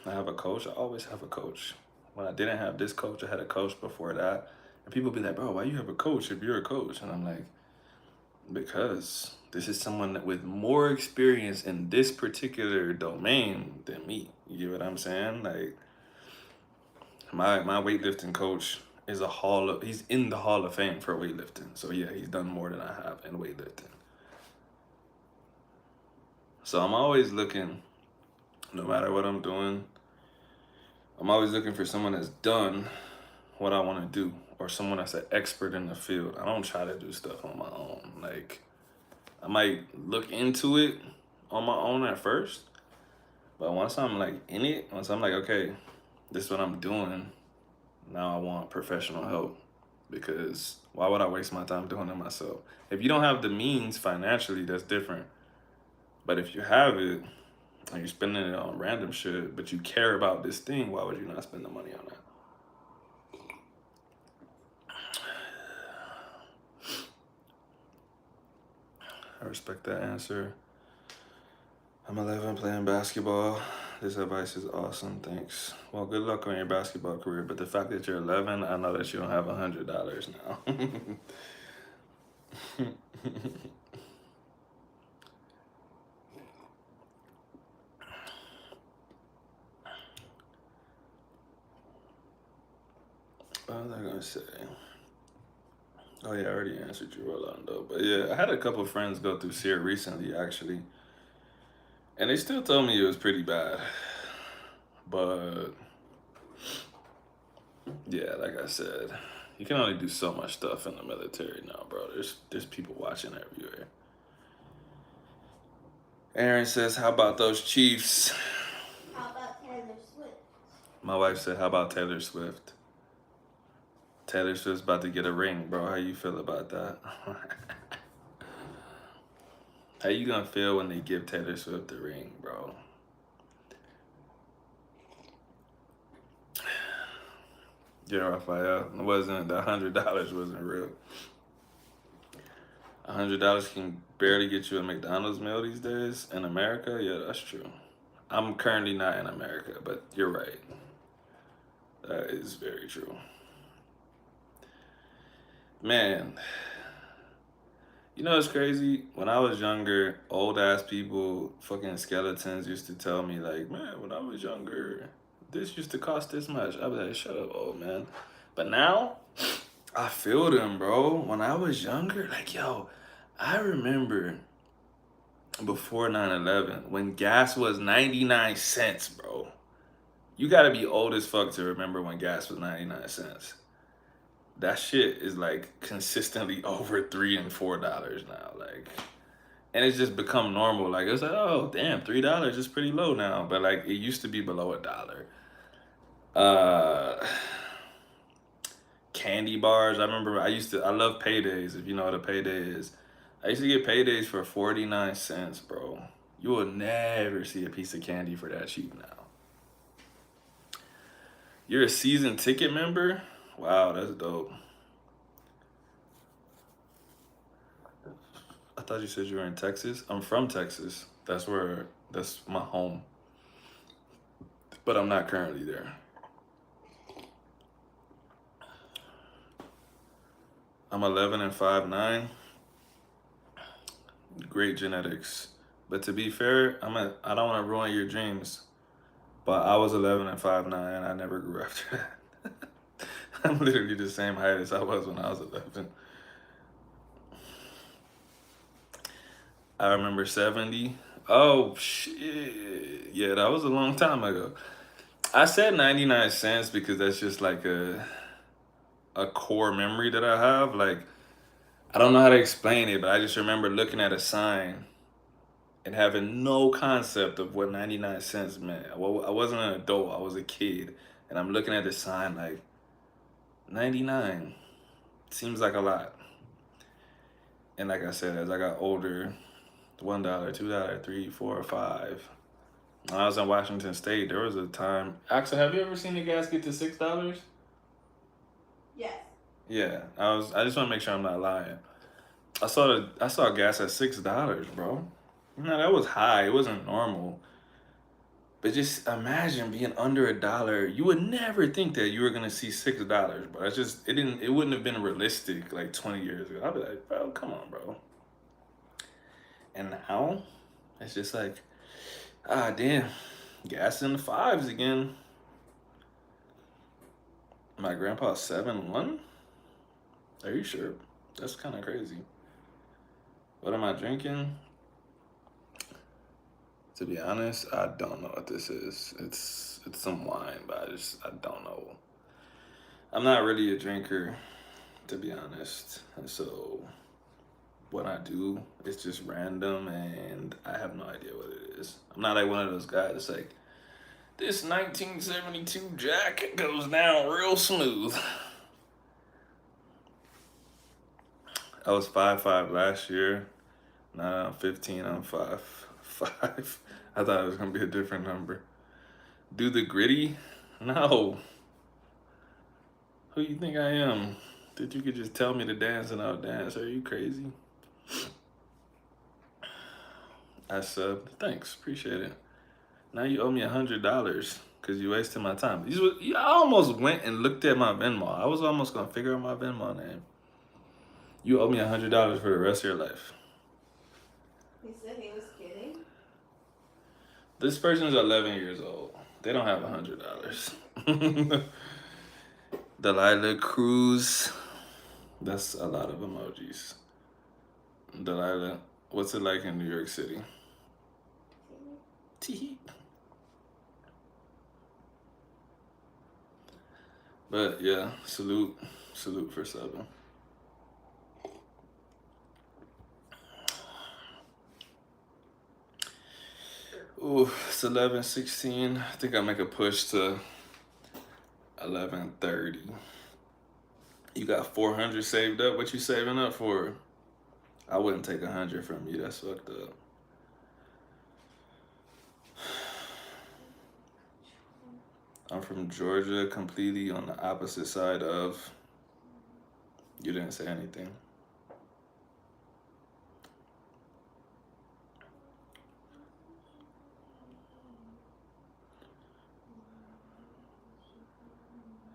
I have a coach. I always have a coach. When I didn't have this coach, I had a coach before that. And people be like, bro, why you have a coach if you're a coach? And I'm like, because this is someone with more experience in this particular domain than me. You get what I'm saying? Like my weightlifting coach is he's in the Hall of Fame for weightlifting. So yeah, he's done more than I have in weightlifting. So I'm always looking, no matter what I'm doing, I'm always looking for someone that's done what I want to do or someone that's an expert in the field. I don't try to do stuff on my own. Like I might look into it on my own at first, but once I'm like in it, once I'm like, okay, this is what I'm doing, now I want professional help because why would I waste my time doing it myself? If you don't have the means financially, that's different. But if you have it, and you're spending it on random shit, but you care about this thing, why would you not spend the money on that? I respect that answer. I'm 11 playing basketball. This advice is awesome, thanks. Well, good luck on your basketball career, but the fact that you're 11, I know that you don't have $100 now. What was I gonna say? Oh yeah, I already answered you, Rolando. But yeah, I had a couple of friends go through SEER recently, actually, and they still told me it was pretty bad. But yeah, like I said, you can only do so much stuff in the military now, bro. There's people watching everywhere. Aaron says, "How about those Chiefs?" How about Taylor Swift? My wife said, "How about Taylor Swift?" Taylor Swift's about to get a ring, bro. How you feel about that? How you gonna feel when they give Taylor Swift the ring, bro? Yeah, Raphael, it wasn't the $100 wasn't real. $100 can barely get you a McDonald's meal these days in America. Yeah, that's true. I'm currently not in America, but you're right. That is very true. Man, you know it's crazy? When I was younger, old ass people, fucking skeletons used to tell me like, man, when I was younger, this used to cost this much. I'd be like, shut up, old man. But now, I feel them, bro. When I was younger, like, yo, I remember before 9/11 when gas was 99 cents, bro. You gotta be old as fuck to remember when gas was 99 cents. That shit is like consistently over $3 and $4 now. Like, and it's just become normal. Like, it's like, oh damn, $3 is pretty low now. But like it used to be below $1. Uh Candy bars. I remember I love paydays, if you know what a payday is. I used to get paydays for 49 cents, bro. You will never see a piece of candy for that cheap now. You're a season ticket member? Wow, that's dope. I thought you said you were in Texas. I'm from Texas. That's my home. But I'm not currently there. I'm 11 and 5'9". Great genetics. But to be fair, I don't want to ruin your dreams. But I was 11 and 5'9", and I never grew after that. I'm literally the same height as I was when I was 11. I remember 70. Oh, shit. Yeah, that was a long time ago. I said 99 cents because that's just like a core memory that I have. Like, I don't know how to explain it, but I just remember looking at a sign and having no concept of what 99 cents meant. I wasn't an adult, I was a kid. And I'm looking at the sign like, 99 seems like a lot. And like I said, as I got older, $1, $2, $3, $4, $5. When I was in Washington State, there was a time. Axel, have you ever seen the gas get to $6? Yes. Yeah, I just want to make sure I'm not lying. I saw gas at $6, bro. You know, that was high. It wasn't normal. But just imagine being under $1. You would never think that you were gonna see $6, but it wouldn't have been realistic like 20 years ago. I'd be like, bro, come on, bro. And now it's just like, ah damn, gas in the fives again. My grandpa's 7'1". Are you sure? That's kind of crazy. What am I drinking? To be honest, I don't know what this is. It's some wine, but I don't know. I'm not really a drinker, to be honest. And so what I do is just random and I have no idea what it is. I'm not like one of those guys that's like, this 1972 Jack goes down real smooth. I was 5'5" last year. Now I'm 15, I'm 5'5". I thought it was gonna be a different number. Do the gritty? No. Who you think I am? That you could just tell me to dance and I'll dance? Are you crazy? I subbed. Thanks, appreciate it. Now you owe me $100 because you wasted my time. I almost went and looked at my Venmo. I was almost gonna figure out my Venmo name. You owe me $100 for the rest of your life. He said he was kidding. This person's 11 years old. They don't have $100. Delilah Cruz. That's a lot of emojis. Delilah, what's it like in New York City? Tee. But yeah, salute for subbing. Ooh, it's 11:16. I think I'll make a push to 11:30. You got 400 saved up. What you saving up for? I wouldn't take 100 from you. That's fucked up. I'm from Georgia, completely on the opposite side of. You didn't say anything.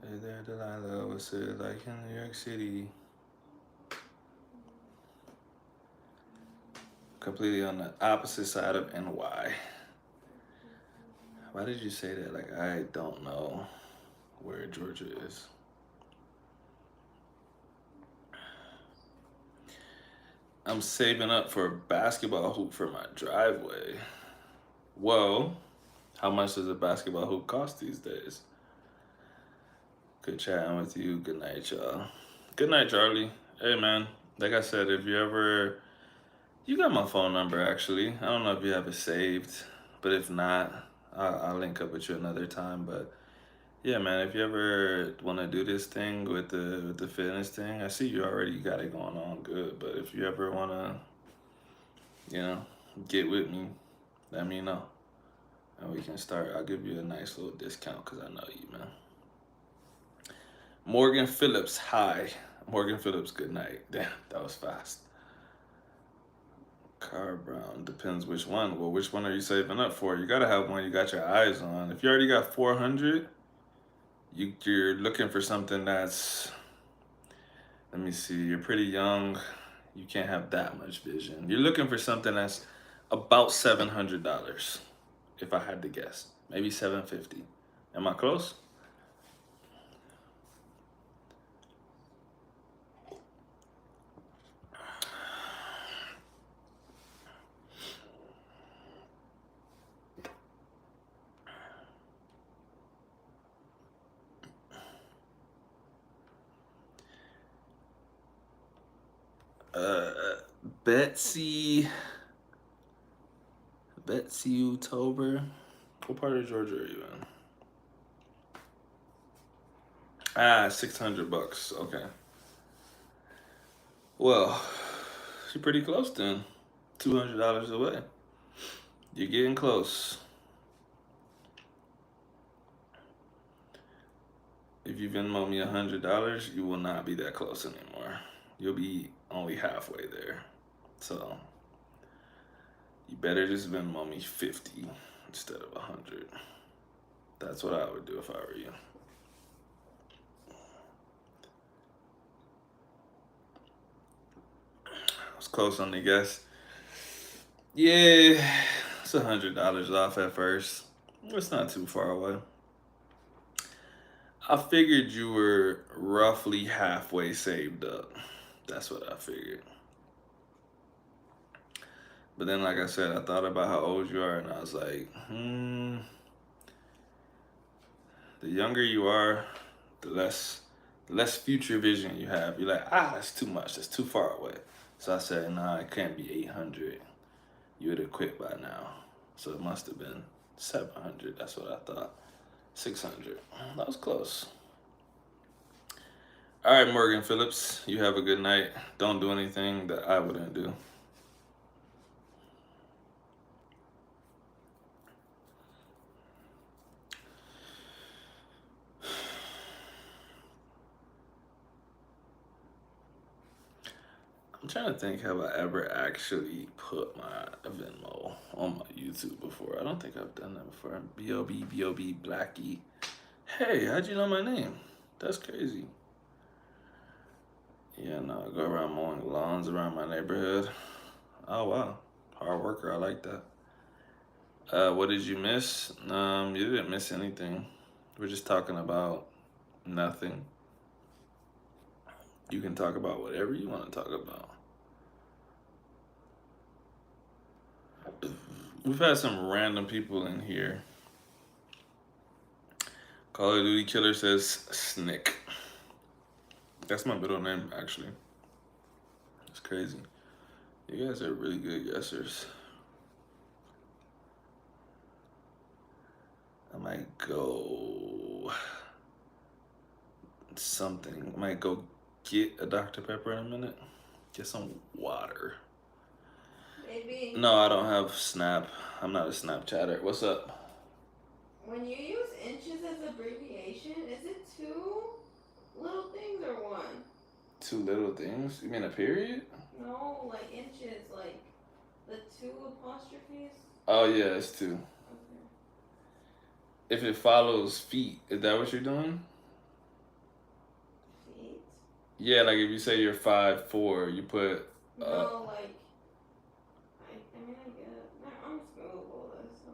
Hey there, Delilah. What's it like in New York City? Completely on the opposite side of NY. Why did you say that? Like, I don't know where Georgia is. I'm saving up for a basketball hoop for my driveway. Well, how much does a basketball hoop cost these days? Good chatting with you. Good night, y'all. Good night, Charlie. Hey, man. Like I said, if you ever... You got my phone number, actually. I don't know if you have it saved. But if not, I'll link up with you another time. But yeah, man, if you ever want to do this thing with the fitness thing, I see you already got it going on good. But if you ever want to, get with me, let me know. And we can start. I'll give you a nice little discount because I know you, man. Morgan Phillips, hi. Morgan Phillips, good night. Damn, that was fast. Car Brown, depends which one. Well, which one are you saving up for? You gotta have one you got your eyes on. If you already got 400, you're looking for something that's, let me see, you're pretty young. You can't have that much vision. You're looking for something that's about $700, if I had to guess. Maybe 750. Am I close? Betsy Utober. What part of Georgia are you in? 600 bucks. Okay. Well, you're pretty close then. $200 away. You're getting close. If you Venmo me $100, you will not be that close anymore. You'll be only halfway there. So you better just Venmo me 50 instead of 100. That's what I would do if I were you. I was close on the guess. Yeah, it's $100 off at first. It's not too far away. I figured you were roughly halfway saved up. That's what I figured. But then, like I said, I thought about how old you are, and I was like, the younger you are, the less future vision you have. You're like, that's too much. That's too far away. So I said, nah, it can't be 800. You would have quit by now. So it must have been 700. That's what I thought. 600. That was close. All right, Morgan Phillips, you have a good night. Don't do anything that I wouldn't do. I'm trying to think, have I ever actually put my Venmo on my YouTube before? I don't think I've done that before. B-O-B, B-O-B, Blackie. Hey, how'd you know my name? That's crazy. Yeah, no, I go around mowing lawns around my neighborhood. Oh, wow. Hard worker, I like that. What did you miss? You didn't miss anything. We're just talking about nothing. You can talk about whatever you want to talk about. We've had some random people in here. Call of Duty Killer says Snick. That's my middle name, actually. It's crazy. You guys are really good guessers. I might go something. I might go get a Dr. Pepper in a minute. Get some water. Maybe. No, I don't have Snap. I'm not a Snapchatter. What's up? When you use inches as abbreviation, is it two little things or one? Two little things? You mean a period? No, like inches, like the two apostrophes. Oh yeah, it's two. Okay. If it follows feet, is that what you're doing? Feet? Yeah, like if you say you're 5'4", you put. No, like. I mean, I get it. I'm just gonna Google this. So.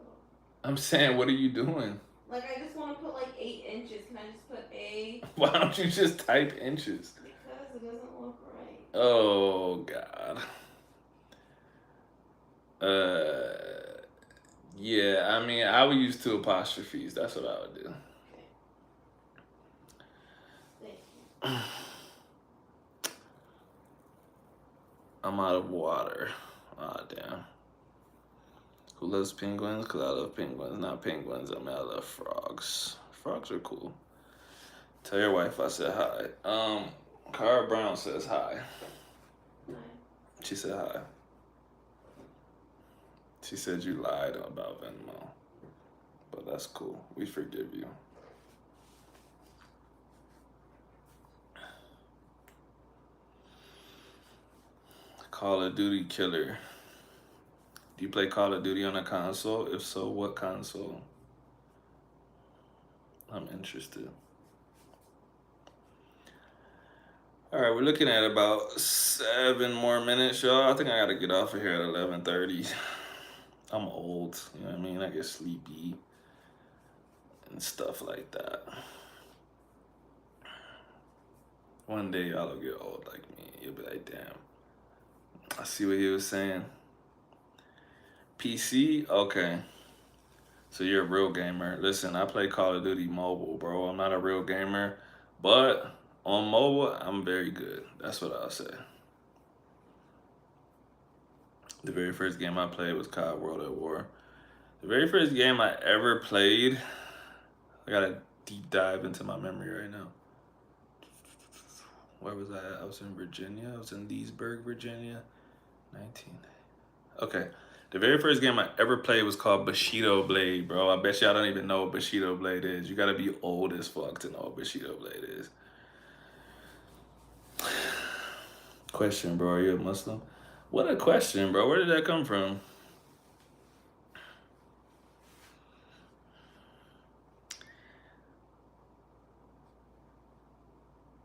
I'm saying, what are you doing? Like, I just want to put like 8 inches. Can I just put A? Why don't you just type inches? Because it doesn't look right. Oh God. Yeah. I mean, I would use two apostrophes. That's what I would do. Okay. Thank you. I'm out of water. Ah, damn. Who loves penguins? Because I love penguins. Not penguins. I mean, I love frogs. Frogs are cool. Tell your wife I said hi. Cara Brown says hi. Hi. She said hi. She said you lied about Venmo. But that's cool. We forgive you. Call of Duty Killer. Do you play Call of Duty on a console? If so, what console? I'm interested. All right, we're looking at about 7 more minutes, y'all. I think I gotta get off of here at 11:30. I'm old, you know what I mean? I get sleepy and stuff like that. One day y'all will get old like me. You'll be like, damn. I see what he was saying. PC? Okay. So you're a real gamer. Listen, I play Call of Duty mobile, bro. I'm not a real gamer, but on mobile, I'm very good. That's what I'll say. The very first game I played was COD World at War. The very first game I ever played, I gotta deep dive into my memory right now. Where was I at? I was in Virginia. I was in Leesburg, Virginia. 19. Okay. The very first game I ever played was called Bushido Blade, bro. I bet y'all don't even know what Bushido Blade is. You gotta be old as fuck to know what Bushido Blade is. Question, bro. Are you a Muslim? What a question, bro. Where did that come from?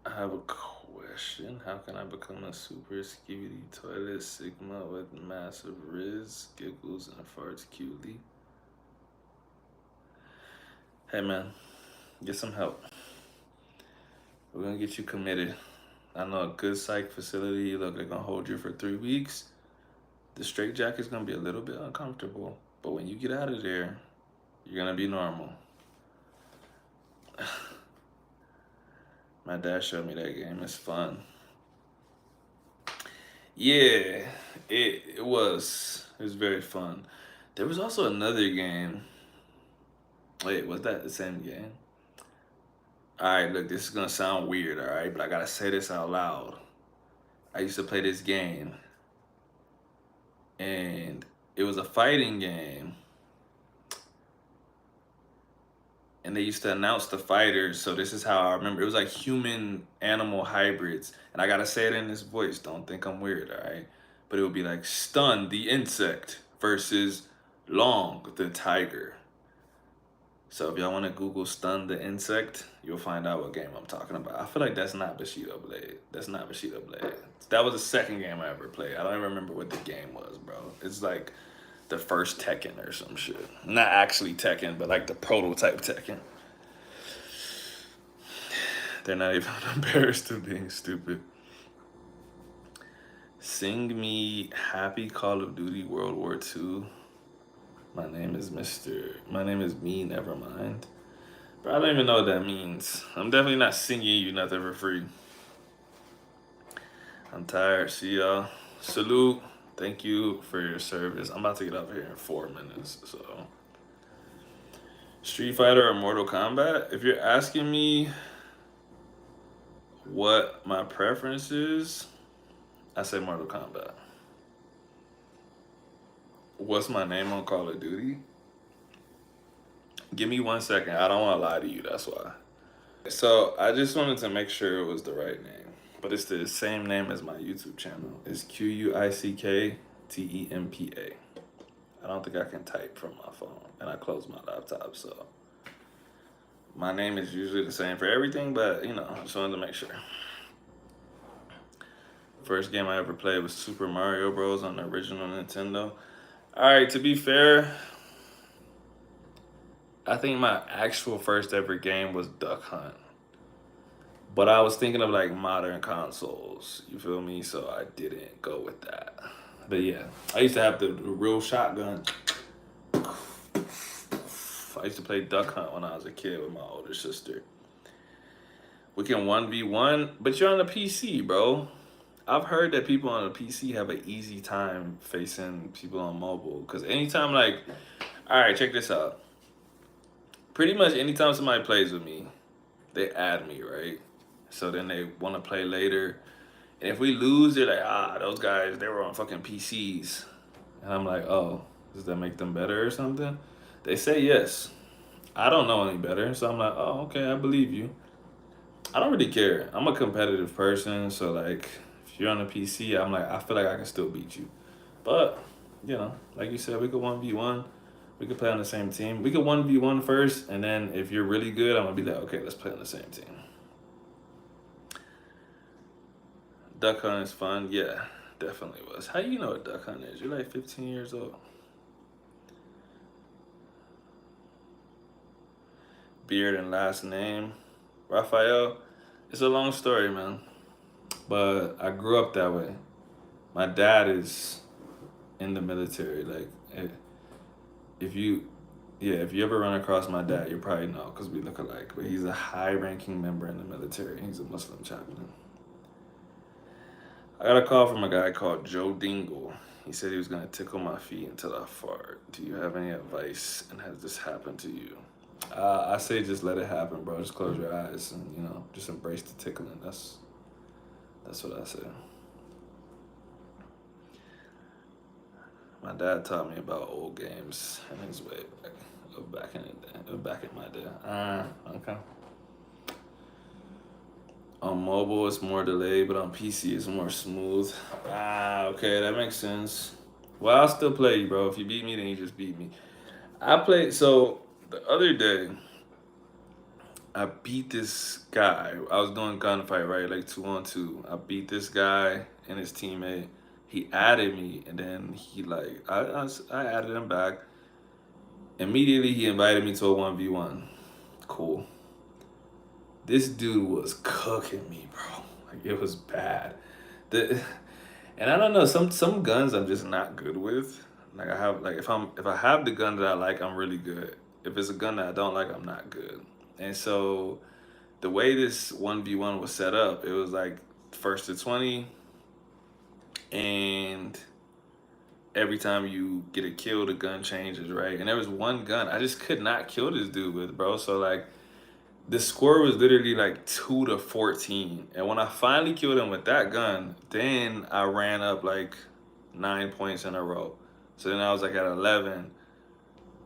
I have a question. How can I become a super skibidi toilet sigma with massive riz, giggles, and farts cutely? Hey, man. Get some help. We're gonna get you committed. I know a good psych facility, look, they're gonna hold you for 3 weeks. The straitjacket's gonna be a little bit uncomfortable, but when you get out of there, you're gonna be normal. My dad showed me that game. It's fun. Yeah, it was. It was very fun. There was also another game. Wait, was that the same game? All right, look, this is gonna sound weird, all right, but I gotta say this out loud. I used to play this game, and it was a fighting game, and they used to announce the fighters. So this is how I remember. It was like human animal hybrids, and I gotta say it in this voice. Don't think I'm weird, all right? But it would be like Stun the insect versus Long the tiger. So if y'all want to Google Stun the insect, you'll find out what game I'm talking about. I feel like that's not Bushido Blade. That's not Bushido Blade. That was the second game I ever played. I don't even remember what the game was, bro. It's like the first Tekken or some shit. Not actually Tekken, but like the prototype Tekken. They're not even embarrassed of being stupid. Sing me Happy Call of Duty World War II. My name is Me, never mind. Bro, I don't even know what that means. I'm definitely not singing you nothing for free. I'm tired. See y'all. Salute. Thank you for your service. I'm about to get up here in 4 minutes. So, Street Fighter or Mortal Kombat? If you're asking me what my preference is, I say Mortal Kombat. What's my name on Call of Duty? Give me 1 second. I don't want to lie to you. That's why. So I just wanted to make sure it was the right name. But it's the same name as my YouTube channel. It's QUICKTEMPA. I don't think I can type from my phone. And I closed my laptop, so my name is usually the same for everything, but I just wanted to make sure. First game I ever played was Super Mario Bros. On the original Nintendo. Alright, to be fair, I think my actual first ever game was Duck Hunt. But I was thinking of like modern consoles, you feel me? So I didn't go with that. But yeah, I used to have the real shotgun. I used to play Duck Hunt when I was a kid with my older sister. We can 1v1, but you're on a PC, bro. I've heard that people on a PC have an easy time facing people on mobile. Because anytime, like, all right, check this out. Pretty much anytime somebody plays with me, they add me, right? So then they want to play later. And if we lose, they're like, those guys, they were on fucking PCs. And I'm like, oh, does that make them better or something? They say yes. I don't know any better. So I'm like, oh, okay, I believe you. I don't really care. I'm a competitive person. So, like, if you're on a PC, I'm like, I feel like I can still beat you. But, like you said, we could 1v1. We could play on the same team. We could 1v1 first. And then if you're really good, I'm going to be like, okay, let's play on the same team. Duck hunt is fun. Yeah, definitely was. How you know what duck hunt is? You're like 15 years old. Beard and last name. Raphael. It's a long story, man. But I grew up that way. My dad is in the military. Like, if you ever run across my dad, you probably know because we look alike. But he's a high-ranking member in the military. He's a Muslim chaplain. I got a call from a guy called Joe Dingle. He said he was gonna tickle my feet until I fart. Do you have any advice? And has this happened to you? I say just let it happen, bro. Just close your eyes and just embrace the tickling. That's what I say. My dad taught me about old games in his way back in the day, back in my day. Okay. On mobile, it's more delayed, but on PC, it's more smooth. Okay, that makes sense. Well, I'll still play you, bro. If you beat me, then you just beat me. So the other day, I beat this guy. I was doing gunfight, right? Like 2-on-2. I beat this guy and his teammate. He added me, and then I added him back. Immediately, he invited me to a 1v1. Cool. This dude was cooking me, bro. Like, it was bad. And I don't know, some guns I'm just not good with. Like if I have the gun that I like, I'm really good. If it's a gun that I don't like, I'm not good. And so the way this 1v1 was set up, it was like first to 20, and every time you get a kill, the gun changes, right? And there was one gun I just could not kill this dude with, bro. So like the score was literally like 2-14. And when I finally killed him with that gun, then I ran up like 9 points in a row. So then I was like at 11.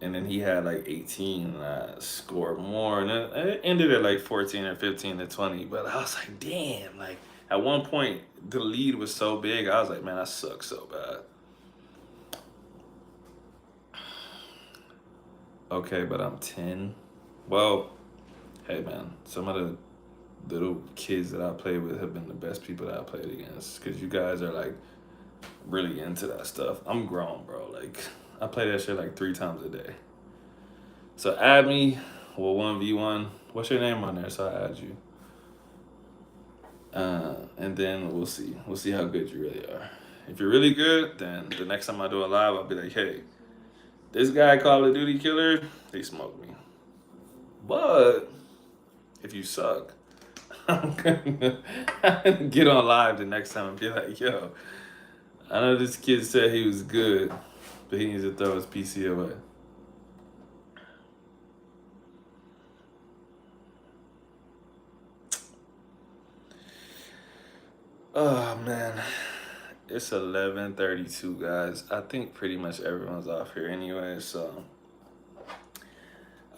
and then he had like 18, and I scored more, and it ended at like 14 or 15 to 20. But I was like, damn, like at one point the lead was so big, I was like, man, I suck so bad. Okay, but I'm 10. Well, hey man, some of the little kids that I played with have been the best people that I played against, because you guys are like really into that stuff. I'm grown, bro. Like I play that shit like 3 times a day. So add me. Well, 1v1. What's your name on there? So I add you. And then we'll see. We'll see how good you really are. If you're really good, then the next time I do a live, I'll be like, hey, this guy Call of Duty killer, he smoked me. But if you suck, I'm gonna get on live the next time and be like, yo, I know this kid said he was good, but he needs to throw his PC away. Oh man, it's 11:32, guys. I think pretty much everyone's off here anyway, so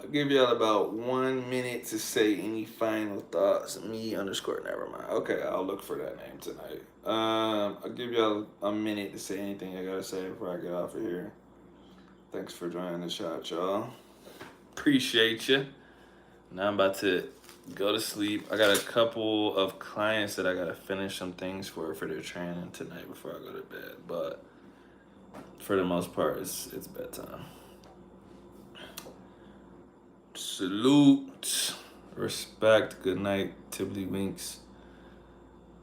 I'll give y'all about 1 minute to say any final thoughts. Me underscore never mind. Okay, I'll look for that name tonight. I'll give y'all a minute to say anything I gotta say before I get off of here. Thanks for joining the shot, y'all. Appreciate you. Now I'm about to go to sleep. I got a couple of clients that I gotta finish some things for their training tonight before I go to bed. But for the most part, it's bedtime. Salute, respect, good night, Tibbly Winks,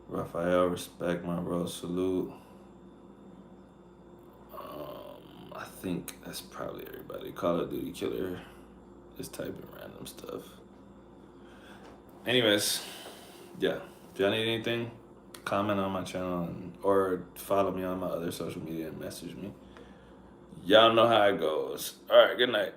Raphael, respect, my bro, salute. I think that's probably everybody. Call of Duty killer is typing random stuff. Anyways, yeah. If y'all need anything, comment on my channel or follow me on my other social media and message me. Y'all know how it goes. All right, good night.